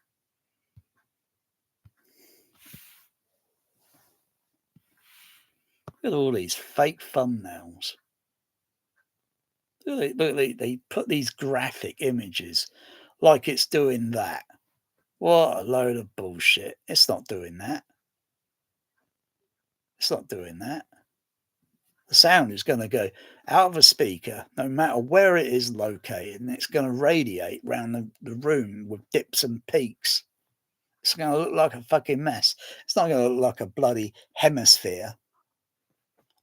A: Look at all these fake thumbnails. Look, they put these graphic images like it's doing that. What a load of bullshit. It's not doing that. It's not doing that. The sound is going to go out of a speaker, no matter where it is located, and it's going to radiate around the room with dips and peaks. It's going to look like a fucking mess. It's not going to look like a bloody hemisphere,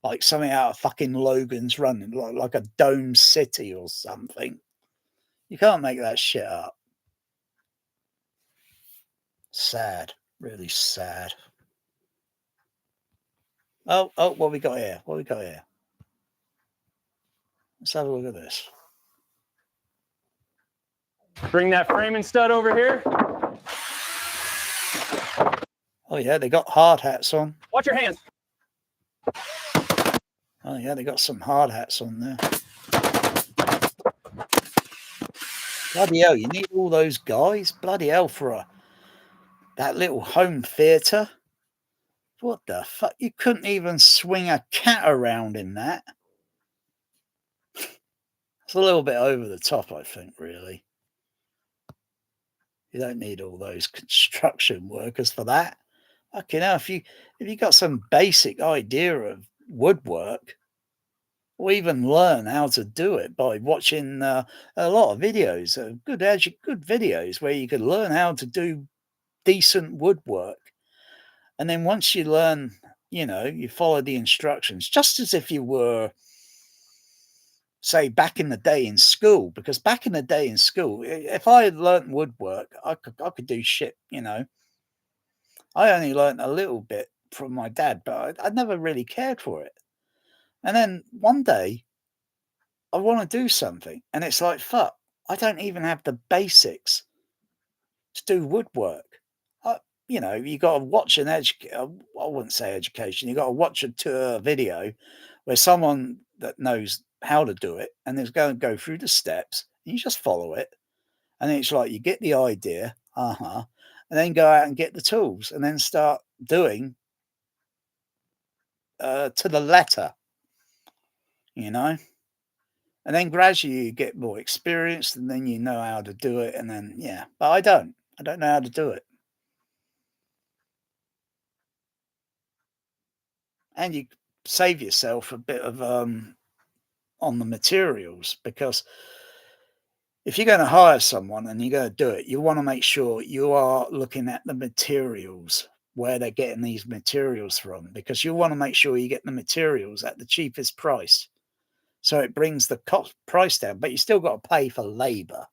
A: like something out of fucking Logan's Run, like a dome city or something. You can't make that shit up. Sad, really sad. Oh, what we got here? What we got here? Let's have a look at this.
H: Bring that framing stud over here.
A: Oh yeah, they got hard hats on.
H: Watch your hands.
A: Oh yeah, they got some hard hats on there. Bloody hell, you need all those guys? Bloody hell for that little home theatre. What the fuck? You couldn't even swing a cat around in that. It's a little bit over the top, I think, really. You don't need all those construction workers for that. Fucking hell, if you got some basic idea of woodwork, or even learn how to do it by watching a lot of videos, good videos where you could learn how to do decent woodwork. And then once you learn, you follow the instructions, just as if you were, say, back in the day in school. Because back in the day in school, if I had learnt woodwork, I could do shit, I only learnt a little bit from my dad, but I never really cared for it. And then one day, I want to do something, and it's like, fuck, I don't even have the basics to do woodwork. You got to watch I wouldn't say education. You got to watch a video where someone that knows how to do it and is going to go through the steps. And you just follow it, and it's like you get the idea, and then go out and get the tools, and then start doing to the letter, And then gradually you get more experienced, and then you know how to do it. And then, but I don't know how to do it. And you save yourself a bit of on the materials, because if you're going to hire someone and you're going to do it, you want to make sure you are looking at the materials, where they're getting these materials from, because you want to make sure you get the materials at the cheapest price. So it brings the cost price down, but you still got to pay for labor.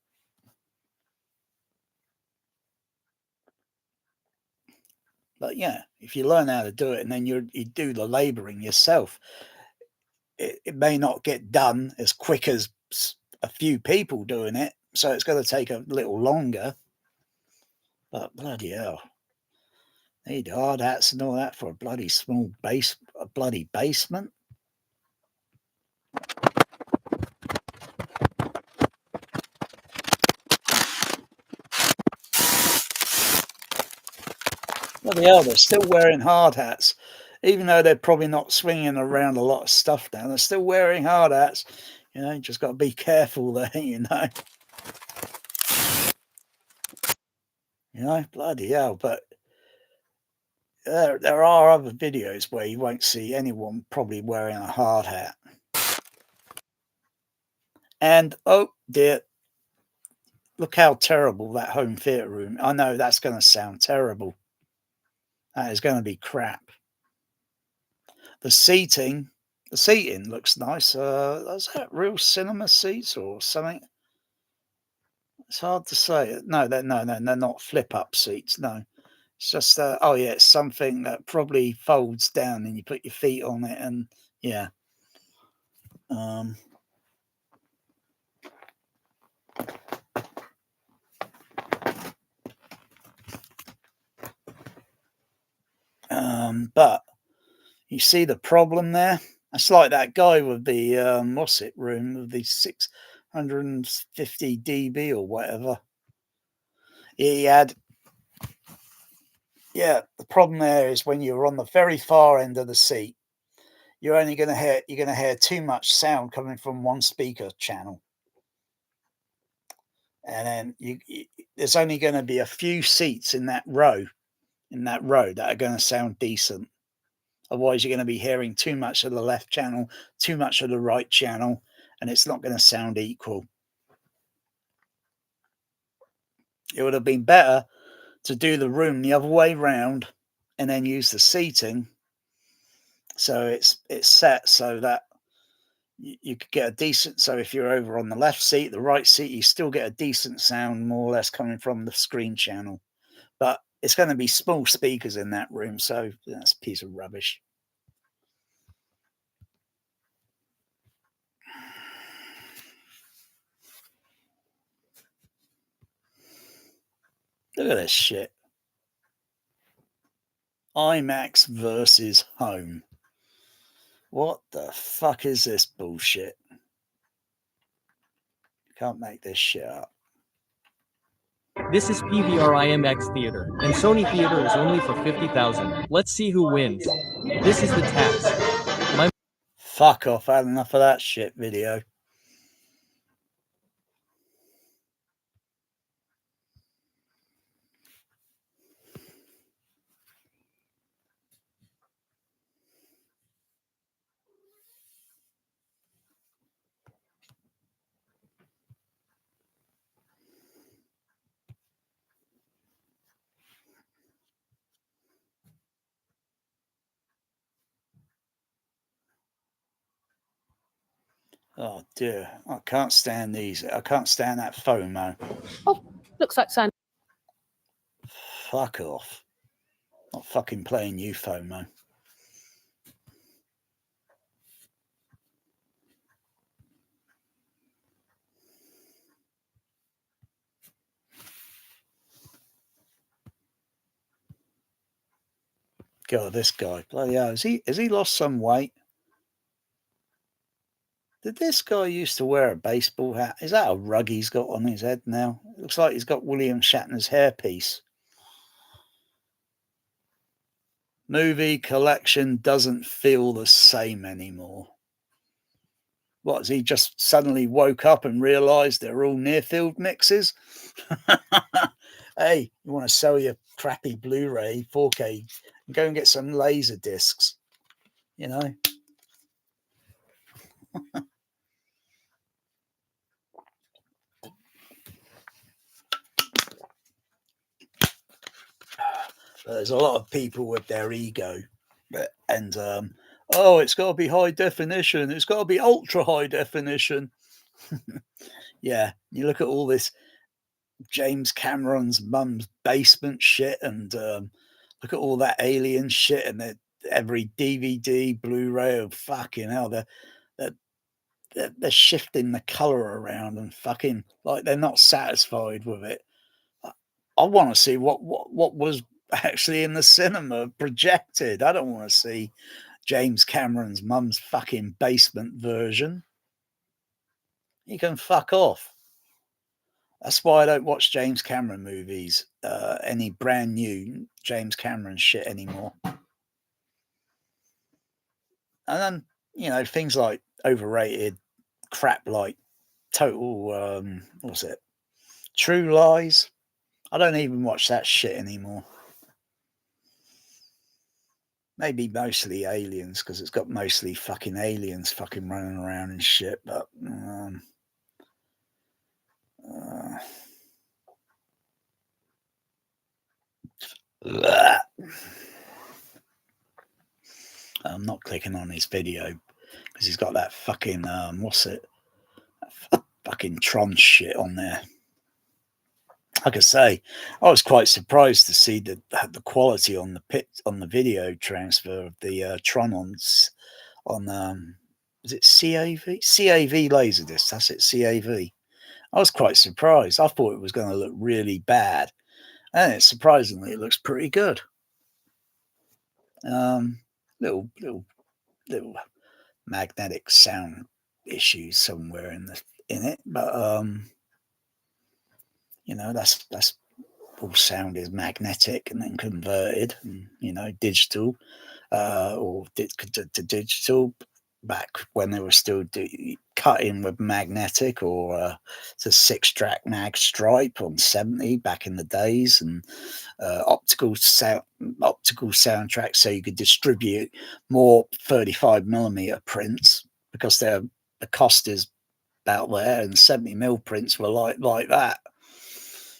A: But yeah, if you learn how to do it and then you do the laboring yourself, it may not get done as quick as a few people doing it. So it's going to take a little longer. But bloody hell, need hard hats and all that for a bloody bloody basement. Bloody hell, they're still wearing hard hats, even though they're probably not swinging around a lot of stuff now. They're still wearing hard hats. You just got to be careful there, bloody hell. But there are other videos where you won't see anyone probably wearing a hard hat. And oh dear, look how terrible that home theatre room. I know that's going to sound terrible. That is going to be crap. The seating looks nice. Is that real cinema seats or something? It's hard to say. No, they're not flip-up seats. No, it's just it's something that probably folds down and you put your feet on it, and yeah. But you see the problem there? It's like that guy with the room with the 650 dB or whatever. He had, the problem there is when you're on the very far end of the seat, you're going to hear too much sound coming from one speaker channel, and then there's only going to be a few seats in that row that are going to sound decent. Otherwise, you're going to be hearing too much of the left channel, too much of the right channel, and it's not going to sound equal. It would have been better to do the room the other way round and then use the seating so it's set so that you could get a decent. So if you're over on the left seat, the right seat, you still get a decent sound more or less coming from the screen channel. But it's going to be small speakers in that room, so that's a piece of rubbish. Look at this shit. IMAX versus home. What the fuck is this bullshit? Can't make this shit up.
I: This is PVR IMX Theater, and Sony Theater is only for 50,000. Let's see who wins. This is the task.
A: Fuck off, I had enough of that shit video. Oh dear, I can't stand these. I can't stand that FOMO.
D: Oh, looks like Santa.
A: Fuck off. Not fucking playing you, FOMO. God, this guy, bloody hell, has he lost some weight? Did this guy used to wear a baseball hat? Is that a rug he's got on his head now? It looks like he's got William Shatner's hairpiece. Movie collection doesn't feel the same anymore. What, has he just suddenly woke up and realised they're all near-field mixes? Hey, you want to sell your crappy Blu-ray 4K, go and get some laser discs, you know? There's a lot of people with their ego and oh, it's got to be high definition, it's got to be ultra high definition. Yeah, you look at all this James Cameron's mum's basement shit and look at all that alien shit and every DVD Blu-ray of fucking hell, they're shifting the color around and fucking like they're not satisfied with it. I want to see what was actually in the cinema projected. I don't want to see James Cameron's mum's fucking basement version. You can fuck off. That's why I don't watch James Cameron movies, any brand new James Cameron shit anymore. And then, you know, things like overrated crap like Total, what's it? True Lies. I don't even watch that shit anymore. Maybe mostly Aliens, because it's got mostly fucking aliens fucking running around and shit, but I'm not clicking on his video because he's got that fucking what's it? Fucking Tron shit on there. Like I say, I was quite surprised to see the quality on the video transfer of the Tron on is it CAV? CAV Laserdisc. That's it, CAV. I was quite surprised. I thought it was going to look really bad, and surprisingly, it looks pretty good. Little magnetic sound issues somewhere in it, but you know, that's all sound is magnetic and then converted, and, you know, digital or to digital back when they were still cutting with magnetic or to 6-track mag stripe on 70 back in the days, and optical soundtracks, so you could distribute more 35mm prints because the cost is about there, and 70mm prints were like that.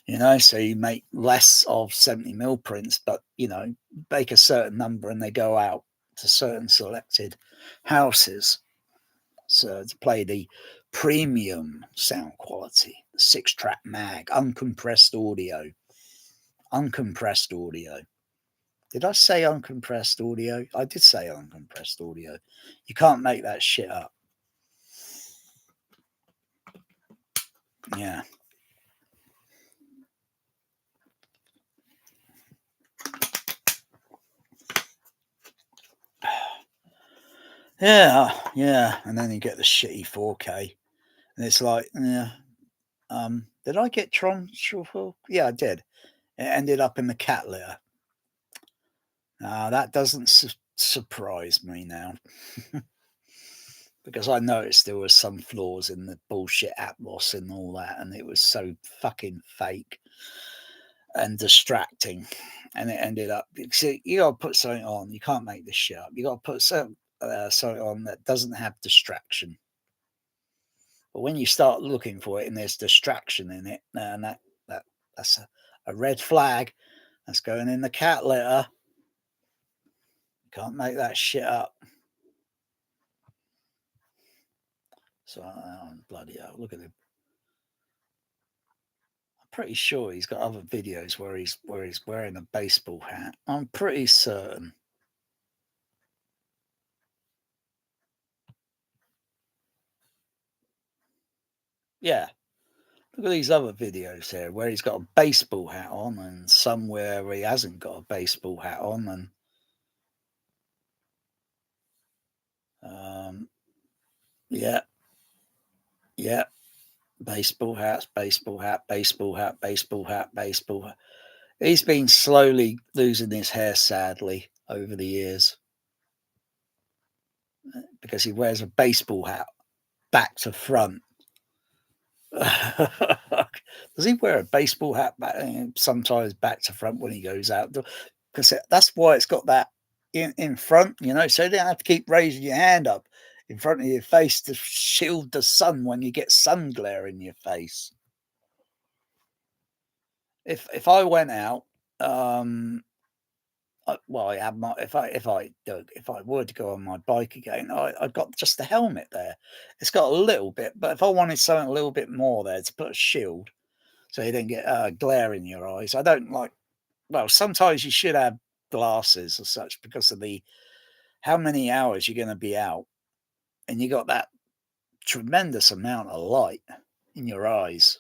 A: You know, so you make less of 70mm prints, but, you know, make a certain number and they go out to certain selected houses. So to play the premium sound quality, 6-track mag, uncompressed audio. uncompressed audio. Did I say uncompressed audio? I did say uncompressed audio. You can't make that shit up. Yeah. Yeah. And then you get the shitty 4K. And it's like, yeah. Did I get Tron Shuffle? Yeah, I did. It ended up in the cat litter. That doesn't surprise me now. Because I noticed there was some flaws in the bullshit Atmos and all that, and it was so fucking fake and distracting. And it ended up, see, you got to put something on. You can't make this shit up. You got to put something on that doesn't have distraction. But when you start looking for it and there's distraction in it, and that's a red flag. That's going in the cat litter. You can't make that shit up. So, bloody hell, look at him. I'm pretty sure he's got other videos where he's wearing a baseball hat. I'm pretty certain. Yeah. Look at these other videos here where he's got a baseball hat on, and somewhere where he hasn't got a baseball hat on, and yeah. Baseball hats, baseball hat, baseball hat, baseball hat, baseball hat. He's been slowly losing his hair, sadly, over the years, because he wears a baseball hat back to front. Does he wear a baseball hat sometimes back to front when he goes out? Because that's why it's got that in front, you know, so you don't have to keep raising your hand up in front of your face to shield the sun when you get sun glare in your face. If I went out, well, I have my if I were to go on my bike again, I've got just the helmet there. It's got a little bit, but if I wanted something a little bit more there to put a shield, so you don't get glare in your eyes. I don't like. Well, sometimes you should have glasses or such because of how many hours you're going to be out, and you got that tremendous amount of light in your eyes.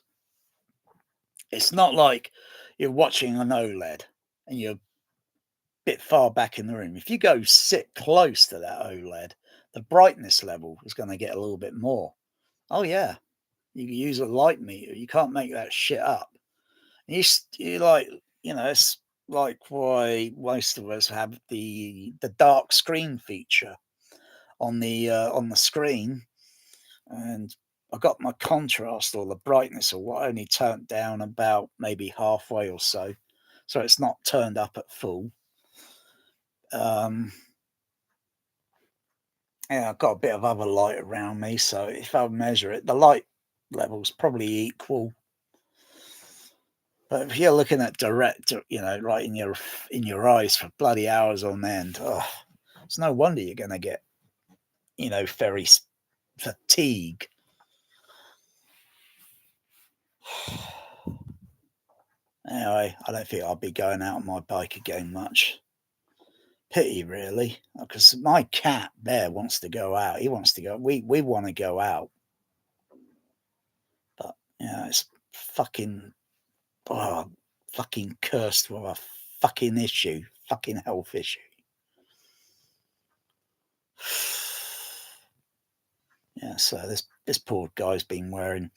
A: It's not like you're watching an OLED and you're bit far back in the room. If you go sit close to that OLED, the brightness level is going to get a little bit more. Oh yeah, you can use a light meter. You can't make that shit up. You like, you know, it's like why most of us have the dark screen feature on the screen, and I got my contrast or the brightness or what only turned down about maybe halfway or so it's not turned up at full. Yeah, I've got a bit of other light around me, so if I measure it, the light level's probably equal. But if you're looking at direct, you know, right in your eyes for bloody hours on end, it's no wonder you're going to get, you know, very fatigue. Anyway, I don't think I'll be going out on my bike again much. Pity, really, because my cat Bear wants to go out. He wants to go. We want to go out, but yeah, it's fucking cursed with a fucking issue, fucking health issue. Yeah, so this poor guy's been wearing,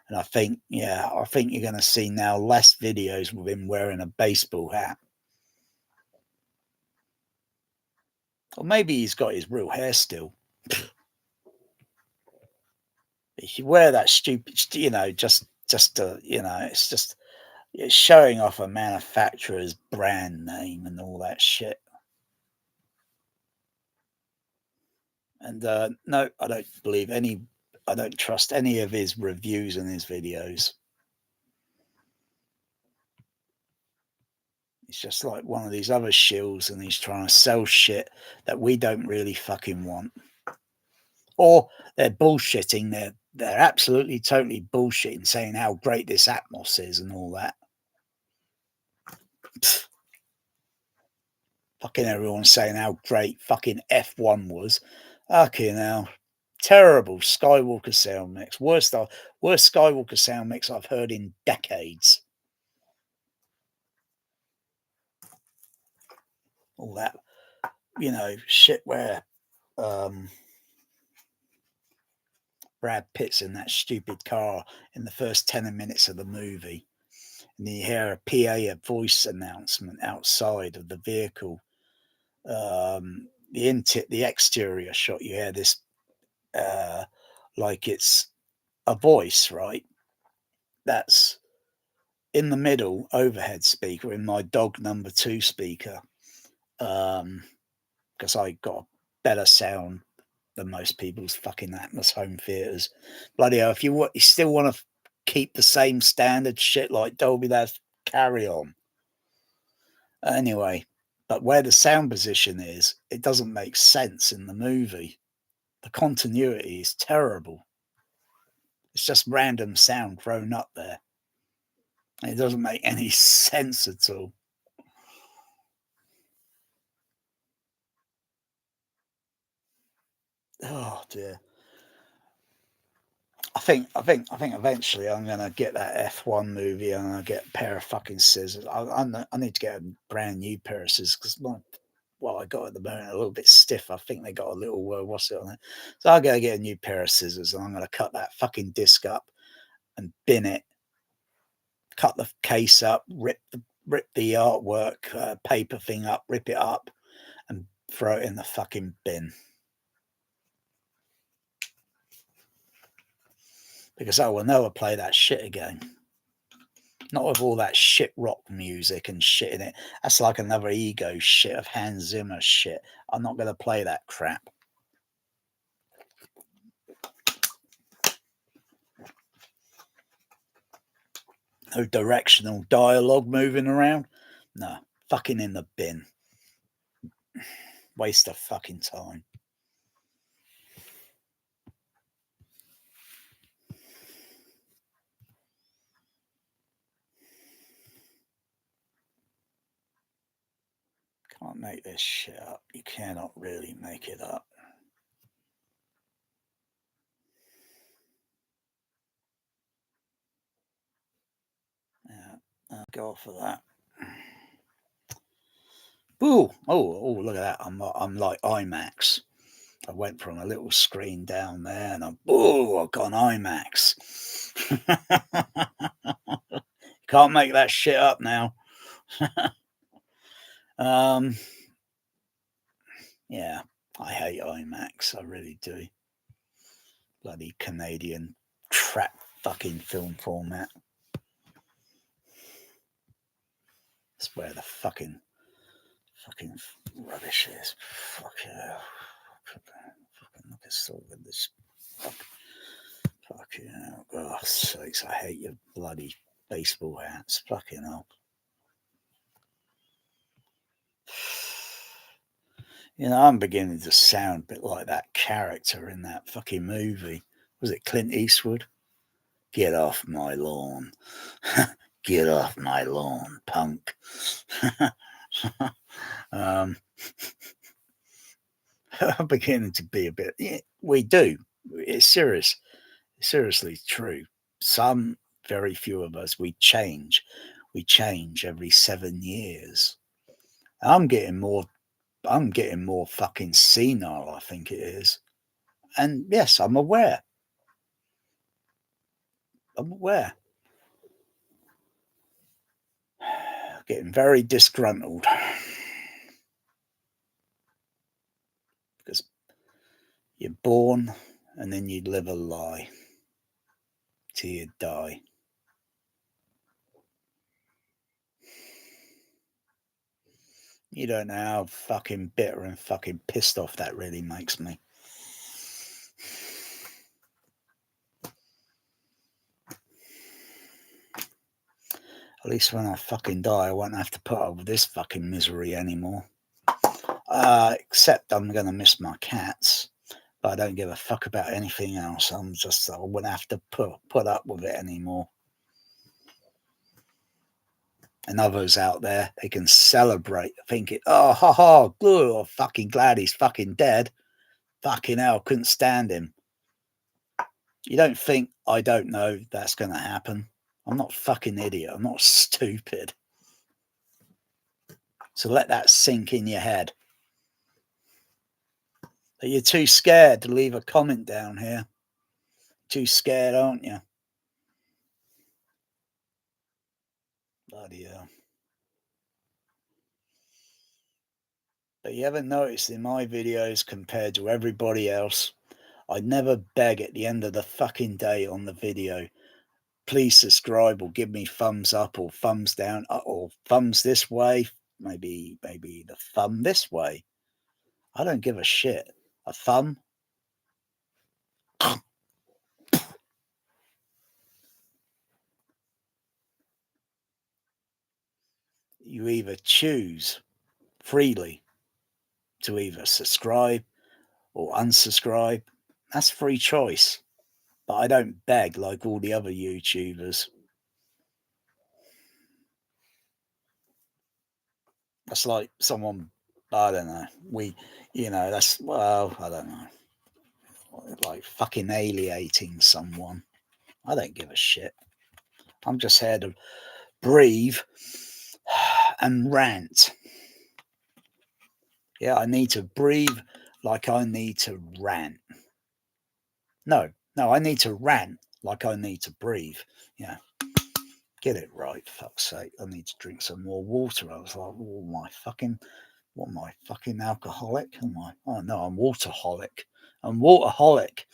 A: and I think you're going to see now less videos with him wearing a baseball hat. Or maybe he's got his real hair still. If you wear that stupid, you know, just to, you know, it's showing off a manufacturer's brand name and all that shit. And no, I don't trust any of his reviews and his videos. He's just like one of these other shills, and he's trying to sell shit that we don't really fucking want. Or they're bullshitting. They're absolutely totally bullshitting, saying how great this Atmos is and all that. Fucking everyone's saying how great fucking F1 was. Fucking hell. Terrible Skywalker sound mix. Worst Skywalker sound mix I've heard in decades. All that, shit where Brad Pitt's in that stupid car in the first 10 minutes of the movie. And you hear a PA, a voice announcement outside of the vehicle. The exterior shot, you hear this like it's a voice, right? That's in the middle overhead speaker in my dog number 2 speaker, because I got better sound than most people's fucking Atmos home theaters. Bloody hell, if you still want to keep the same standard shit like Dolby, that's carry on. Anyway, but where the sound position is, it doesn't make sense in the movie. The continuity is terrible. It's just random sound thrown up there. It doesn't make any sense at all. Oh dear. I think eventually I'm gonna get that F1 movie and I'll get a pair of fucking scissors. I need to get a brand new pair of scissors because I got at the moment a little bit stiff. I think they got a little what's it on it. So I'll go get a new pair of scissors and I'm gonna cut that fucking disc up and bin it. Cut the case up, rip the artwork paper thing up, rip it up, and throw it in the fucking bin. Because I will never play that shit again. Not with all that shit rock music and shit in it. That's like another ego shit of Hans Zimmer shit. I'm not going to play that crap. No directional dialogue moving around. No, fucking in the bin. Waste of fucking time. Can't make this shit up. You cannot really make it up. Yeah, I'll go for that. Ooh, oh, look at that. I'm like IMAX. I went from a little screen down there and I've got an IMAX. Can't make that shit up now. Yeah, I hate IMAX. I really do. Bloody Canadian crap fucking film format. That's where the fucking rubbish is. Fucking hell. Fucking look at so good this. Fucking hell. Oh, sakes, I hate your bloody baseball hats. Fucking hell. I'm beginning to sound a bit like that character in that fucking movie. Was it Clint Eastwood? Get off my lawn. Get off my lawn, punk. I'm beginning to be a bit. Yeah, we do. It's seriously true. Some very few of us, we change. We change every 7 years. I'm getting more fucking senile, I think it is. And yes, I'm aware. Getting very disgruntled. Because you're born and then you live a lie till you die. You don't know how fucking bitter and fucking pissed off that really makes me. At least when I fucking die, I won't have to put up with this fucking misery anymore. Except I'm going to miss my cats. But I don't give a fuck about anything else. I wouldn't have to put up with it anymore. And others out there, they can celebrate, thinking, oh, ha ha, good, I'm fucking glad he's fucking dead. Fucking hell, couldn't stand him. You don't think I don't know that's going to happen? I'm not a fucking idiot. I'm not stupid. So let that sink in your head. But you're too scared to leave a comment down here. Too scared, aren't you? Bloody hell. But you ever noticed in my videos compared to everybody else, I never beg at the end of the fucking day on the video, please subscribe or give me thumbs up or thumbs down or thumbs this way, maybe the thumb this way. I don't give a shit. A thumb? You either choose freely to either subscribe or unsubscribe. That's free choice. But I don't beg like all the other YouTubers. That's like someone, I don't know. That's, well, I don't know. Like fucking alienating someone. I don't give a shit. I'm just here to breathe and rant. Yeah, I need to breathe like I need to rant. No, I need to rant like I need to breathe. Yeah. Get it right, fuck's sake. I need to drink some more water. I was like, what am I, fucking alcoholic? Oh no, I'm waterholic. I'm waterholic.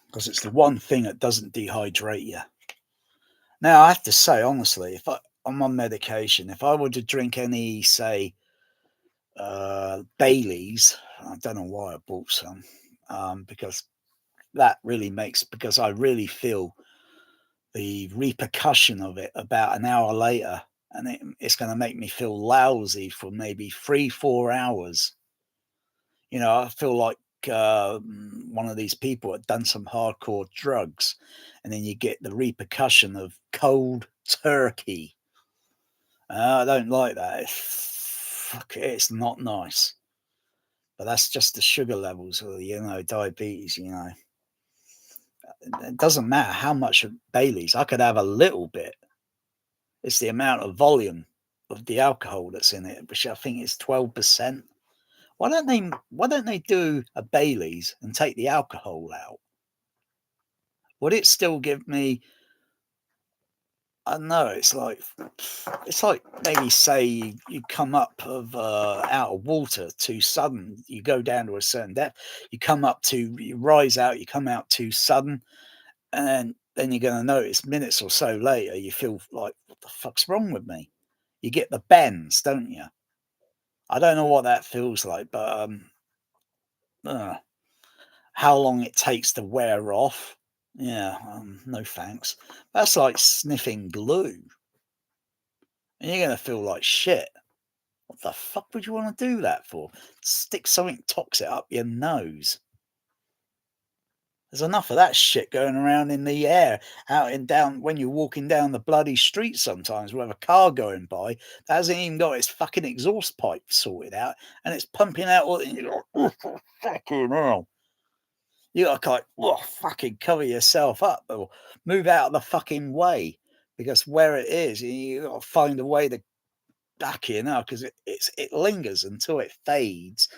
A: Because it's the one thing that doesn't dehydrate you. Now, I have to say, honestly, if I'm on medication, if I were to drink any, say, Baileys, I don't know why I bought some, because that really because I really feel the repercussion of it about an hour later, and it's going to make me feel lousy for maybe 3-4 hours. I feel like one of these people had done some hardcore drugs, and then you get the repercussion of cold turkey. I don't like that. It's not nice. But that's just the sugar levels or, diabetes, It doesn't matter how much of Baileys. I could have a little bit. It's the amount of volume of the alcohol that's in it, which I think is 12%. Why don't they do a Baileys and take the alcohol out? Would it still give me? I don't know. It's like maybe say you come up out of water too sudden. You go down to a certain depth. You rise out. You come out too sudden, and then you're going to notice minutes or so later you feel like, what the fuck's wrong with me? You get the bends, don't you? I don't know what that feels like, but how long it takes to wear off. Yeah, no thanks. That's like sniffing glue. And you're going to feel like shit. What the fuck would you want to do that for? Stick something toxic up your nose. There's enough of that shit going around in the air, out and down when you're walking down the bloody street sometimes with a car going by that hasn't even got its fucking exhaust pipe sorted out, and it's pumping out all, and you're like, oh, fucking hell. You gotta fucking cover yourself up or move out of the fucking way, because where it is, you gotta find a way to back in out, because it lingers until it fades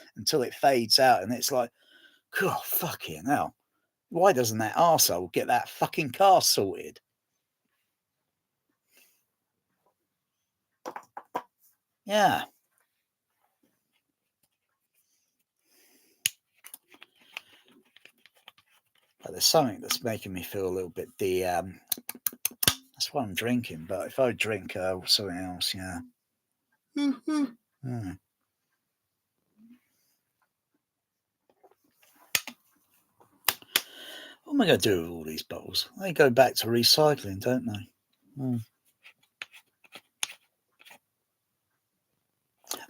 A: out, and it's like, God, fucking hell. Why doesn't that arsehole get that fucking car sorted? Yeah. But there's something that's making me feel a little bit that's what I'm drinking. But if I drink something else, yeah. Mm. What am I going to do with all these bottles? They go back to recycling, don't they?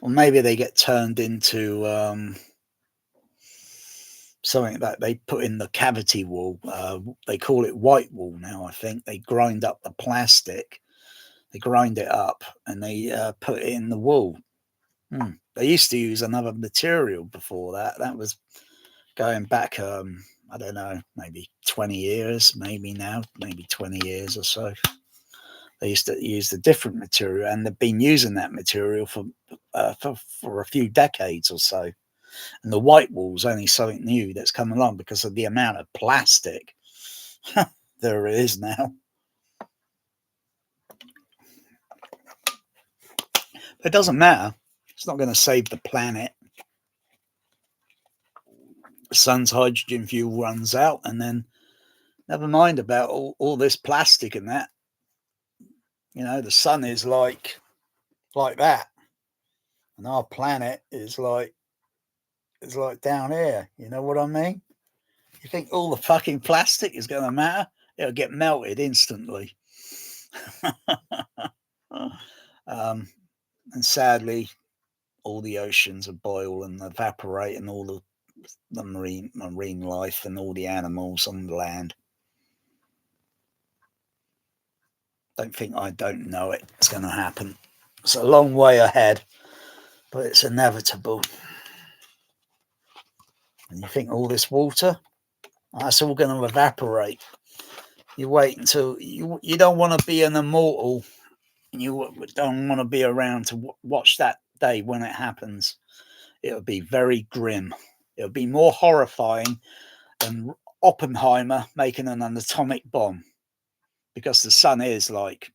A: Or maybe they get turned into something that they put in the cavity wall. They call it white wall now, I think. They grind up the plastic, they grind it up, and they put it in the wall. They used to use another material before that. That was going back, I don't know, maybe 20 years, maybe now, maybe 20 years or so. They used to use a different material, and they've been using that material for a few decades or so. And the white wall's only something new that's come along because of the amount of plastic there is now. But it doesn't matter. It's not going to save the planet. The sun's hydrogen fuel runs out, and then never mind about all this plastic and that. You know, the sun is like that, and our planet is like down here. You know what I mean? You think all the fucking plastic is going to matter? It'll get melted instantly. And sadly, all the oceans are boil and evaporate, and all the marine life and all the animals on the land. Don't think I don't know it. It's going to happen. It's a long way ahead, but it's inevitable. And you think all this water, that's all going to evaporate. You wait until you don't want to be an immortal, and you don't want to be around to watch that day when it happens. It'll be very grim. It'll be more horrifying than Oppenheimer making an atomic bomb, because the sun is like,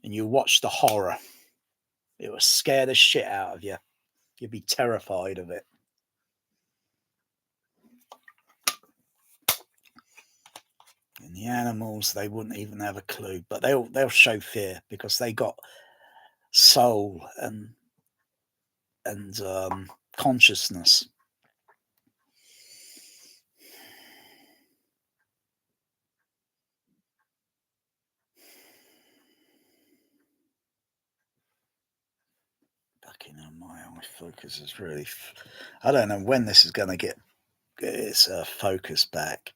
A: and you watch the horror. It will scare the shit out of you. You'll be terrified of it. And the animals, they wouldn't even have a clue, but they'll show fear because they got soul and consciousness. Fucking hell, my eye focus is really. I don't know when this is going to get its focus back.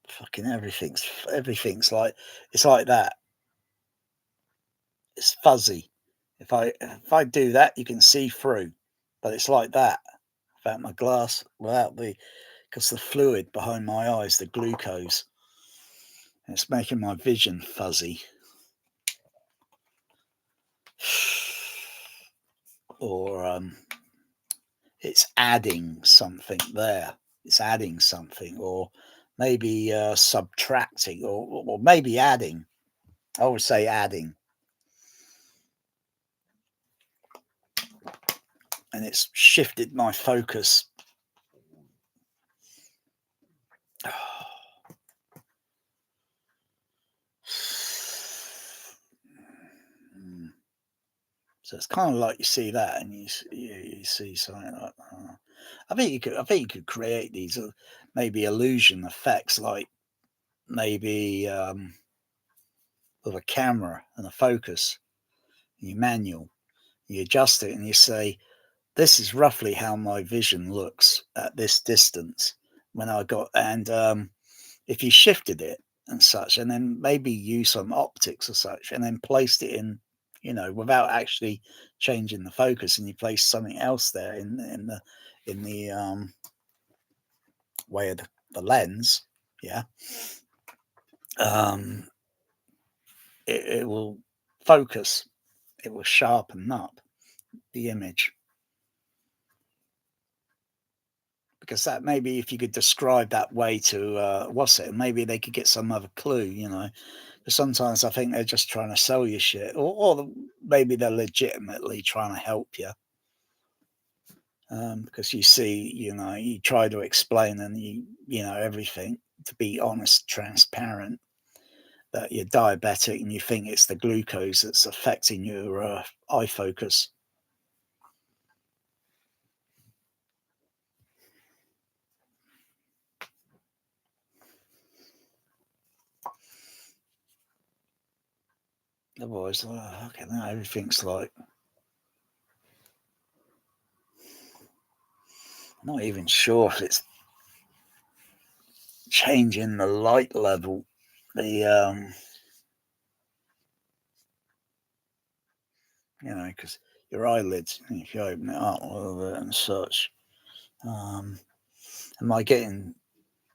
A: Fucking everything's like, it's like that. It's fuzzy. If I do that, you can see through, but it's like that without my glass, because the fluid behind my eyes, the glucose, it's making my vision fuzzy. Or it's adding something there. It's adding something, or maybe subtracting, or maybe adding. I would say adding. And it's shifted my focus. So it's kind of like you see that, and you see something like that. I think you could create these maybe illusion effects, like maybe with a camera and a focus. You manual, you adjust it, and you say, "This is roughly how my vision looks at this distance." When I got, and if you shifted it and such, and then maybe use some optics or such, and then placed it in, without actually changing the focus, and you place something else there in the way of the lens, it will focus, it will sharpen up the image. Because that, maybe if you could describe that way to maybe they could get some other clue, Because sometimes I think they're just trying to sell you shit, or maybe they're legitimately trying to help you. Because you see, you try to explain, and everything, to be honest, transparent, that you're diabetic and you think it's the glucose that's affecting your eye focus. Otherwise, okay, now everything's like, I'm not even sure if it's changing the light level, the you know, because your eyelids, if you open it up a little bit and such, am I getting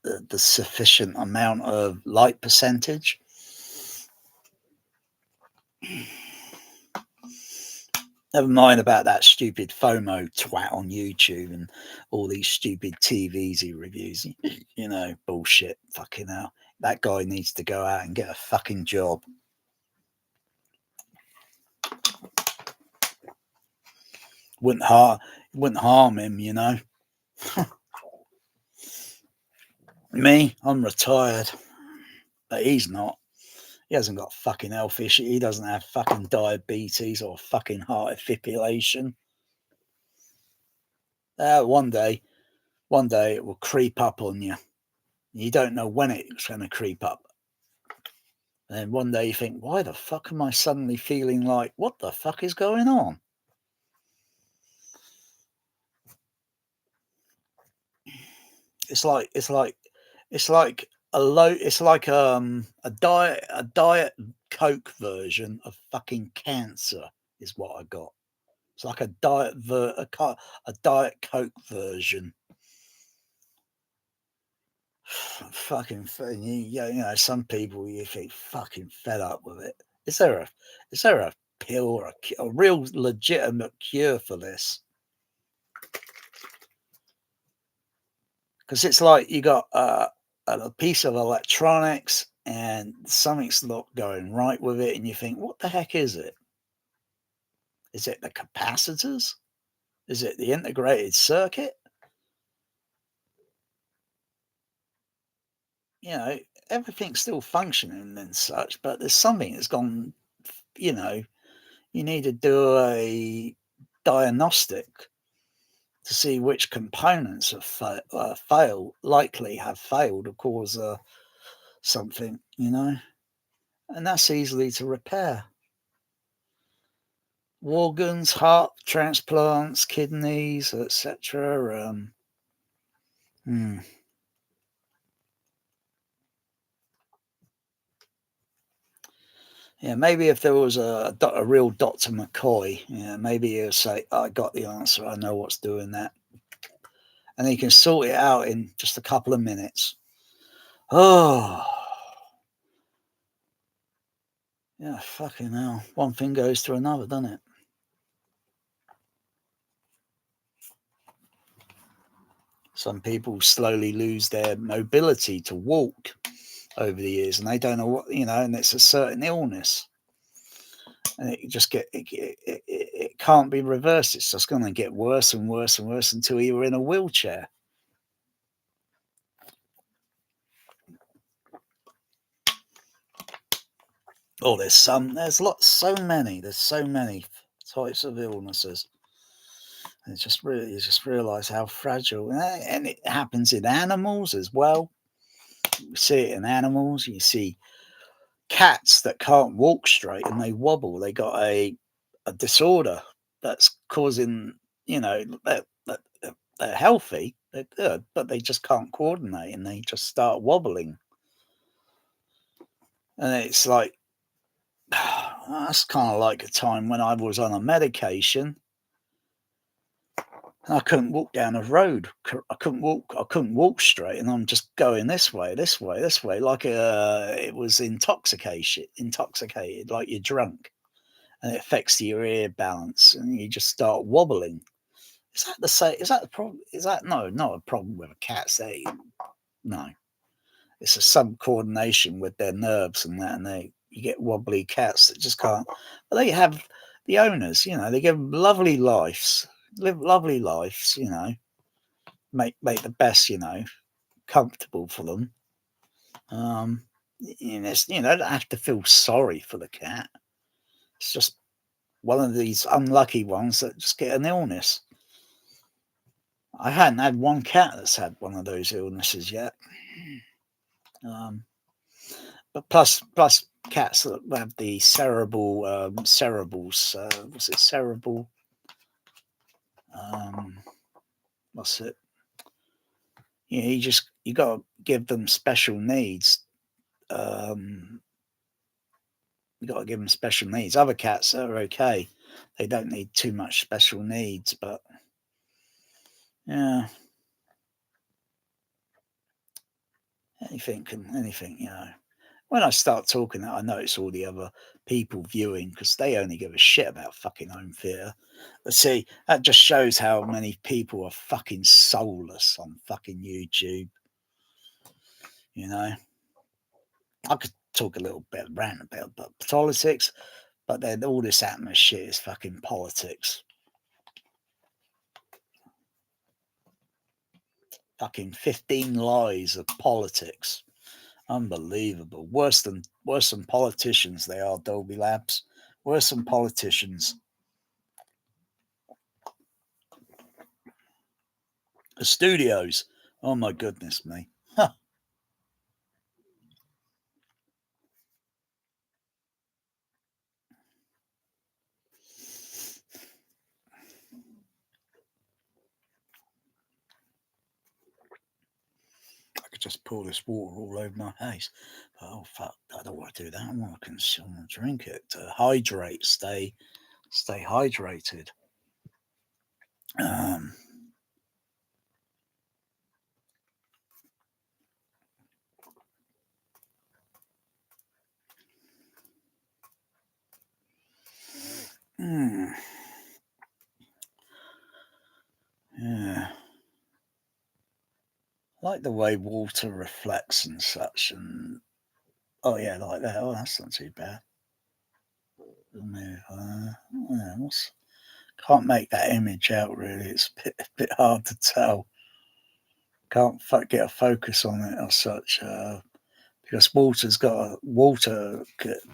A: the sufficient amount of light percentage? Never mind about that stupid FOMO twat on YouTube and all these stupid TVs he reviews. You know, bullshit. Fucking hell. That guy needs to go out and get a fucking job. Wouldn't harm him, you know. Me, I'm retired. But he's not. He hasn't got fucking health issue. He doesn't have fucking diabetes or fucking heart fibrillation. One day it will creep up on you. You don't know when it's going to creep up. And then one day you think, why the fuck am I suddenly feeling like, what the fuck is going on? It's like a diet Coke version of fucking cancer is what I got. It's like a diet Coke version. Fucking, you know, some people you think fucking fed up with it. Is there a pill or a real legitimate cure for this? Because it's like you got a piece of electronics and something's not going right with it, and you think, what the heck is it? Is it the capacitors? Is it the integrated circuit? You know, everything's still functioning and such, but there's something that's gone, you know, you need to do a diagnostic to see which components have likely have failed to cause something, you know, and that's easily to repair. Organs, heart transplants, kidneys, etc. Yeah, maybe if there was a real Dr. McCoy, yeah, maybe he'll say, I got the answer, I know what's doing that. And he can sort it out in just a couple of minutes. Oh, yeah, fucking hell. One thing goes to another, doesn't it? Some people slowly lose their mobility to walk over the years, and they don't know what, you know, and it's a certain illness. And it can't be reversed. It's just going to get worse and worse and worse until you're in a wheelchair. Oh, there's so many types of illnesses. And you just realize how fragile, and it happens in animals as well. You see it in animals. You see cats that can't walk straight and they wobble. They got a disorder that's causing, you know, they're healthy, they're good, but they just can't coordinate and they just start wobbling. And it's like, that's kind of like a time when I was on a medication and I couldn't walk down a road. I couldn't walk straight, and I'm just going this way, like it was intoxicated, like you're drunk, and it affects your ear balance, and you just start wobbling. Is that the same? Is that the problem? Is that not a problem with a cat's ear? No, it's a sub-coordination with their nerves and that, and you get wobbly cats that just can't. But they have the owners, you know, they give lovely lives, live lovely lives, you know, make the best, you know, comfortable for them. You know, you don't have to feel sorry for the cat. It's just one of these unlucky ones that just get an illness. I hadn't had one cat that's had one of those illnesses yet. But plus cats that have the cerebrals, what's it, cerebral? What's it? Yeah, you got to give them special needs. You got to give them special needs. Other cats are okay; they don't need too much special needs. But yeah, anything, you know. When I start talking that, I notice all the other people viewing because they only give a shit about fucking home theatre. But see, that just shows how many people are fucking soulless on fucking YouTube. You know, I could talk a little bit rant about politics, but then all this atmos shit is fucking politics. Fucking 15 lies of politics. Unbelievable. Worse than politicians they are, Dolby Labs. Worse than politicians. The studios. Oh my goodness me. Huh. I could just pour this water all over my face. Oh fuck, I don't want to do that. I want to consume and drink it to hydrate, stay hydrated. Yeah. I like the way water reflects and such, and oh yeah, like that. Oh, that's not too bad. Can't make that image out really. It's a bit hard to tell. Can't get a focus on it or such because water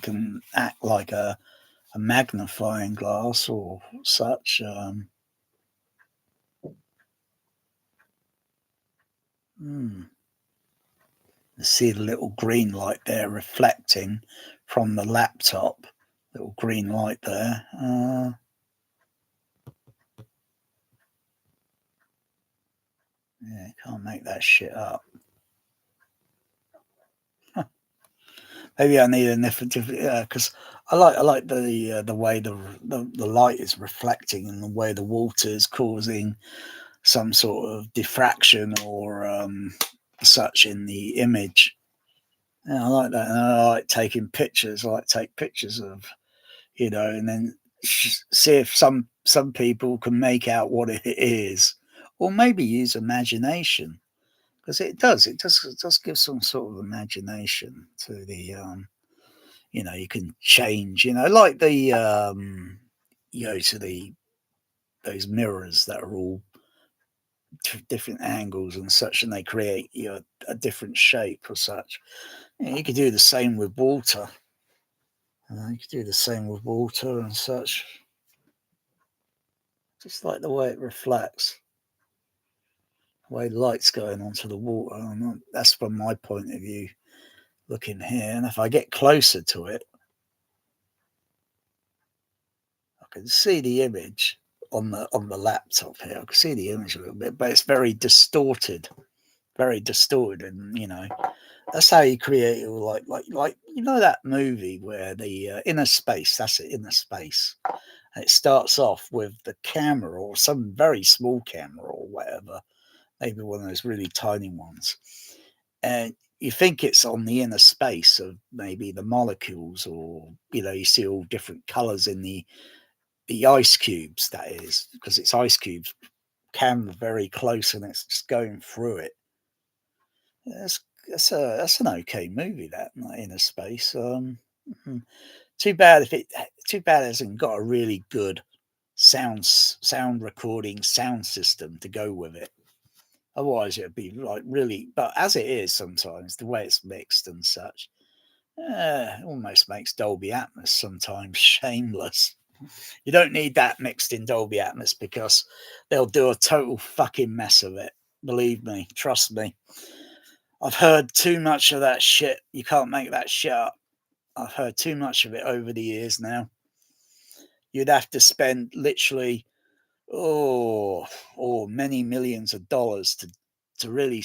A: can act like a magnifying glass or such. You see the little green light there reflecting from the laptop. Little green light there. Yeah, you can't make that shit up. Maybe I need a different because I like the way the light is reflecting and the way the water is causing some sort of diffraction or such in the image. Yeah, I like that. And I like taking pictures. I like to take pictures of, and then see if some people can make out what it is, or maybe use imagination because it does give some sort of imagination to the you can change, like the to those mirrors that are all different angles and such, and they create a different shape or such. You could do the same with water. You could do the same with water and such. Just like the way it reflects, the way light's going onto the water. And that's from my point of view, looking here. And if I get closer to it, I can see the image on the laptop here. I can see the image a little bit, but it's very distorted, and that's how you create like that movie where the Inner Space. That's it, Inner Space. And it starts off with the camera or some very small camera or whatever, maybe one of those really tiny ones, and you think it's on the inner space of maybe the molecules, or you see all different colors in the ice cubes. That is because it's ice cubes, camera very close, and it's just going through it. That's an okay movie, that Inner Space. Too bad it hasn't got a really good sound recording sound system to go with it. Otherwise it'd be like really, but as it is, sometimes the way it's mixed and such, almost makes Dolby Atmos sometimes shameless. You don't need that mixed in Dolby Atmos because they'll do a total fucking mess of it. Believe me, trust me. I've heard too much of that shit. You can't make that shit up. I've heard too much of it over the years now. You'd have to spend literally many millions of dollars to really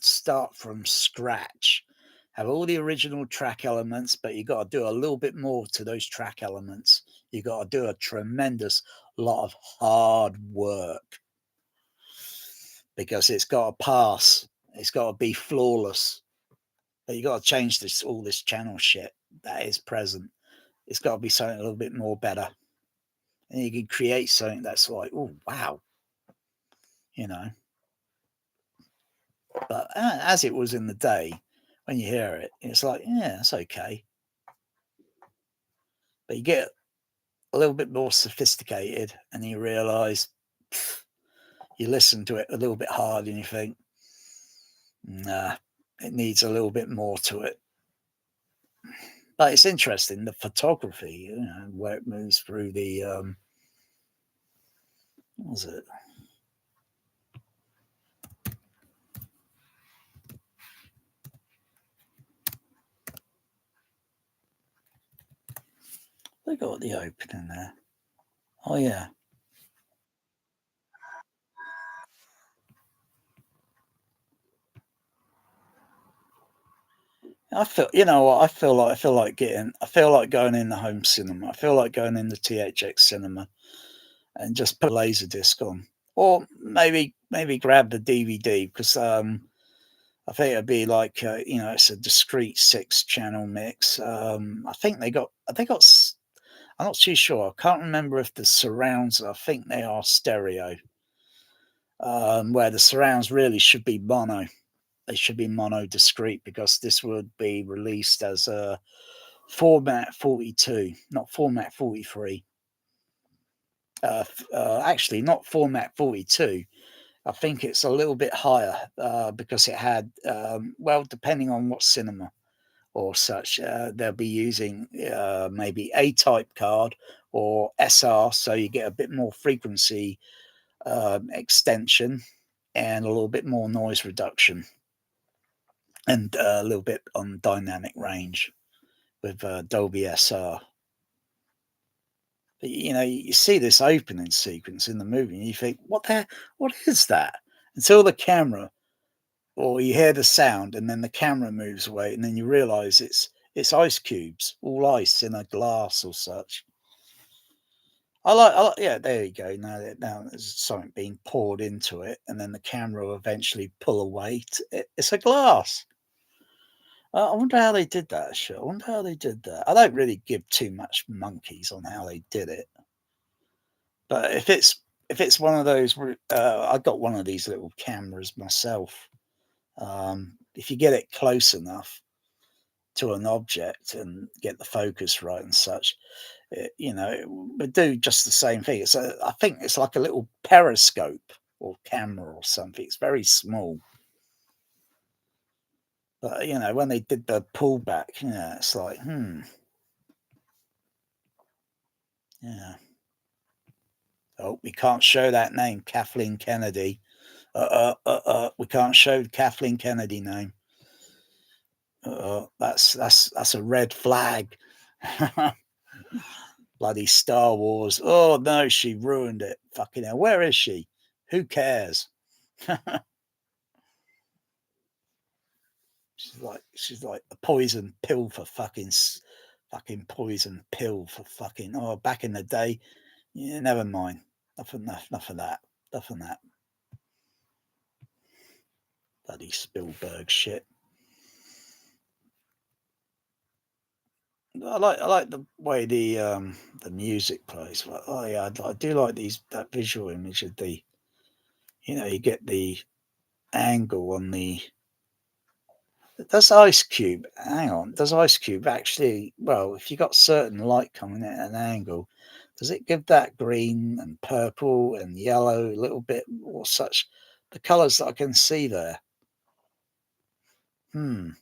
A: start from scratch. Have all the original track elements, but you got to do a little bit more to those track elements. You got to do a tremendous lot of hard work because it's got to pass. It's got to be flawless. But you got to change all this channel shit that is present. It's got to be something a little bit more better. And you can create something that's like, oh, wow. You know. But as it was in the day, when you hear it, it's like, yeah, it's okay. But you get a little bit more sophisticated and you realise, you listen to it a little bit hard and you think, nah, it needs a little bit more to it. But it's interesting, the photography, you know, where it moves through the, what was it? They got the opening there. Oh, yeah. I feel, you know what? I feel like going in the home cinema. I feel like going in the THX cinema and just put a laser disc on, or maybe grab the DVD because I think it'd be like you know, it's a discrete 6-channel mix. I think they got. I'm not too sure. I can't remember if the surrounds. I think they are stereo. Where the surrounds really should be mono. They should be mono discrete because this would be released as a format 42, not format 43. Actually, not format 42. I think it's a little bit higher because it had, well, depending on what cinema or such, they'll be using maybe A-type card or SR, so you get a bit more frequency extension and a little bit more noise reduction. And a little bit on dynamic range with Dolby SR. But, you know, you see this opening sequence in the movie and you think, what is that? Until the camera, or you hear the sound and then the camera moves away and then you realize it's ice cubes, all ice in a glass or such. I like, yeah, there you go. Now there's something being poured into it and then the camera will eventually pull away. It's a glass. I wonder how they did that. Sure, I wonder how they did that. I don't really give too much monkeys on how they did it, but if it's one of those, I got one of these little cameras myself. If you get it close enough to an object and get the focus right and such, you know, it would do just the same thing. I think it's like a little periscope or camera or something. It's very small. But, you know, when they did the pullback, yeah, it's like, yeah. Oh, we can't show that name, Kathleen Kennedy. We can't show Kathleen Kennedy name. That's a red flag. Bloody Star Wars. Oh no, she ruined it. Fucking hell. Where is she? Who cares? She's like a poison pill for fucking poison pill for fucking. Oh, back in the day. Yeah, never mind. Enough of that. Bloody Spielberg shit. I like the way the music plays. Like, oh yeah, I do like that visual image of the, you know, you get the angle on the. Does Ice Cube? Hang on. Does Ice Cube actually? Well, if you got certain light coming at an angle, does it give that green and purple and yellow a little bit or such? The colours that I can see there. I'd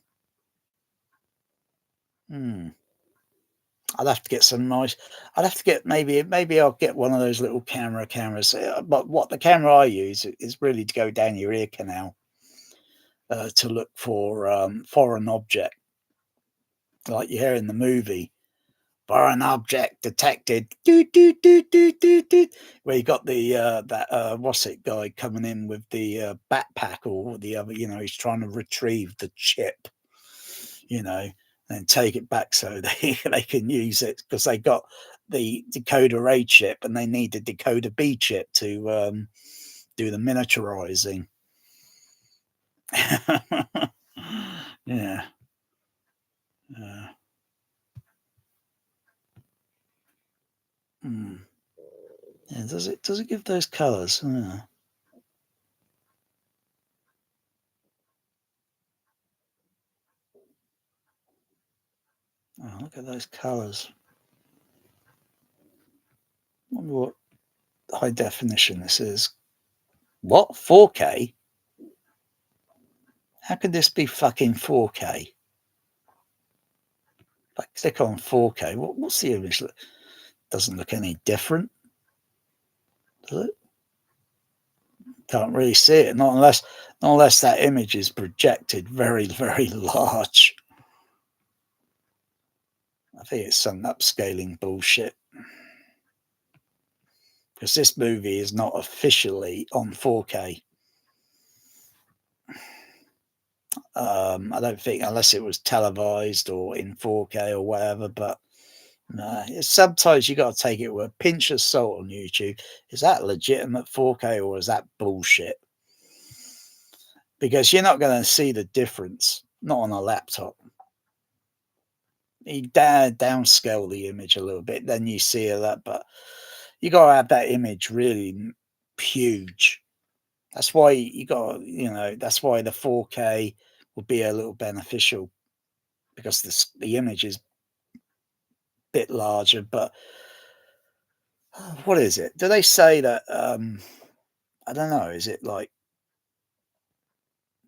A: have to get some nice. I'd have to get maybe I'll get one of those little cameras. But what the camera I use is really to go down your ear canal to look for foreign object, like you hear in the movie foreign object detected. Doot, doot, doot, doot, doot, doot. Where you got the what's it guy coming in with the backpack or the other, he's trying to retrieve the chip, and take it back so they can use it because they got the decoder A chip and they need the decoder B chip to do the miniaturizing. Yeah. Yeah, does it give those colors? Oh, look at those colors. Wonder what high definition this is. What? 4K? How could this be fucking 4K? If I click on 4K, what's the image? Doesn't look any different, does it? Can't really see it, not unless that image is projected very, very large. I think it's some upscaling bullshit. Because this movie is not officially on 4K. I don't think, unless it was televised or in 4K or whatever, but no, sometimes you got to take it with a pinch of salt on YouTube. Is that legitimate 4K or is that bullshit? Because you're not going to see the difference, not on a laptop. You downscale the image a little bit, then you see that, but you got to have that image really huge. That's why that's why the 4K would be a little beneficial, because the image is a bit larger. But what is it? Do they say that? I don't know. Is it like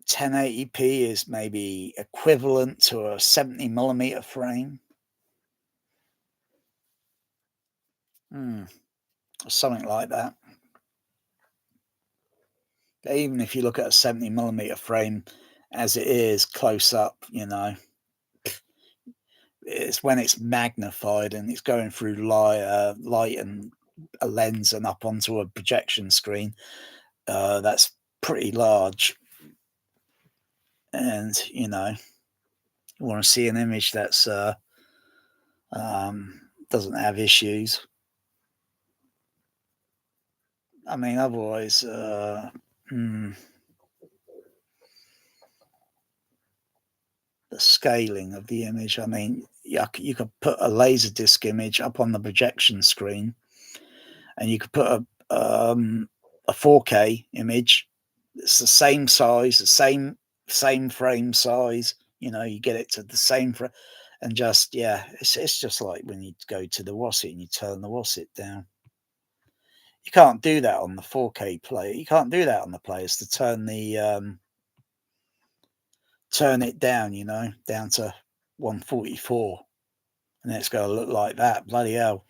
A: 1080p is maybe equivalent to a 70mm frame? Something like that. But even if you look at a 70mm frame as it is close up, it's when it's magnified and it's going through light and a lens and up onto a projection screen, that's pretty large. And you want to see an image that's doesn't have issues. I mean, otherwise, the scaling of the image. I mean, you could put a Laserdisc image up on the projection screen, and you could put a 4K image. It's the same size, the same frame size. You get it to the same and just it's just like when you go to the WASIT and you turn the WASIT down. You can't do that on the 4K player. You can't do that on the players to turn it down, down to 144, and it's going to look like that. Bloody hell.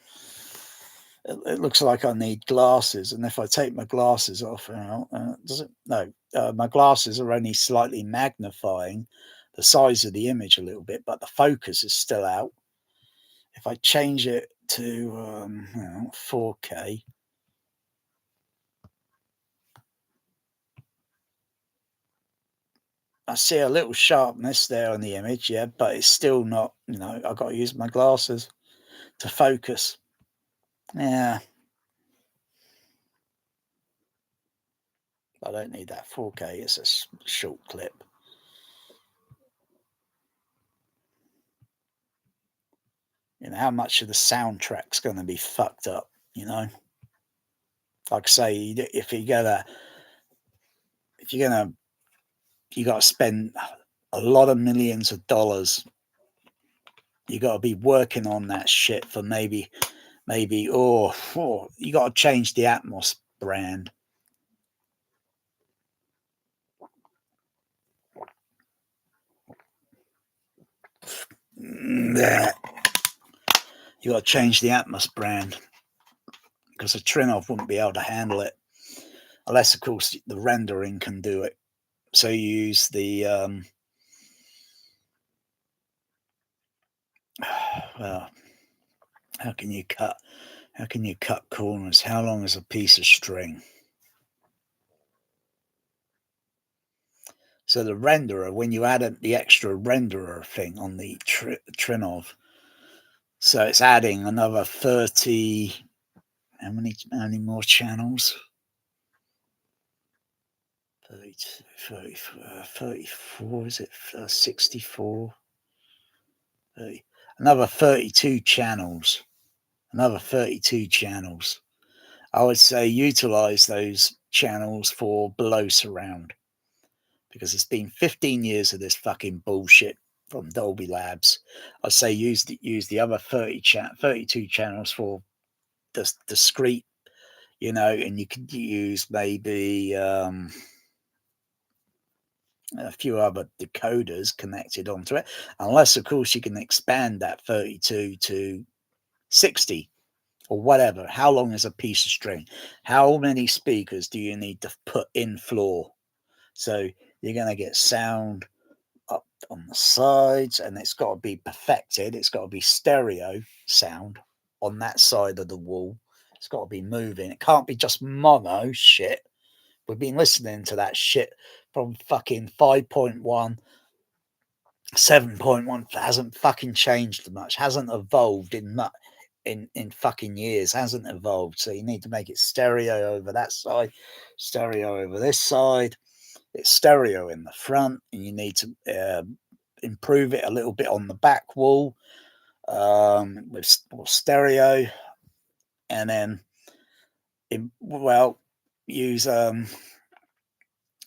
A: It looks like I need glasses, and if I take my glasses off, does it? No, my glasses are only slightly magnifying the size of the image a little bit, but the focus is still out. If I change it to 4K, I see a little sharpness there on the image, but it's still not, I've got to use my glasses to focus. Yeah. I don't need that 4K, it's a short clip. How much of the soundtrack's going to be fucked up, Like I say, if you got to spend a lot of millions of dollars, you got to be working on that shit for maybe you got to change the Atmos brand. You got to change the Atmos brand, because a Trinov wouldn't be able to handle it, unless of course the rendering can do it. So you use the well, How can you cut corners? How long is a piece of string? So the renderer, when you add the extra renderer thing on the Trinov, so it's adding another 30. How many more channels? 34, is it? 64? 30, another 32 channels. Another 32 channels. I would say utilize those channels for below surround, because it's been 15 years of this fucking bullshit from Dolby Labs. I'd say use the other 32 channels for the discrete, and you could use maybe a few other decoders connected onto it, unless of course you can expand that 32 to 60 or whatever. How long is a piece of string? How many speakers do you need to put in floor? So you're going to get sound up on the sides, and it's got to be perfected. It's got to be stereo sound on that side of the wall. It's got to be moving. It can't be just mono shit. We've been listening to that shit from fucking 5.1, 7.1. Hasn't fucking changed much. Hasn't evolved in fucking years. Hasn't evolved. So you need to make it stereo over that side, stereo over this side. It's stereo in the front, and you need to improve it a little bit on the back wall with stereo, and then use a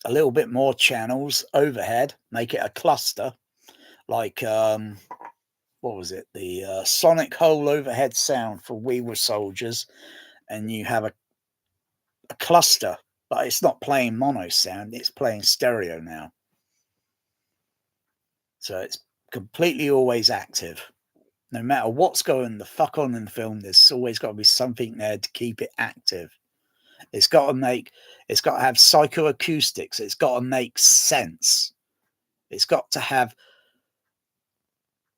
A: little bit more channels overhead. Make it a cluster, like what was it? The Sonic Hole overhead sound for We Were Soldiers, and you have a cluster, but it's not playing mono sound, it's playing stereo now. So it's completely always active. No matter what's going the fuck on in the film, there's always got to be something there to keep it active. It's got to have psychoacoustics. It's got to make sense. It's got to have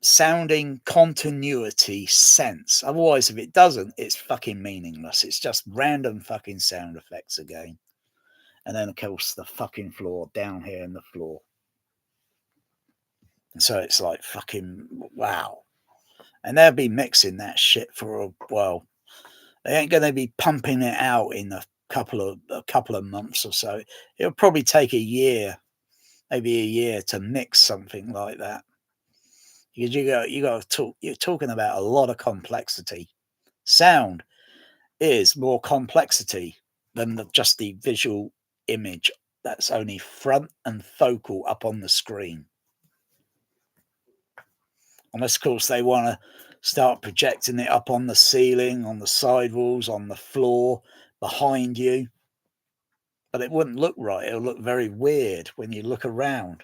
A: sounding continuity sense. Otherwise, if it doesn't, it's fucking meaningless. It's just random fucking sound effects again. And then, of course, the fucking floor down here in the floor. And so it's like fucking wow. And they'll be mixing that shit for a while. They ain't going to be pumping it out in a couple of months or so. It'll probably take a year, maybe a year, to mix something like that. Because you got to talk. You're talking about a lot of complexity. Sound is more complexity than just the visual image. That's only front and focal up on the screen. Unless, of course, they want to start projecting it up on the ceiling, on the sidewalls, on the floor, behind you. But it wouldn't look right. It'll look very weird when you look around.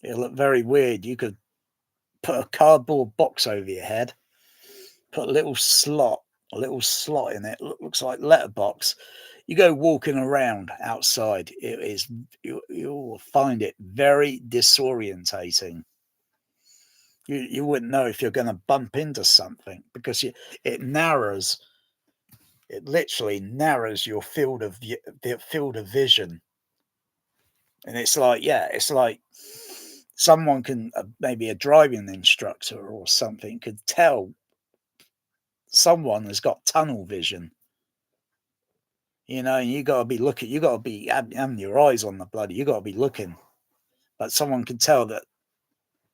A: It'll look very weird. You could put a cardboard box over your head, put a little slot in it. Looks like letterbox. You go walking around outside. You'll find it very disorientating. You wouldn't know if you're going to bump into something, because it literally narrows your field of vision. And it's like someone can, maybe a driving instructor or something, could tell someone has got tunnel vision. And you got to be looking, you got to be having your eyes on the bloody, you got to be looking. But someone can tell that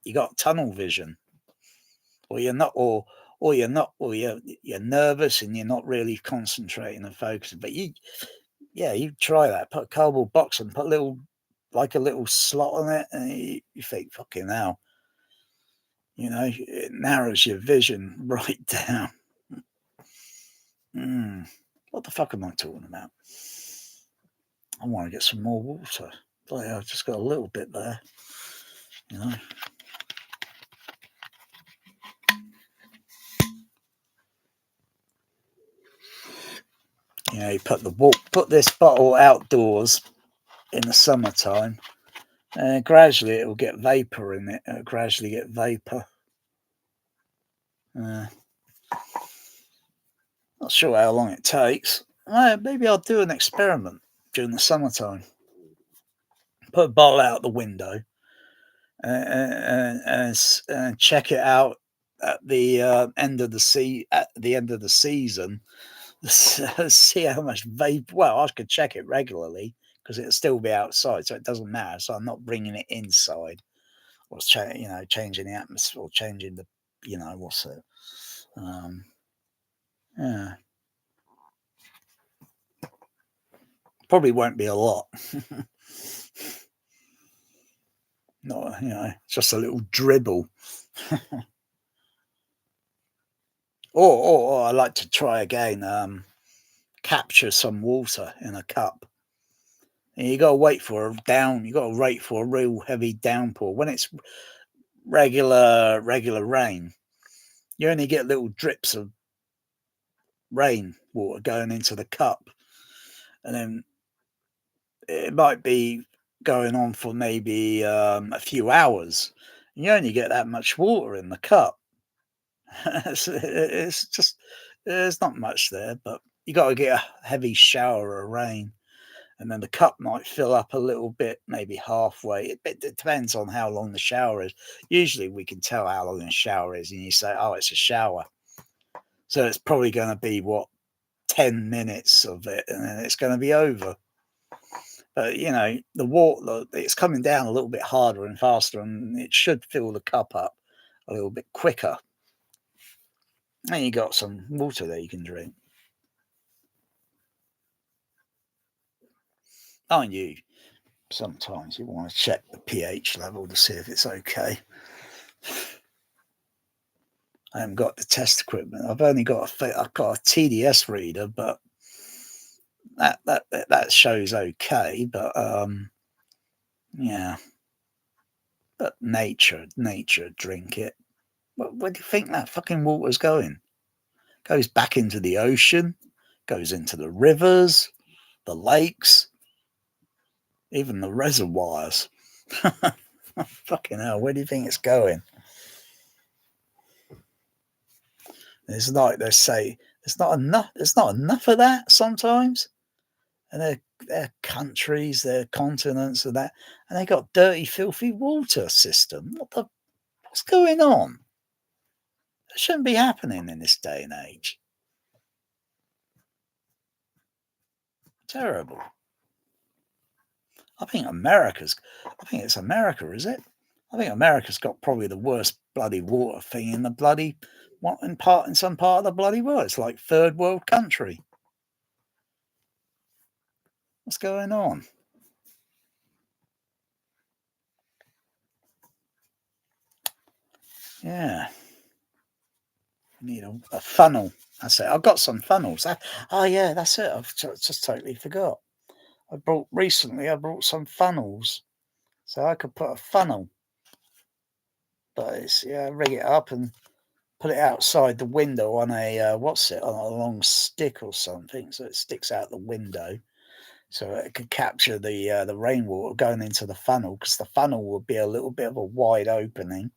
A: you got tunnel vision. Or you're not, or you're nervous and you're not really concentrating and focusing. But you try that. Put a cardboard box and put a little slot on it, and you think, fucking hell, it narrows your vision right down. What the fuck am I talking about? I want to get some more water. I've just got a little bit there, You put this bottle outdoors in the summertime, and gradually it will get vapor in it. It'll gradually get vapor. Not sure how long it takes. Maybe I'll do an experiment during the summertime. Put a bottle out the window and check it out at the end of the season. See how much vapor. Well, I could check it regularly because it'll still be outside, so it doesn't matter. So I'm not bringing it inside or changing the atmosphere or changing the what's it. Yeah, probably won't be a lot. Not just a little dribble. Or I like to try again. Capture some water in a cup. And you got to wait for a down. You got to wait for a real heavy downpour. When it's regular rain, you only get little drips of rain water going into the cup, and then it might be going on for maybe a few hours. You only get that much water in the cup. It's just there's not much there, but you got to get a heavy shower of rain, and then the cup might fill up a little bit, maybe halfway. It depends on how long the shower is. Usually we can tell how long the shower is, and you say, oh, it's a shower. So it's probably going to be, 10 minutes of it, and then it's going to be over. But, the water, it's coming down a little bit harder and faster, and it should fill the cup up a little bit quicker. And you got some water there you can drink. Aren't you? Sometimes you want to check the pH level to see if it's okay. I haven't got the test equipment. I've only got I've got a TDS reader, but that shows okay. But yeah. But nature, drink it. Where do you think that fucking water's going? Goes back into the ocean, goes into the rivers, the lakes, even the reservoirs. Fucking hell, where do you think it's going? It's like they say, there's not enough of that sometimes. And they're countries, they're continents and that, and they got dirty, filthy water system. What's going on? It shouldn't be happening in this day and age. Terrible. I think it's America, is it? I think America's got probably the worst bloody water thing in the bloody, in some part of the bloody world. It's like third world country. What's going on? Yeah. Need a funnel. That's it. I've got some funnels. Yeah, that's it. I've just totally forgot. I brought some funnels, so I could put a funnel. But it's rig it up and put it outside the window on a on a long stick or something, so it sticks out the window, so it could capture the rainwater going into the funnel, because the funnel would be a little bit of a wide opening,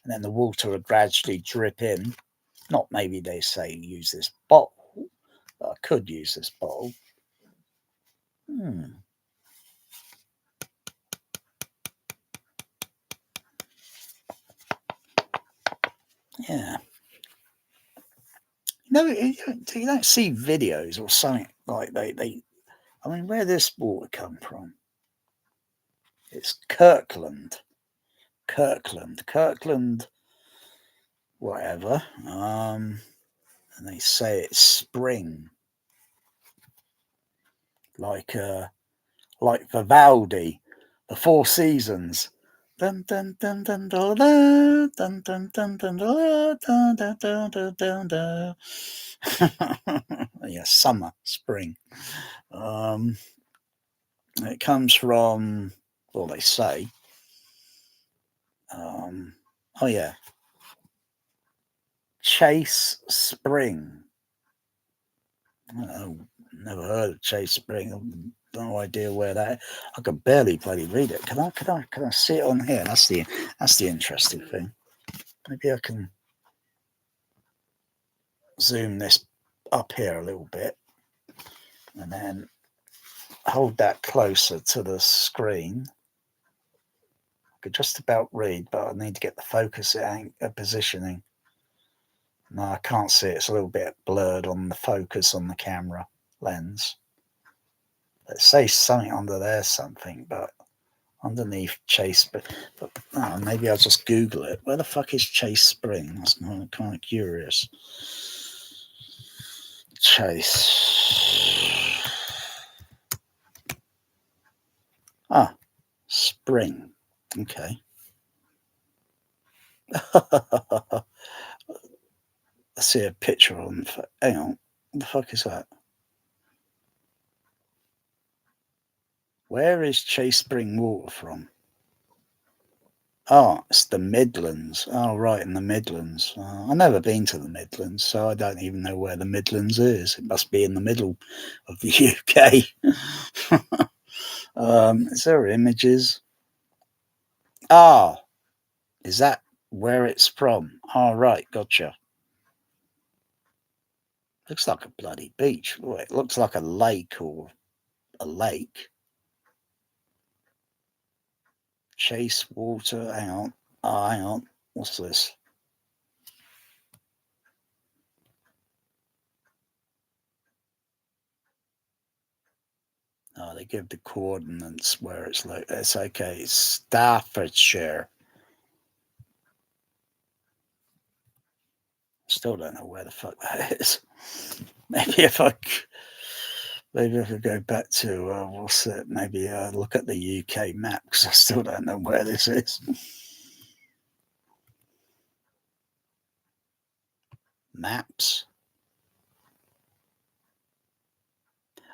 A: and then the water would gradually drip in. Not maybe they say use this bottle, but I could use this bottle. Yeah. You don't see videos or something like they. I mean, where does this water come from? It's Kirkland, whatever. And they say it's spring, like Vivaldi, the Four Seasons. Dun dun dun dun dun dun dun dun dun dun dun dun dun dun dun. Yeah, summer, spring. It comes from, well, they say. Chase Spring. Oh, never heard of Chase Spring. No idea where that is. I could barely bloody read it. Can I see it on here? That's the interesting thing. Maybe I can zoom this up here a little bit and then hold that closer to the screen. I could just about read, but I need to get the focus positioning. No, I can't see it. It's a little bit blurred on the focus on the camera lens. Let's say something under there, something, but underneath Chase, but oh, maybe I'll just Google it. Where the fuck is Chase Spring? That's kind of curious. Chase. Ah, Spring. Okay. I see a picture on. Hang on. What the fuck is that? Where is Chase Spring water from? Oh, it's the Midlands. Oh, right, in the Midlands. I've never been to the Midlands, so I don't even know where the Midlands is. It must be in the middle of the UK. Is there images? Ah, is that where it's from? Oh, right, gotcha. Looks like a bloody beach. Oh, it looks like a lake or a lake. Chase water. Hang on. Oh, hang on. What's this? Oh, they give the coordinates where it's like. It's okay. It's Staffordshire. Still don't know where the fuck that is. Maybe if I could go back to what's it? Maybe look at the UK map because I still don't know where this is. Maps.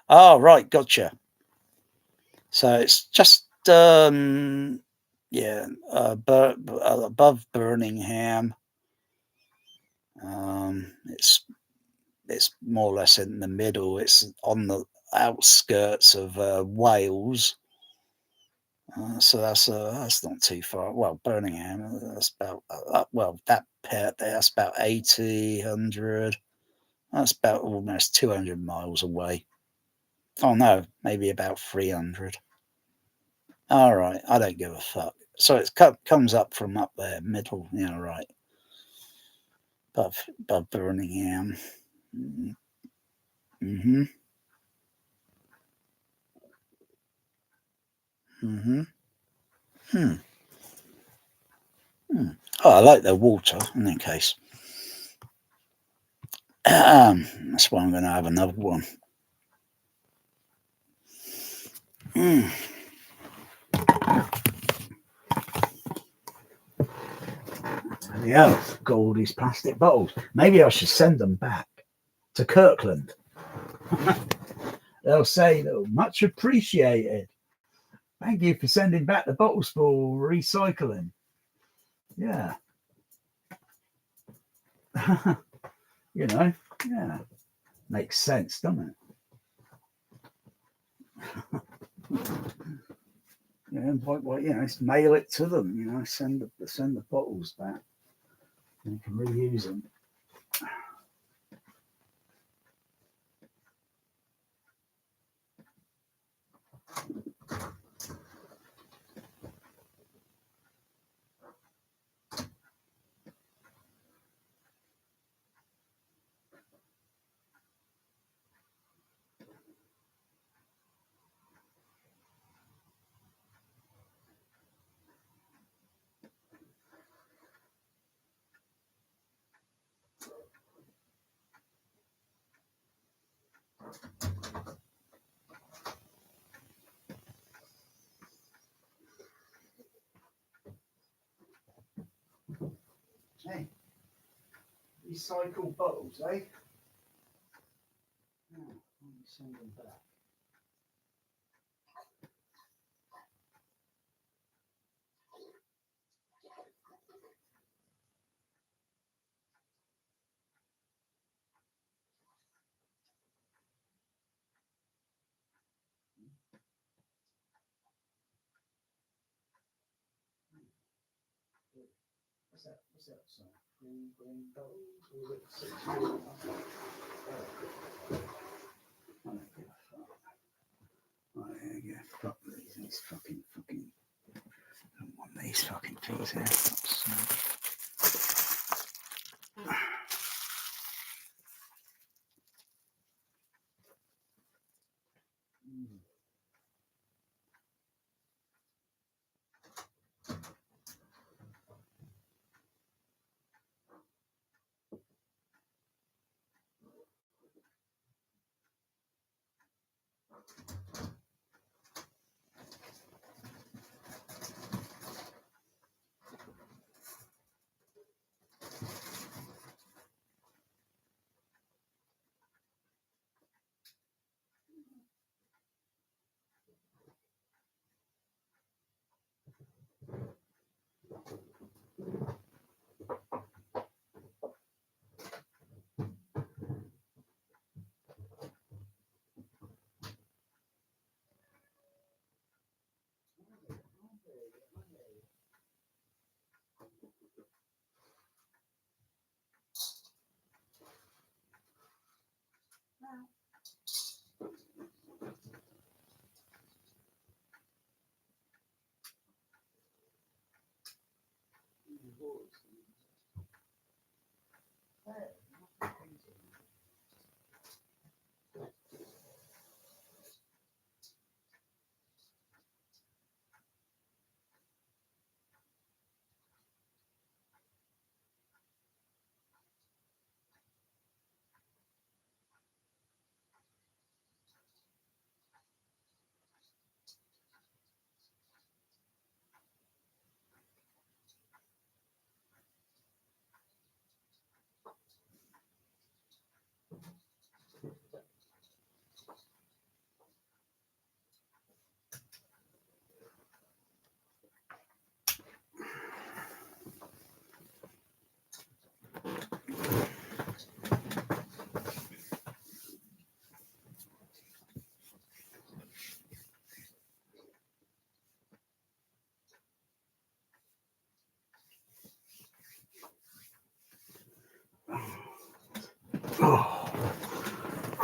A: Oh, right, gotcha. So it's just above Birmingham. It's more or less in the middle. It's on the outskirts of Wales. So that's not too far. Well, Birmingham, that's about that pit there, that's about 80, 100. That's about almost 200 miles away. Oh no, maybe about 300. All right, I don't give a fuck. So it comes up from up there, middle, right. Above Birmingham. Mm-hmm. Mm-hmm. Oh, I like the water in any case. That's why I'm going to have another one. Yeah, got all these plastic bottles. Maybe I should send them back to Kirkland. They'll say, much appreciated. Thank you for sending back the bottles for recycling. Yeah. Yeah. Makes sense, doesn't it? Mail it to them, send the bottles back. You can reuse them. Hey, recycled bottles, eh? Oh, let me send them back. What's that song? Green Gold? Oh, there you go. Fuck these fucking. I don't want these fucking things here.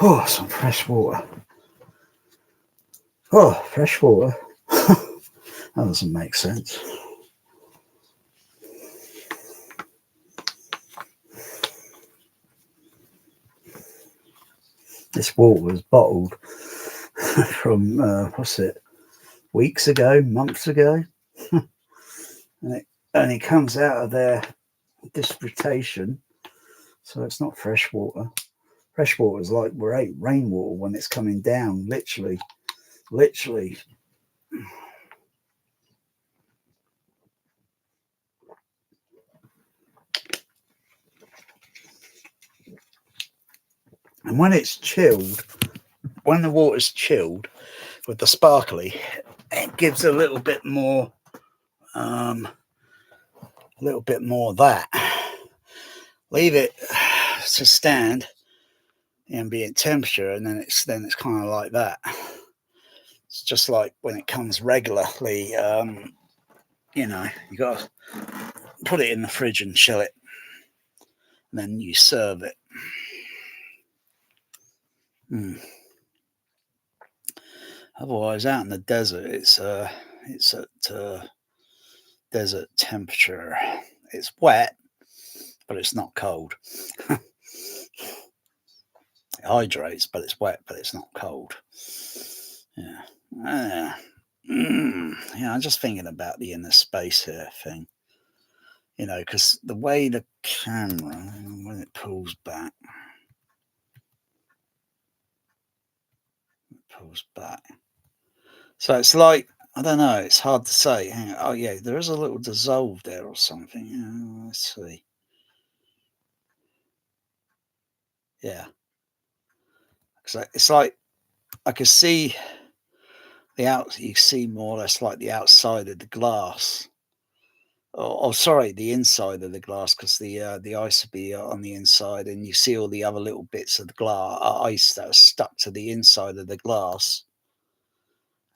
A: Oh, some fresh water. Oh, fresh water. That doesn't make sense. This water was bottled from, weeks ago, months ago. and it comes out of their disputation. So it's not fresh water. Fresh water is like rainwater when it's coming down, literally. And when it's chilled, when the water's chilled with the sparkly, it gives a little bit more of that. Leave it to stand ambient temperature, and then it's kind of like that. It's just like when it comes regularly, you got to put it in the fridge and chill it, and then you serve it. Otherwise, out in the desert, it's at desert temperature. It's wet, but it's not cold. It hydrates, but it's wet, but it's not cold. Yeah. I'm just thinking about the inner space here thing. Because the way the camera, when it pulls back, so it's like, I don't know, it's hard to say. Hang on. Oh yeah, there is a little dissolve there or something. Let's see. Yeah, because it's like I can see you see more or less like the outside of the glass. Sorry, the inside of the glass, because the ice would be on the inside, and you see all the other little bits of the ice that are stuck to the inside of the glass,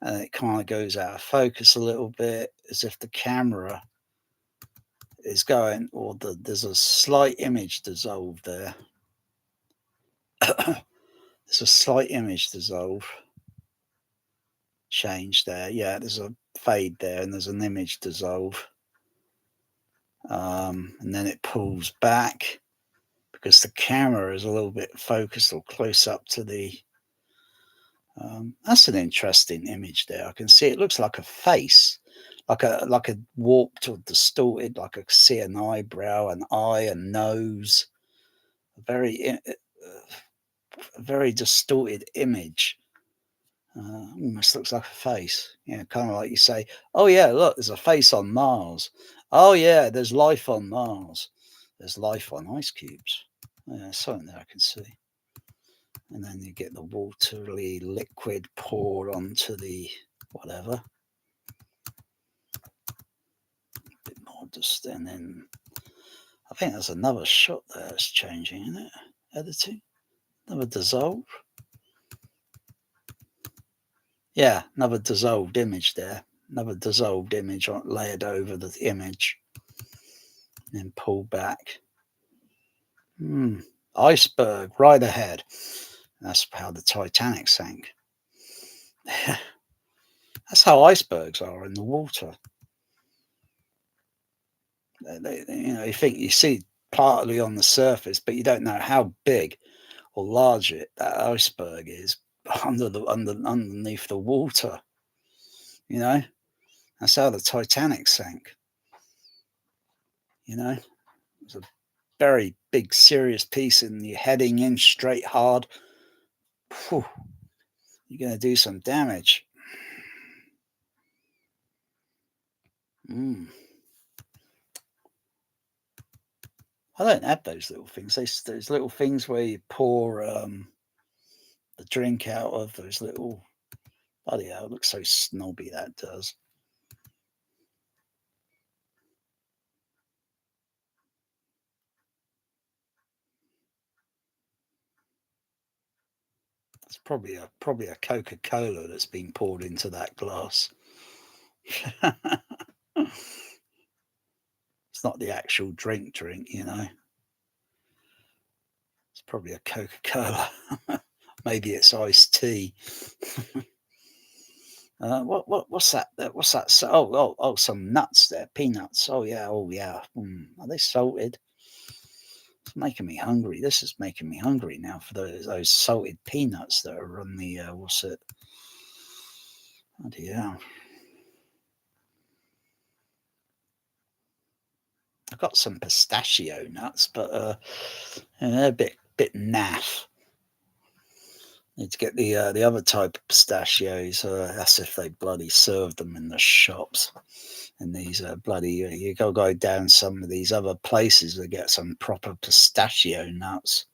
A: and it kind of goes out of focus a little bit, as if the camera is going, or there's a slight image dissolve there. There's a slight image dissolve change there. Yeah, there's a fade there, and there's an image dissolve. And then it pulls back because the camera is a little bit focused or close up to the. That's an interesting image there. I can see it looks like a face, like a warped or distorted, like I see an eyebrow, an eye, a nose, a very distorted image. Almost looks like a face. Yeah, kind of like you say, oh yeah, look, there's a face on Mars. Oh yeah, there's life on Mars. There's life on ice cubes. Yeah, something there I can see. And then you get the watery liquid poured onto the whatever. A bit more just, and then I think there's another shot there that's changing, isn't it? Editing. Another dissolve. Yeah, another dissolved image there. Another dissolved image layered over the image. And then pull back. Iceberg right ahead. That's how the Titanic sank. That's how icebergs are in the water. You think you see partly on the surface, but you don't know how big or large that iceberg is underneath the water. You know, that's how the Titanic sank. You know, it was a very big, serious piece, and you're heading in straight hard. Whew, you're going to do some damage. I don't have those little things. Those little things where you pour the drink out of, those little. Bloody hell, it looks so snobby, that does. It's probably a Coca-Cola that's been poured into that glass. It's not the actual drink, you know. It's probably a Coca-Cola. Maybe it's iced tea. What's that? What's that? Oh, some nuts there, peanuts. Oh yeah. Are they salted? It's making me hungry. This is making me hungry now for those salted peanuts that are on the what's it? Oh dear. I've got some pistachio nuts, but they're a bit naff. Need to get the other type of pistachios. That's if they bloody serve them in the shops. And these bloody, you go down some of these other places to get some proper pistachio nuts.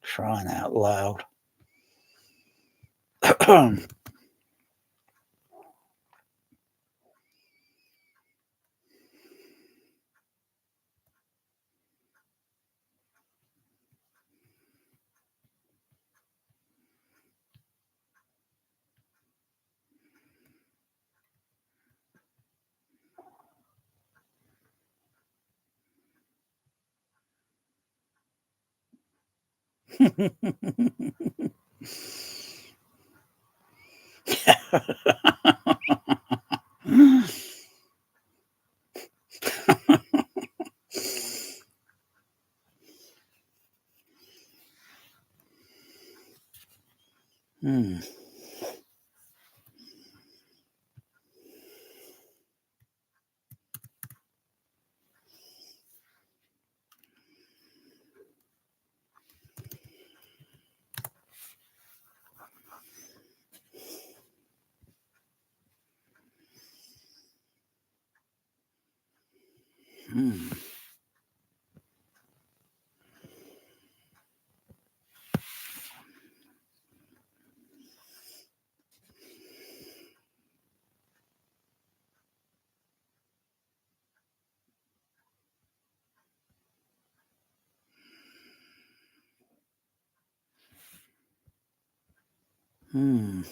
A: Crying out loud. Hmm. Hmm. Hmm.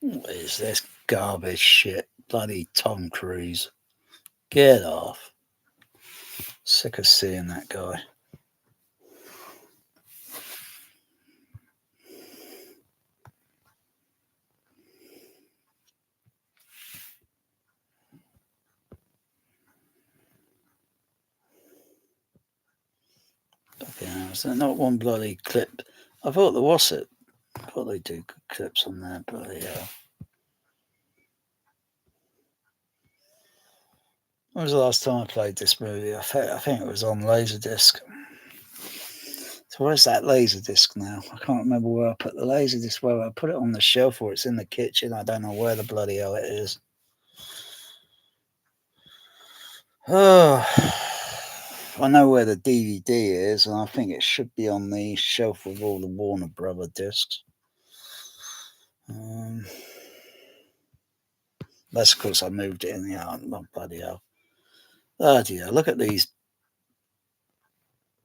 A: What is this garbage shit? Bloody Tom Cruise. Get off. Sick of seeing that guy. Okay, is there not one bloody clip? I thought there was it. I thought they do good clips on there, bloody hell. When was the last time I played this movie? I think it was on Laserdisc. So where's that Laserdisc now? I can't remember where I put the Laserdisc. Whether I put it on the shelf or it's in the kitchen. I don't know where the bloody hell it is. Oh, I know where the DVD is, and I think it should be on the shelf with all the Warner Brother discs. That's because I moved it in the art. Oh, bloody hell. Oh dear, look at these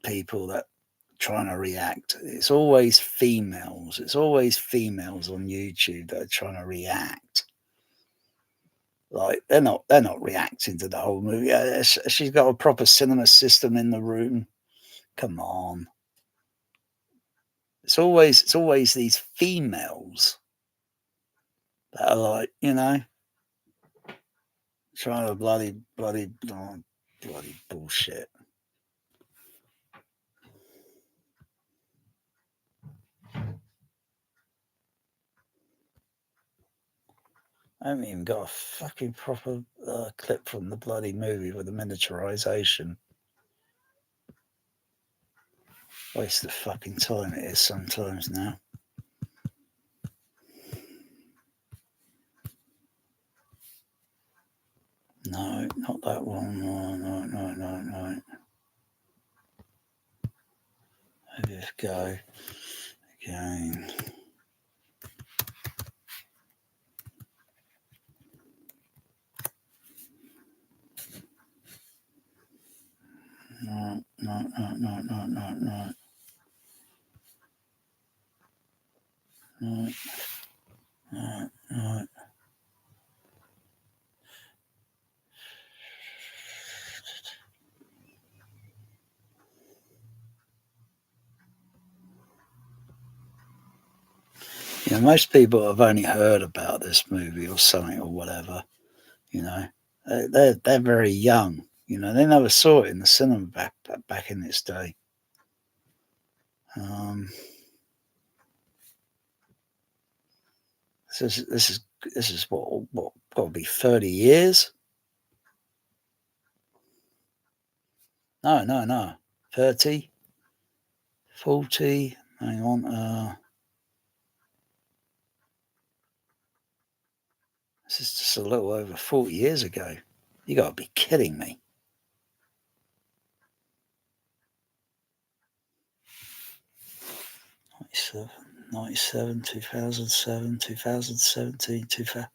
A: people that trying to react. It's always females. It's always females on YouTube that are trying to react. Like they're not reacting to the whole movie. She's got a proper cinema system in the room. Come on. It's always these females that are like, you know, trying to bloody bullshit. I haven't even got a fucking proper clip from the bloody movie with the miniaturization. Waste of fucking time it is sometimes now. No, not that one. No. Let's go again. No. You know, most people have only heard about this movie or something or whatever. You know, they're very young. You know, they never saw it in the cinema back in its day. This is what got to be 30 years. No. 30, 40. Hang on. This is just a little over 40 years ago. You got to be kidding me. 97, 2007, 2017, 2000.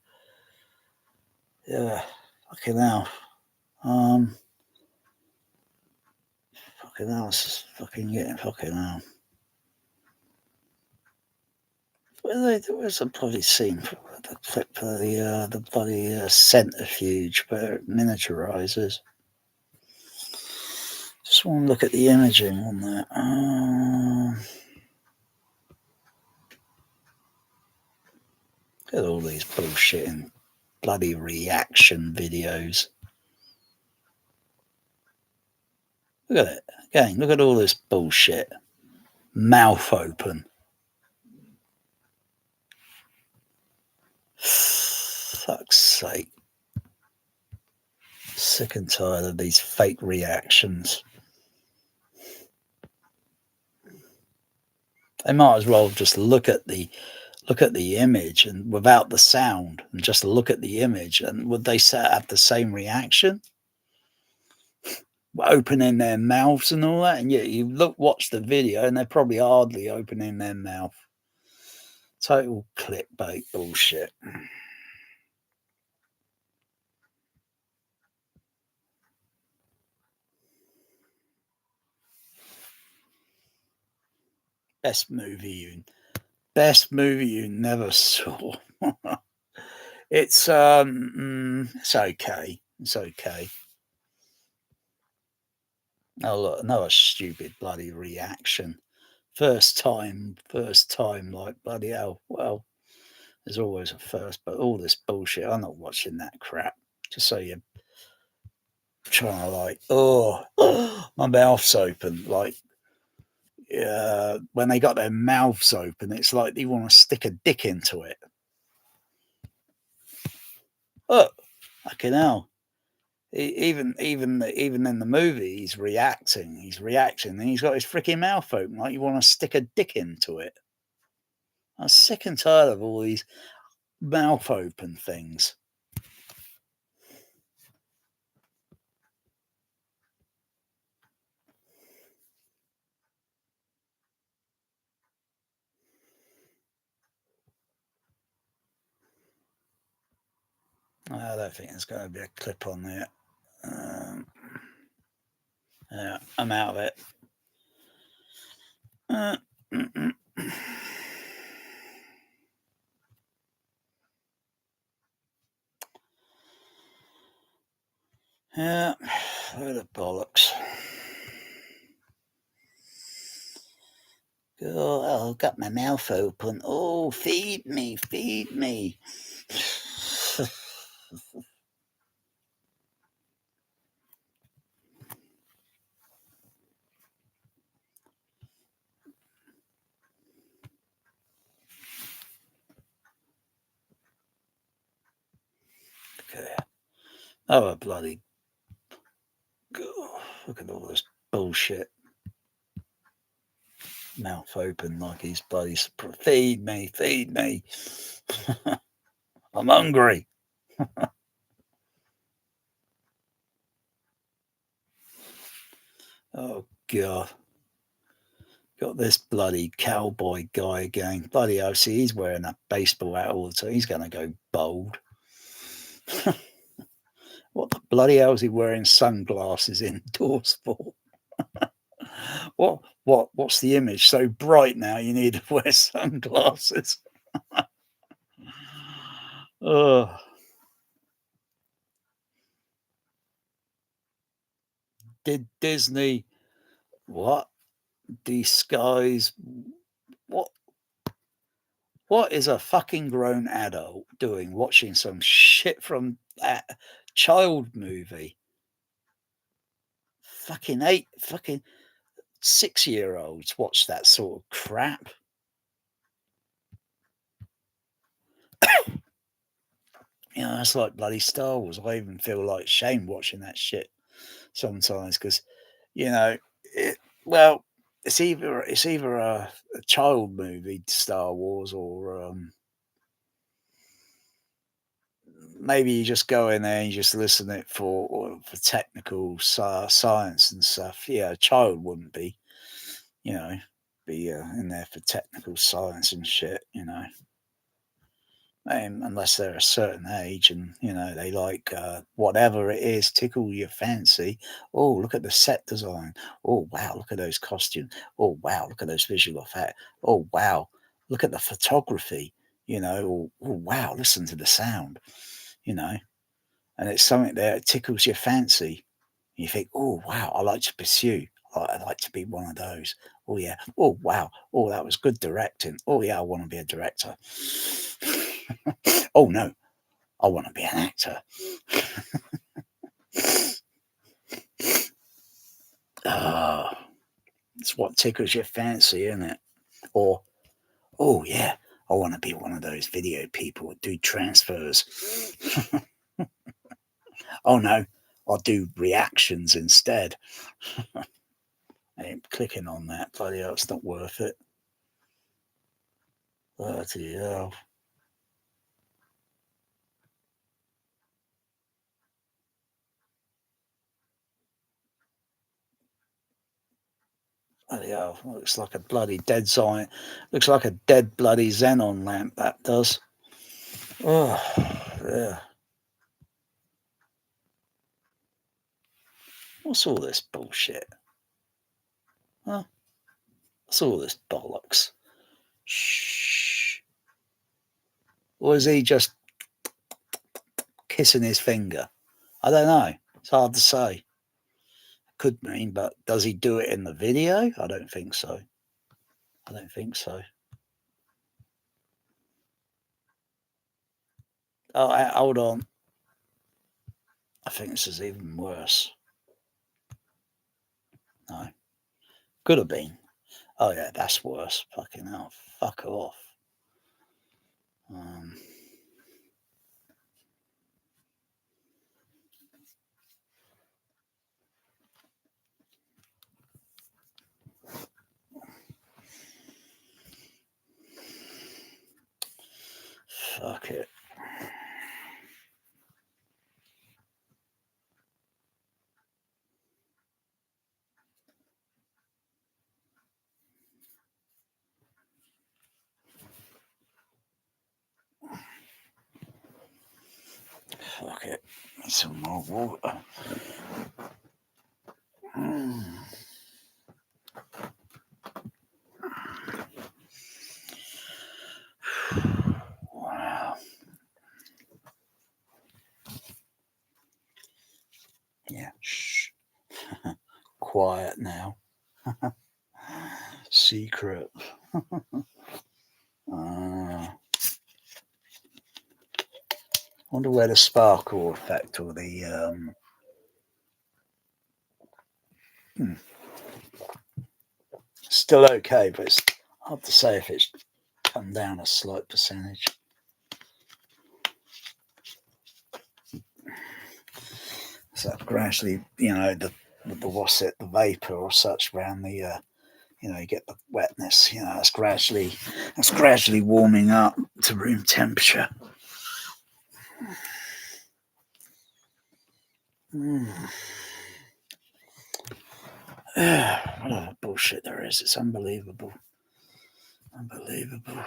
A: Yeah, fucking hell. Fucking hell, this is fucking getting fucking hell. Where's the bloody scene for the clip for the bloody centrifuge where it miniaturizes? Just want to look at the imaging on that. Look at all these bullshitting bloody reaction videos. Look at it. Again, look at all this bullshit. Mouth open. Fuck's sake. Sick and tired of these fake reactions. They might as well just look at the image and without the sound and just look at the image, and would they have the same reaction? Opening their mouths and all that, and yet you watch the video and they're probably hardly opening their mouth. Total clickbait bullshit. Best movie you never saw. It's okay. It's okay. Oh look, another stupid bloody reaction. First time, like bloody hell. Well, there's always a first, but all this bullshit, I'm not watching that crap. Just so you're trying to like, oh, my mouth's open. Like, when they got their mouths open, it's like they want to stick a dick into it. Look, fucking hell. Even in the movie, he's reacting, and he's got his freaking mouth open, like you want to stick a dick into it. I'm sick and tired of all these mouth open things. I don't think there's going to be a clip on there. Yeah, I'm out of it. Yeah, load of bollocks. Oh, I've got my mouth open. Oh, feed me, feed me. Okay. Oh, bloody. Look at all this bullshit. Mouth open like he's bloody. Feed me, feed me. I'm hungry. Oh, God. Got this bloody cowboy guy again. Bloody hell, see, he's wearing a baseball hat all the time. He's going to go bold. What the bloody hell is he wearing sunglasses indoors for? What's the image? So bright now you need to wear sunglasses. Oh. Did Disney disguise what is a fucking grown adult doing watching some shit from that child movie? Fucking 6-year-olds watch that sort of crap. You know, that's like bloody Star Wars. I even feel like shame watching that shit sometimes because, you know, it's either a child movie, Star Wars, or maybe you just go in there and you just listen it for technical science and stuff. Yeah, a child wouldn't be, you know, in there for technical science and shit, you know. Unless they're a certain age and, you know, they like whatever it is, tickle your fancy. Oh, look at the set design. Oh, wow, look at those costumes. Oh, wow, look at those visual effects. Oh, wow, look at the photography, you know. Oh, wow, listen to the sound, you know. And it's something there that tickles your fancy. You think, oh, wow, I like to pursue. I'd like to be one of those. Oh, yeah. Oh, wow. Oh, that was good directing. Oh, yeah, I want to be a director. Oh, no, I want to be an actor. It's what tickles your fancy, isn't it? Or, oh, yeah, I want to be one of those video people that do transfers. Oh, no, I'll do reactions instead. I ain't clicking on that. Bloody hell, it's not worth it. Bloody hell. Bloody hell, looks like a bloody dead sign. Looks like a dead bloody xenon lamp, that does. Oh, yeah. What's all this bullshit? Huh? What's all this bollocks? Shh. Or is he just kissing his finger? I don't know. It's hard to say. Could mean, but does he do it in the video? I don't think so. I don't think so. Oh, hold on. I think this is even worse. No. Could have been. Oh, yeah, that's worse. Fucking hell. Fuck off. Fuck it. Fuck it. Need some more water. Wow. Yeah. Shh. Quiet now. Secret. Wonder where the sparkle effect or the still okay, but it's hard to say if it's come down a slight percentage. So gradually, you know, the what's it, the vapor or such around the you know, you get the wetness, you know, it's gradually warming up to room temperature. Whatever bullshit there is, it's unbelievable. Unbelievable.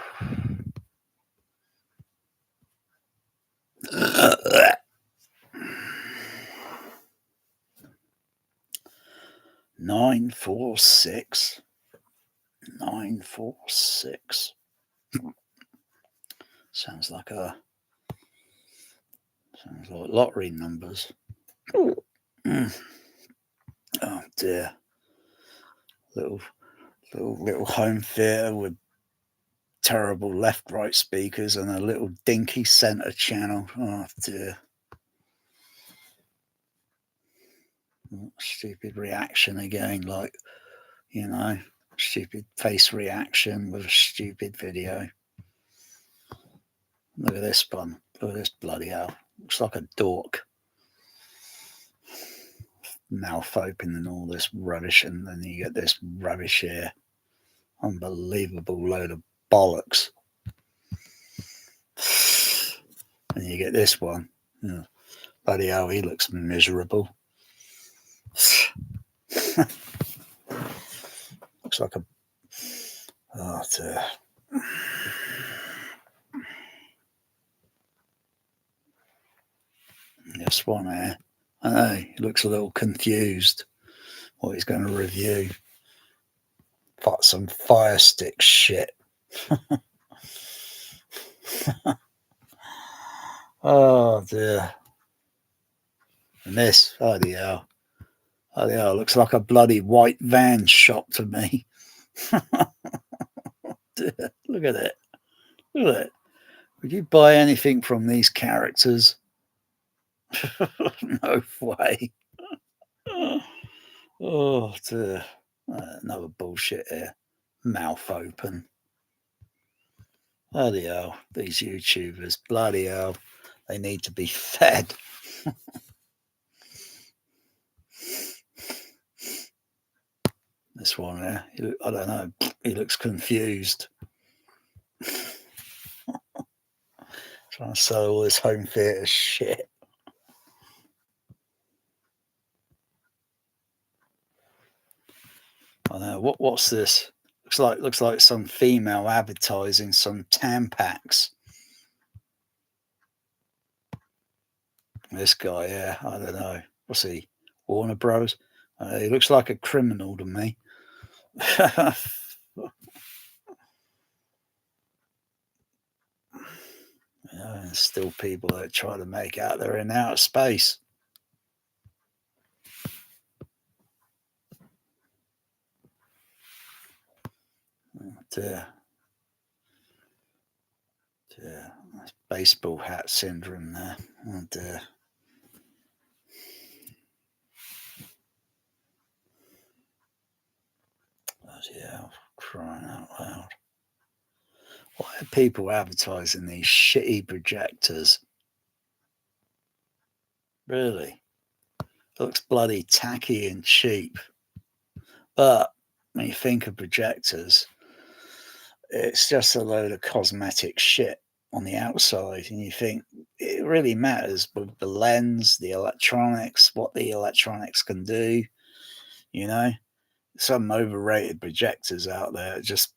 A: Nine, 4, 6. 9, 4, 6. Sounds like lottery numbers. Oh dear. Little home theater with terrible left-right speakers and a little dinky center channel. Oh dear. Stupid reaction again, like, you know, stupid face reaction with a stupid video. Look at this one. Look at this bloody hell. Looks like a dork. Mouth open and all this rubbish, and then you get this rubbish here. Unbelievable load of bollocks. And you get this one. Yeah. Bloody hell, he looks miserable. Looks like a... Oh, dear. This one here. I know, he looks a little confused what he's going to review. Some fire stick shit. Oh dear. And this, bloody hell. Bloody hell, looks like a bloody white van shop to me. Look at it. Look at it. Would you buy anything from these characters? No way. Oh dear. Another bullshit here. Mouth open. Bloody hell. These YouTubers. Bloody hell. They need to be fed. This one here. I don't know. He looks confused. Trying to sell all this home theater shit. I know. What's this? Looks like some female advertising some Tampax. This guy, yeah, I don't know. What's he? Warner Bros. He looks like a criminal to me. And still people that try to make out they're in outer space. Oh dear. Dear. That's baseball hat syndrome there. Oh dear. Bloody hell, crying out loud. Why are people advertising these shitty projectors? Really? It looks bloody tacky and cheap. But when you think of projectors, it's just a load of cosmetic shit on the outside. And you think it really matters with the lens, the electronics, what the electronics can do. You know, some overrated projectors out there, just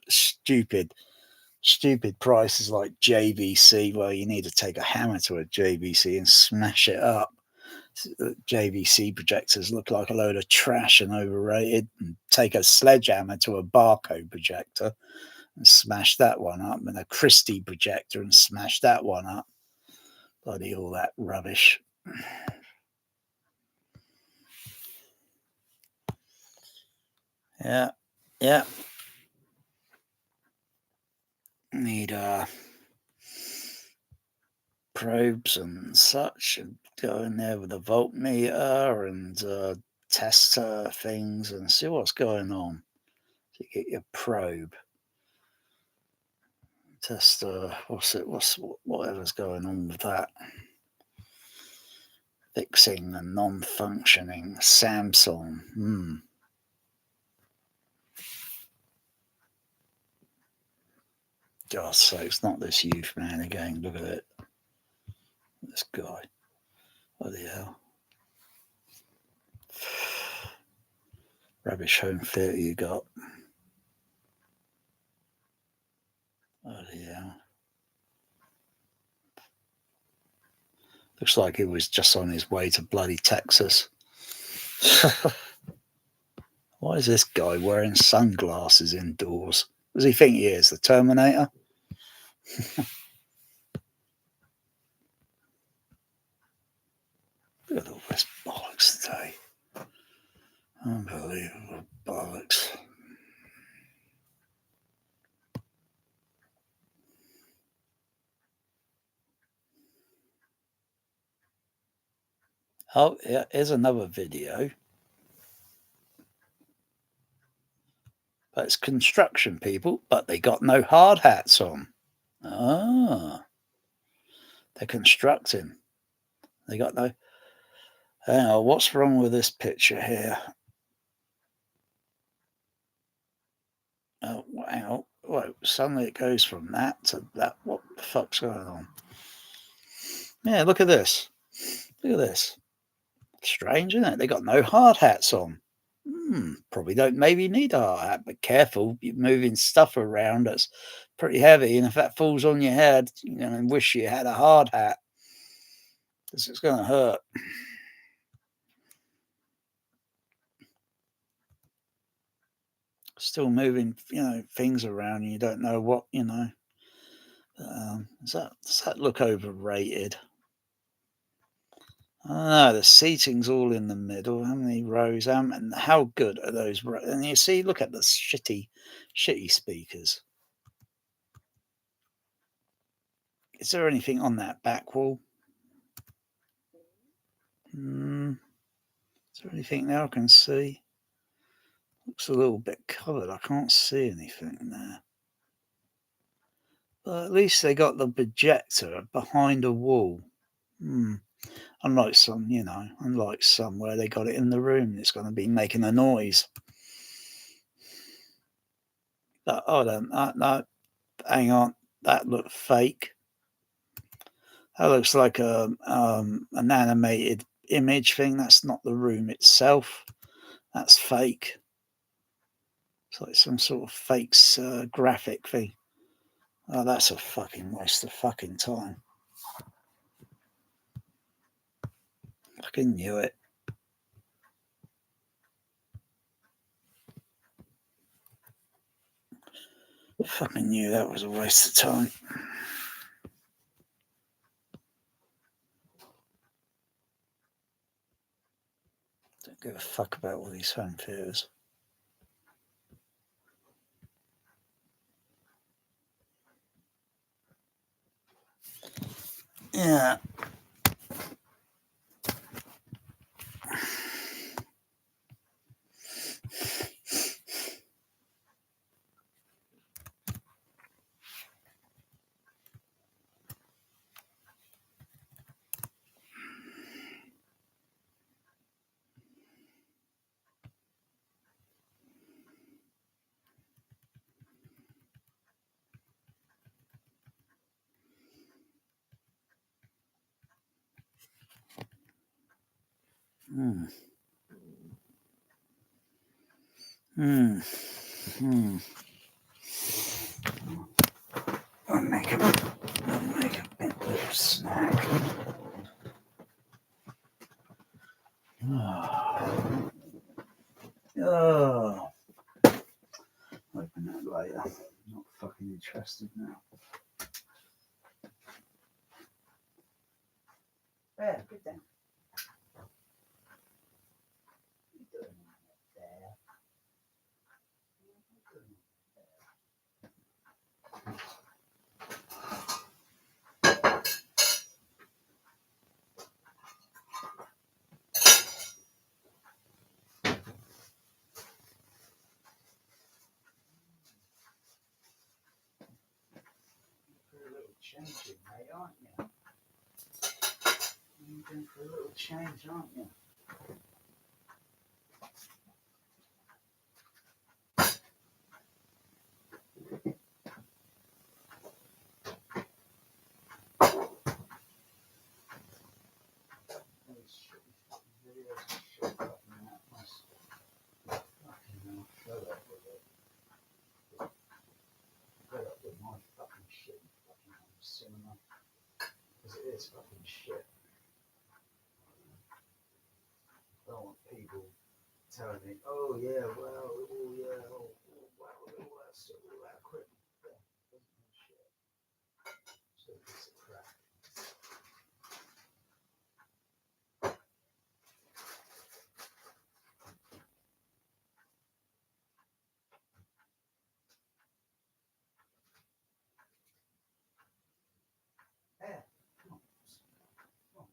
A: stupid prices like JVC. Well, you need to take a hammer to a JVC and smash it up. JVC projectors look like a load of trash and overrated. And take a sledgehammer to a barcode projector and smash that one up, and a Christie projector and smash that one up. Bloody all that rubbish. Yeah. Need probes and such, and go in there with a voltmeter and test things and see what's going on. So you get your probe, test whatever's going on with that. Fixing a non-functioning Samsung. God's sakes, not this youth man again. Look at it. This guy. What the hell? Rubbish home theatre you got. What the hell? Looks like he was just on his way to bloody Texas. Why is this guy wearing sunglasses indoors? Does he think he is the Terminator? Look at all this bollocks today. Unbelievable bollocks. Oh, yeah, here's another video. But it's construction people, but they got no hard hats on. Ah. They're constructing. They got no... Hang on, what's wrong with this picture here? Oh, hang on. Whoa, suddenly it goes from that to that. What the fuck's going on? Yeah, look at this. Look at this. Strange, isn't it? They got no hard hats on. Probably don't maybe need a hard hat, but careful. You're moving stuff around that's pretty heavy, and if that falls on your head, you're going to wish you had a hard hat, because it's going to hurt. Still moving, things around, and you don't know what, does that look overrated? I don't know. The seating's all in the middle. How many rows? And how good are those rows? And you see, look at the shitty speakers. Is there anything on that back wall? Is there anything there I can see? Looks a little bit covered. I can't see anything there. But at least they got the projector behind a wall. Unlike some where they got it in the room, it's going to be making a noise. But no, hang on, that looked fake. That looks like an animated image thing. That's not the room itself. That's fake. It's like some sort of fake graphic thing. Oh, that's a fucking waste of fucking time. Fucking knew it. Fucking knew that was a waste of time. fuck about all these home theaters. Yeah. Hmm. Hmm. Hmm. I'll make a little snack. Oh. Open that later. I'm not fucking interested now. Yeah, good then. What are you doing there? For a little changing, mate, aren't you? You're going for a little change, aren't you? Those shitty fucking videos and shit fucking atmos. Fucking hell, shut up with it. Shut up with my fucking shit fucking home cinema. Because it is fucking shit. I don't want people telling me, oh yeah, well, oh yeah, oh wow, all that stuff, all that equipment. Yeah, doesn't mean shit. Just a piece of crap. Yeah, come on. Come on.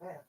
A: Bear,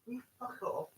A: you fuck off.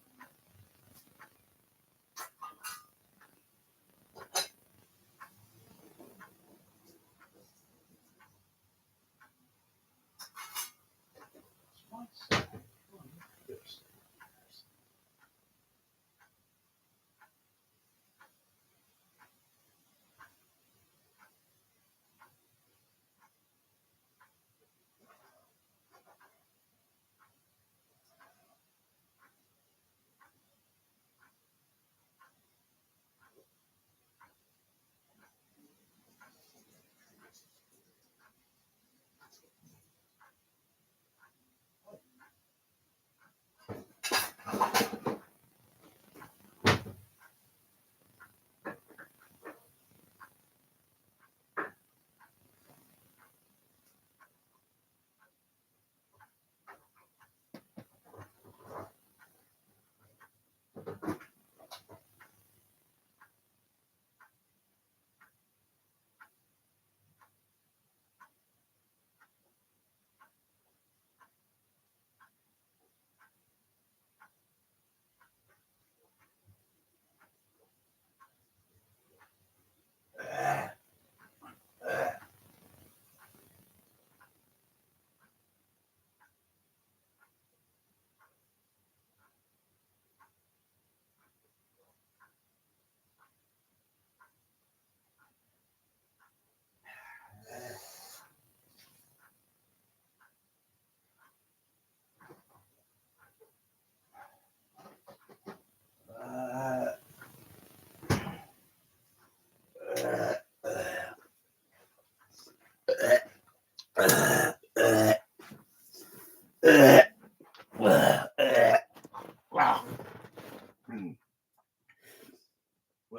A: What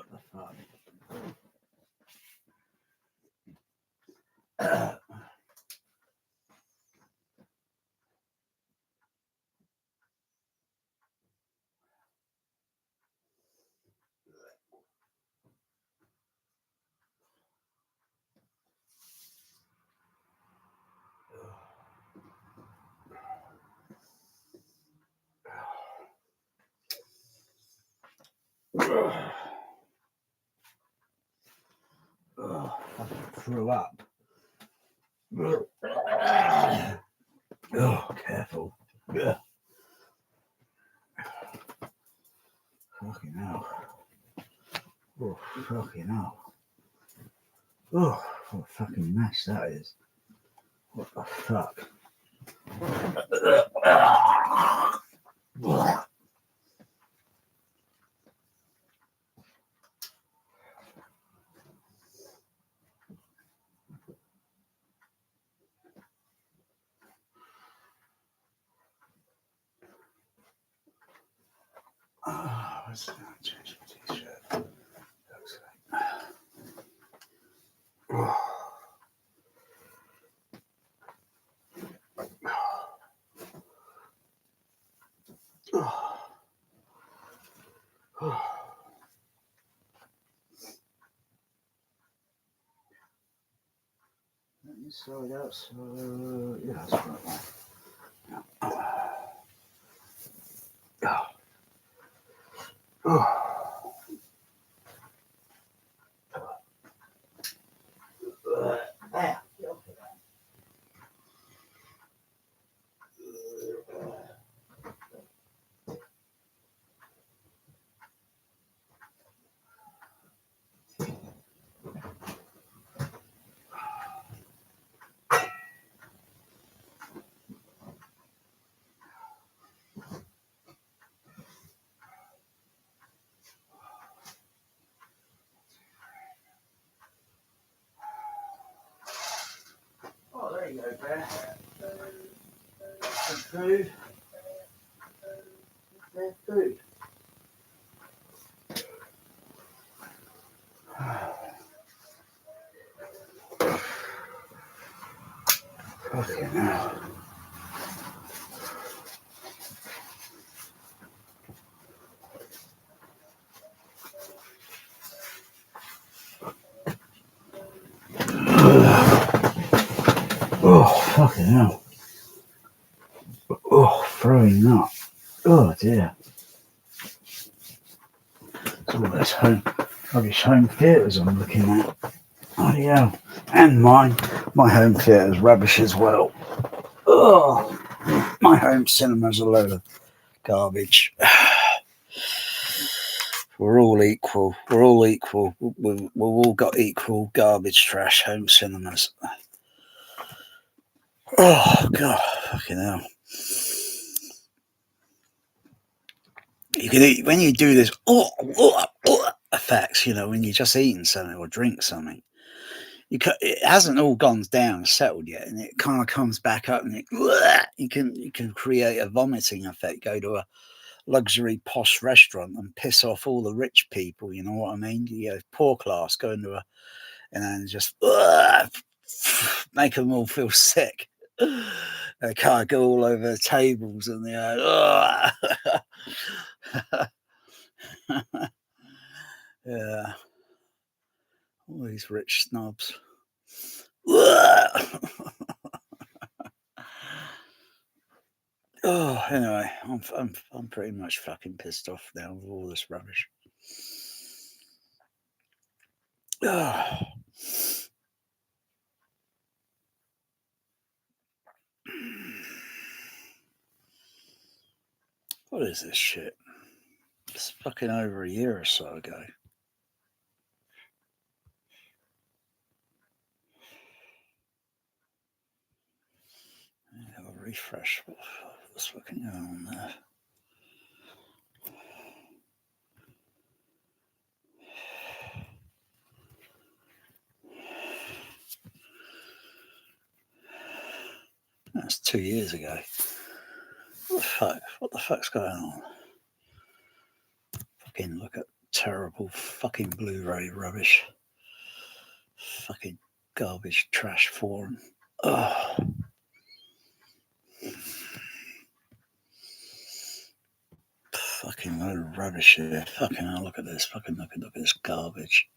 A: the fuck? Oh, I threw up. Oh, careful. Fucking hell. Oh, fucking hell. Oh, what a fucking mess that is. What the fuck? Oh, what's that? Change my t-shirt. Looks like. Oh. Oh. Oh. Let me slow it out. So yeah, that's right. Oh. Oh. There. Oh, there you go, Bear. Some food. There's food. Fucking hell. Oh, fucking hell. Oh, throwing up. Oh, dear. It's all those rubbish home theatres I'm looking at. Oh, yeah. And mine. My home theatre's rubbish as well. Oh, my home cinema's a load of garbage. We're all equal. We're all equal. We've all got equal garbage trash home cinemas. Oh, God. Fucking hell. You can eat, when you do this effects, when you're just eating something or drink something, it hasn't all gone down and settled yet, and it kind of comes back up, and you can create a vomiting effect. Go to a luxury posh restaurant and piss off all the rich people. You know what I mean? Poor class go into and just make them all feel sick. They can't go all over the tables and they're yeah, all these rich snobs. Oh, anyway, I'm pretty much fucking pissed off now with all this rubbish. Oh. What is this shit? It's fucking over a year or so ago. I'll refresh. What's fucking going on there? That's 2 years ago. What the fuck? What the fuck's going on? Fucking look at terrible fucking Blu-ray rubbish. Fucking garbage trash forum. Oh. Fucking load of rubbish here. Fucking hell, look at this. Fucking look at this garbage.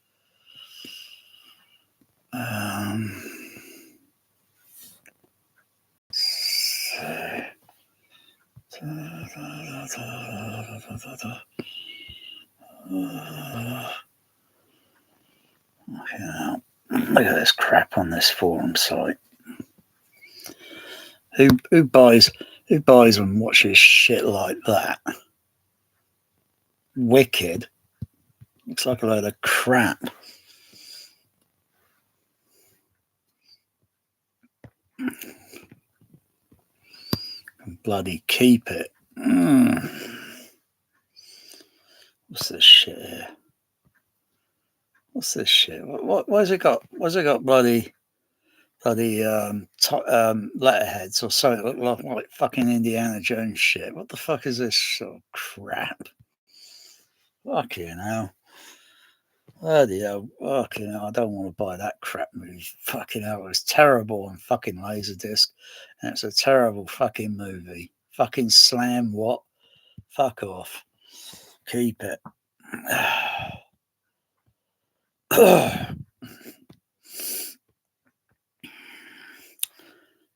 A: Look at this crap on this forum site. Who buys and watches shit like that? Wicked. Looks like a load of crap. Bloody keep it. What's this shit here? What's this shit? Why's it got bloody letterheads or something? Look like fucking Indiana Jones shit. What the fuck is this sort of crap? Fucking hell. Bloody hell. Fucking hell. I don't want to buy that crap movie. Fucking hell. It was terrible on fucking Laserdisc. And it's a terrible fucking movie. Fucking slam what? Fuck off. Keep it.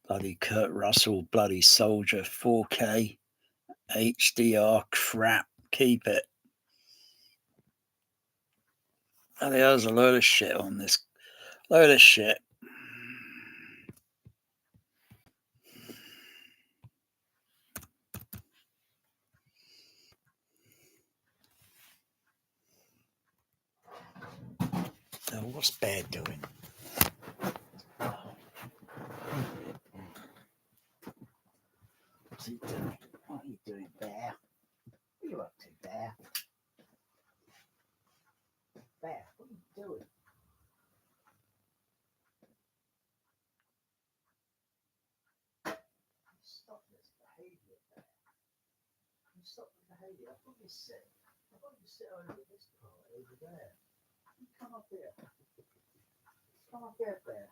A: Bloody Kurt Russell, bloody Soldier, 4K, HDR crap. Keep it. Bloody hell, there's a load of shit on this. Load of shit. So what's Bear doing? What's he doing? What are you doing, Bear? What are you up to, Bear? Bear, what are you doing? Stop this behaviour, Bear. You stop the behaviour. I thought you sit over this part over there. You come up here. Come up here, Bear.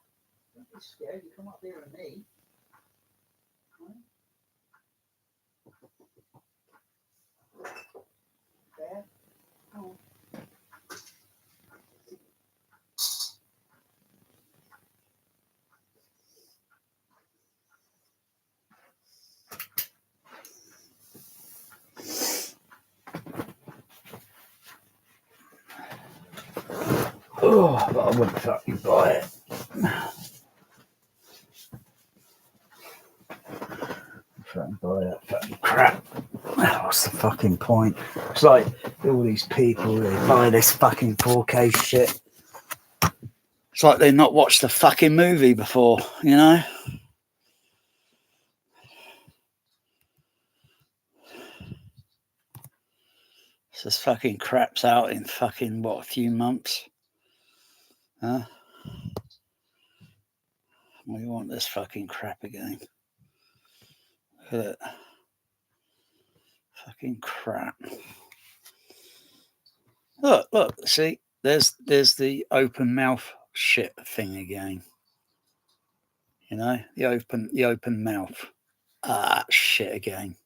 A: Don't be scared. You come up here with me. Right? Bear, come on. Oh, but I wouldn't fucking buy it. Fucking buy that fucking crap. What's the fucking point? It's like all these people, they buy this fucking 4K shit. It's like they've not watched the fucking movie before, you know? This fucking crap's out in fucking, what, a few months? Huh? We want this fucking crap again. Look at it. Fucking crap. Look, see, there's the open mouth shit thing again. You know, the open mouth. Shit again.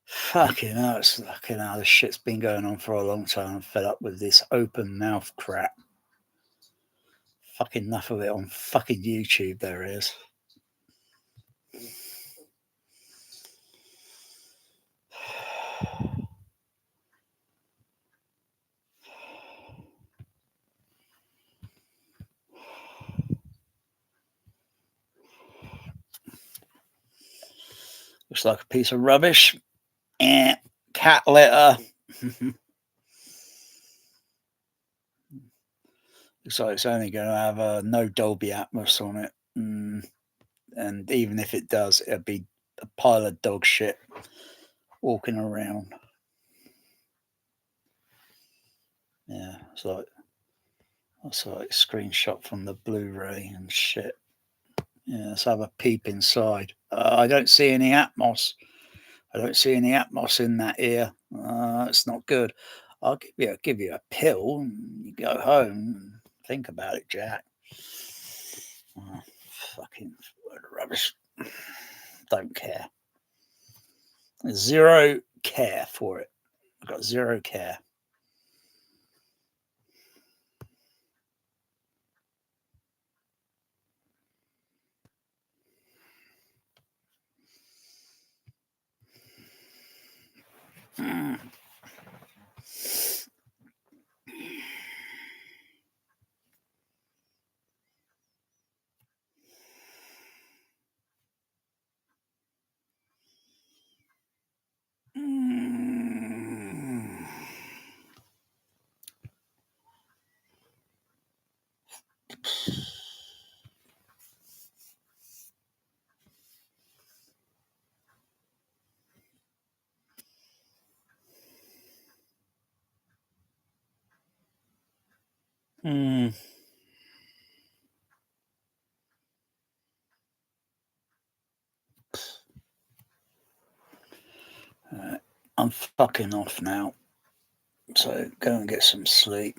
A: Fucking hell, it's fucking hell, this shit's been going on for a long time. I'm fed up with this open mouth crap. Fucking enough of it on fucking YouTube, there is. Looks like a piece of rubbish. Cat litter. Looks like it's only going to have no Dolby Atmos on it. And even if it does, it'll be a pile of dog shit walking around. Yeah, it's like screenshot from the Blu-ray and shit. Yeah, let's have a peep inside. I don't see any atmos. I don't see any atmos in that ear. It's not good. I'll give you a pill and you go home and think about it, Jack. Oh, fucking rubbish. Don't care. Zero care for it. I've got zero care. Mm. Mm. Mm. I'm fucking off now. So go and get some sleep.